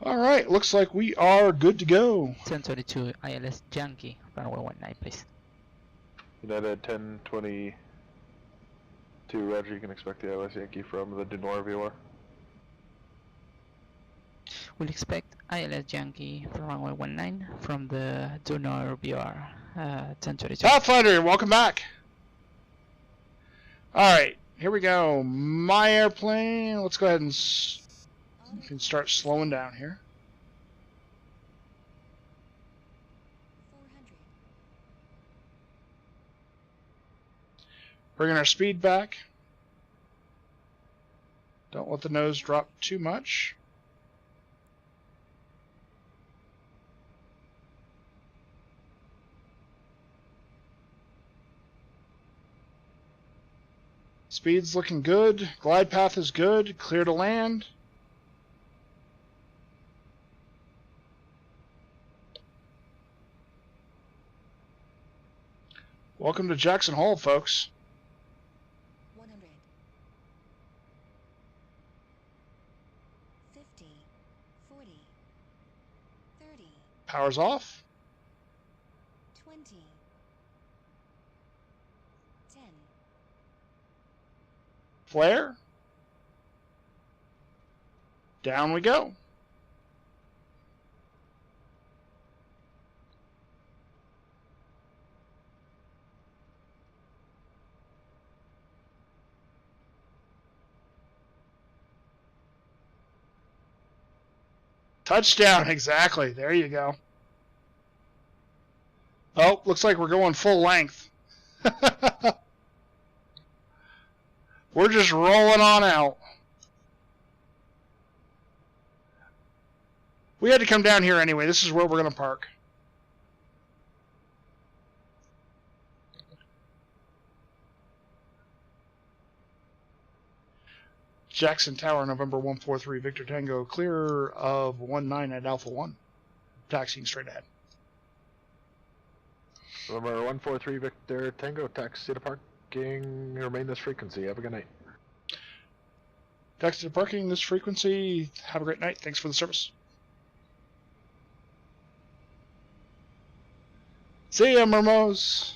Alright, looks like we are good to go. 1022 ILS Yankee, runway 19, please. United 1022, Roger, you can expect the ILS Yankee from the Denora VOR. We'll expect ILS Yankee for runway 19 from the Donor BR 1022. Pathfinder, welcome back. Alright, here we go. My airplane. Let's go ahead and you can start slowing down here. 400. Bringing our speed back. Don't let the nose drop too much. Speed's looking good. Glide path is good. Clear to land. Welcome to Jackson Hole, folks. 100. 50. 40. 30. Power's off. 20. 10. Flare. Down we go. Touchdown, exactly. There you go. Oh, looks like we're going full length. We're just rolling on out. We had to come down here anyway. This is where we're going to park. Jackson Tower, November 143, Victor Tango, clear of 19 at Alpha 1. Taxiing straight ahead. November 143 Victor Tango, taxi to parking, remain this frequency. Have a good night. Taxi to parking, this frequency. Have a great night. Thanks for the service. See ya, Mermoz.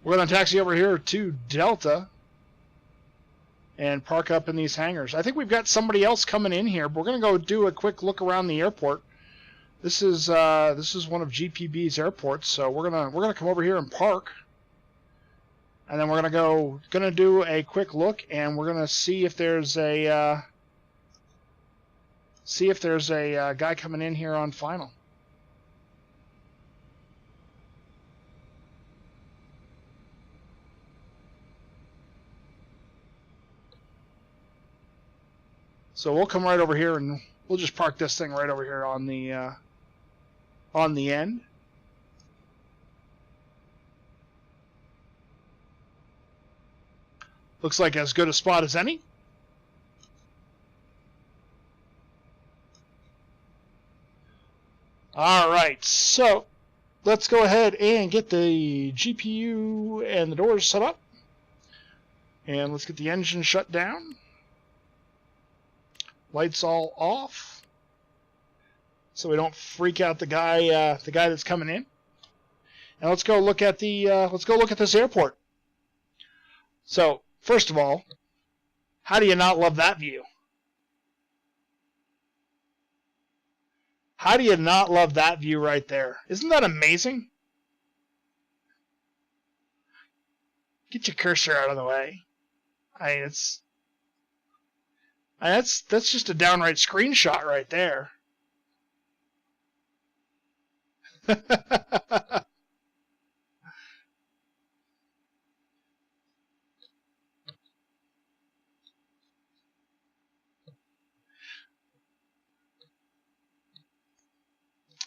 We're going to taxi over here to Delta and park up in these hangars. I think we've got somebody else coming in here, but we're going to go do a quick look around the airport. This is one of GPB's airports, so we're gonna come over here and park, and then we're gonna do a quick look, and we're gonna see if there's a guy coming in here on final. So we'll come right over here and we'll just park this thing right over here on the end. Looks like as good a spot as any. All right, so let's go ahead and get the GPU and the doors set up. And let's get the engine shut down. Lights all off, so we don't freak out the guy that's coming in. And let's go look at this airport. So first of all, how do you not love that view? How do you not love that view right there? Isn't that amazing? Get your cursor out of the way. That's just a downright screenshot right there.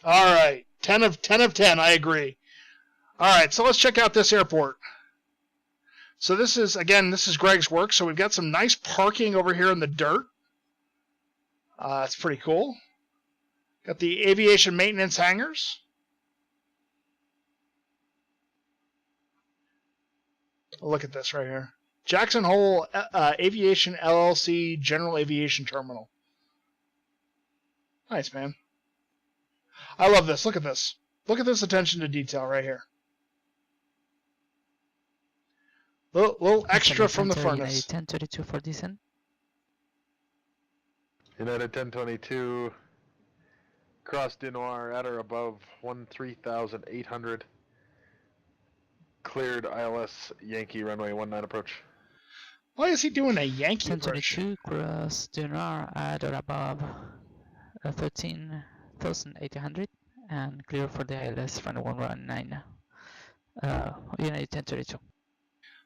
All right, 10 of 10. I agree. All right, so let's check out this airport. So this is Greg's work. So we've got some nice parking over here in the dirt. It's pretty cool. Got the aviation maintenance hangars. Look at this right here. Jackson Hole Aviation LLC General Aviation Terminal. Nice, man. I love this. Look at this. Look at this attention to detail right here. Little extra from the furnace. 1032 for descent. United 1022, cross Dinoir at or above 13,800. Cleared ILS Yankee runway 19 approach. Why is he doing a Yankee approach? 1022, cross Dinar at or above 13,800 and clear for the ILS runway 19. United 1032.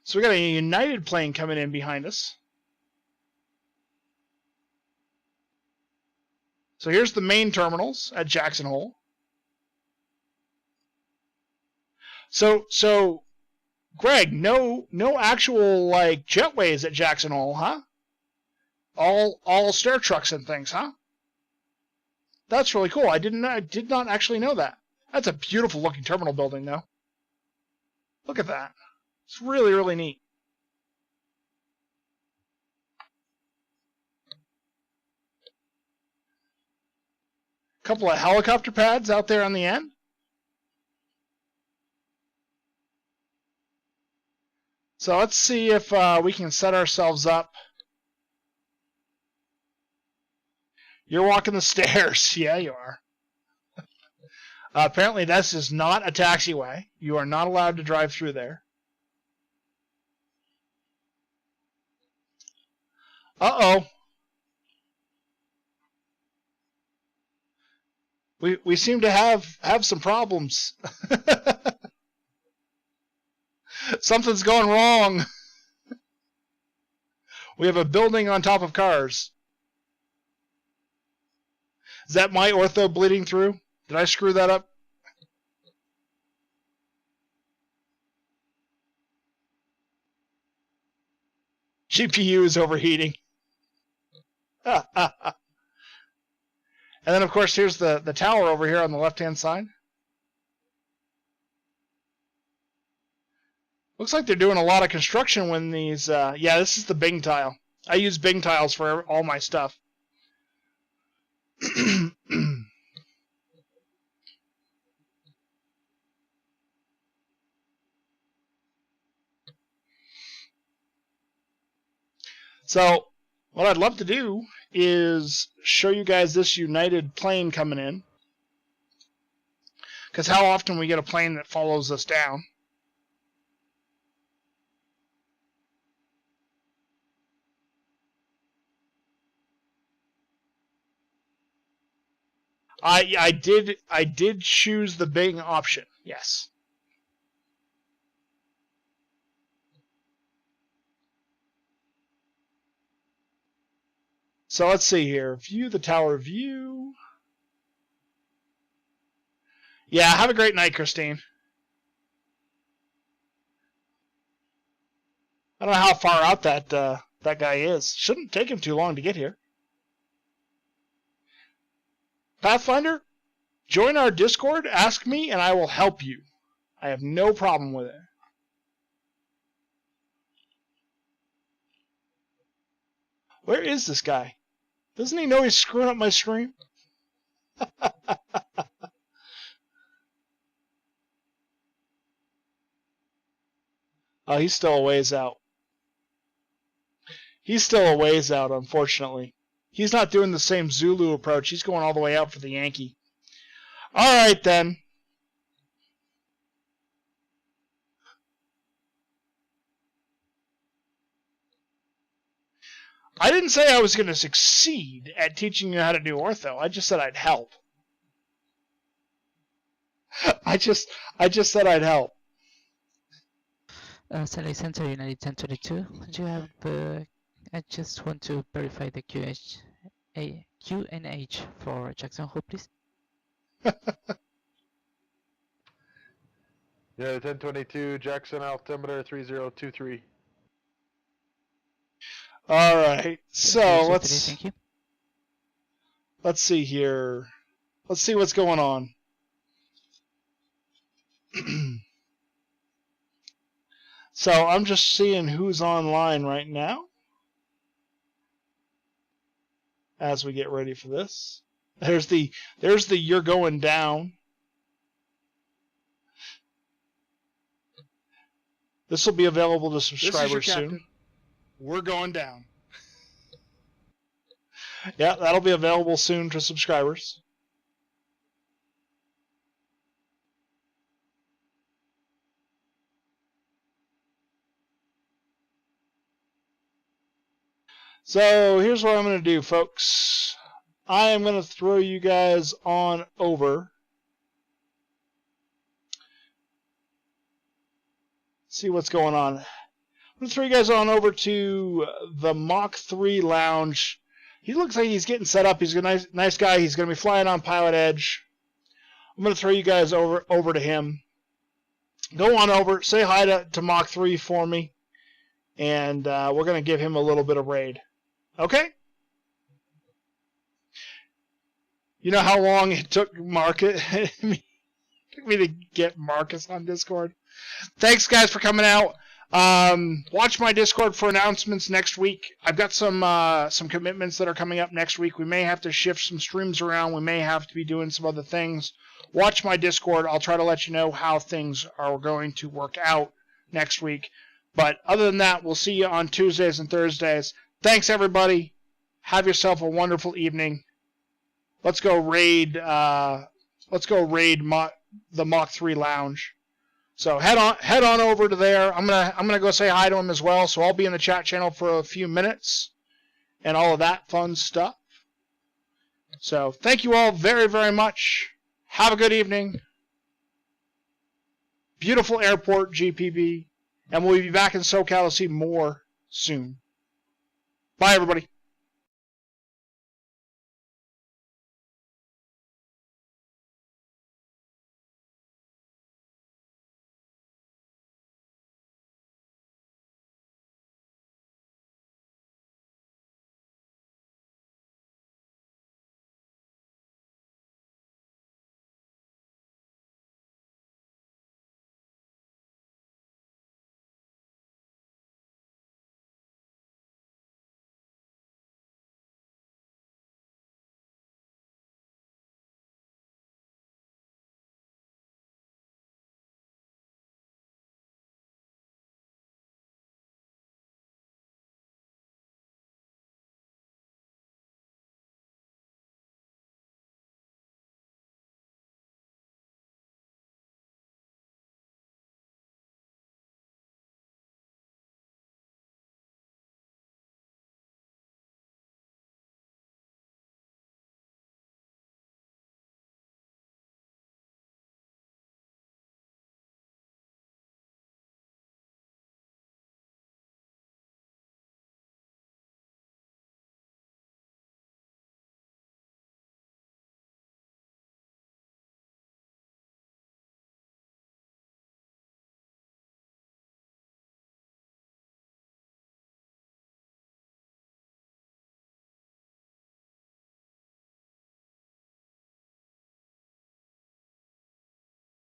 So we got a United plane coming in behind us. So here's the main terminals at Jackson Hole. So Greg, no actual like jetways at Jackson Hole, huh? All stair trucks and things, huh? That's really cool. I did not actually know that. That's a beautiful looking terminal building though. Look at that. It's really, really neat. Couple of helicopter pads out there on the end. So let's see if we can set ourselves up. You're walking the stairs. Yeah, you are. Apparently this is not a taxiway. You are not allowed to drive through there. Uh-oh. We seem to have some problems. Something's going wrong. We have a building on top of cars. Is that my ortho bleeding through? Did I screw that up? GPU is overheating. And then, of course, here's the tower over here on the left-hand side. Looks like they're doing a lot of construction when these... yeah, this is the Bing tile. I use Bing tiles for all my stuff. So, what I'd love to do is show you guys this United plane coming in. Because how often we get a plane that follows us down. I did choose the Bing option, yes. So let's see here. View the tower view. Yeah, have a great night, Christine. I don't know how far out that guy is. Shouldn't take him too long to get here. Pathfinder? Join our Discord, ask me, and I will help you. I have no problem with it. Where is this guy? Doesn't he know he's screwing up my stream? Oh, he's still a ways out. He's still a ways out, unfortunately. He's not doing the same Zulu approach. He's going all the way out for the Yankee. All right, then. I didn't say I was going to succeed at teaching you how to do ortho. I just said I'd help. I just said I'd help. Sally Center United 1022. Do you have I just want to verify the QNH for Jackson Hole, please. Yeah, 1022 Jackson altimeter 3023. All right. So Yes, thank you. let's see here. Let's see what's going on. So I'm just seeing who's online right now as we get ready for this. There's the you're going down. This will be available to subscribers soon. We're going down. Yeah, that'll be available soon to subscribers. So here's what I'm going to do, folks. I am going to throw you guys on over. See what's going on. I'm going to throw you guys on over to the Mach 3 Lounge. He looks like he's getting set up. He's a nice guy. He's going to be flying on Pilot Edge. I'm going to throw you guys over to him. Go on over. Say hi to Mach 3 for me. And we're going to give him a little bit of raid. Okay? You know how long it took me to get Marcus on Discord? Thanks, guys, for coming out. Watch my Discord for announcements next week. I've got some commitments that are coming up next week. We may have to shift some streams around. We may have to be doing some other things. Watch my Discord. I'll try to let you know how things are going to work out next week. But other than that, we'll see you on Tuesdays and Thursdays. Thanks, everybody. Have yourself a wonderful evening. Let's go raid. The Mach 3 Lounge. So head on over to there. I'm gonna go say hi to him as well. So I'll be in the chat channel for a few minutes, and all of that fun stuff. So thank you all very, very much. Have a good evening. Beautiful airport, GPB. And we'll be back in SoCal to see more soon. Bye, everybody.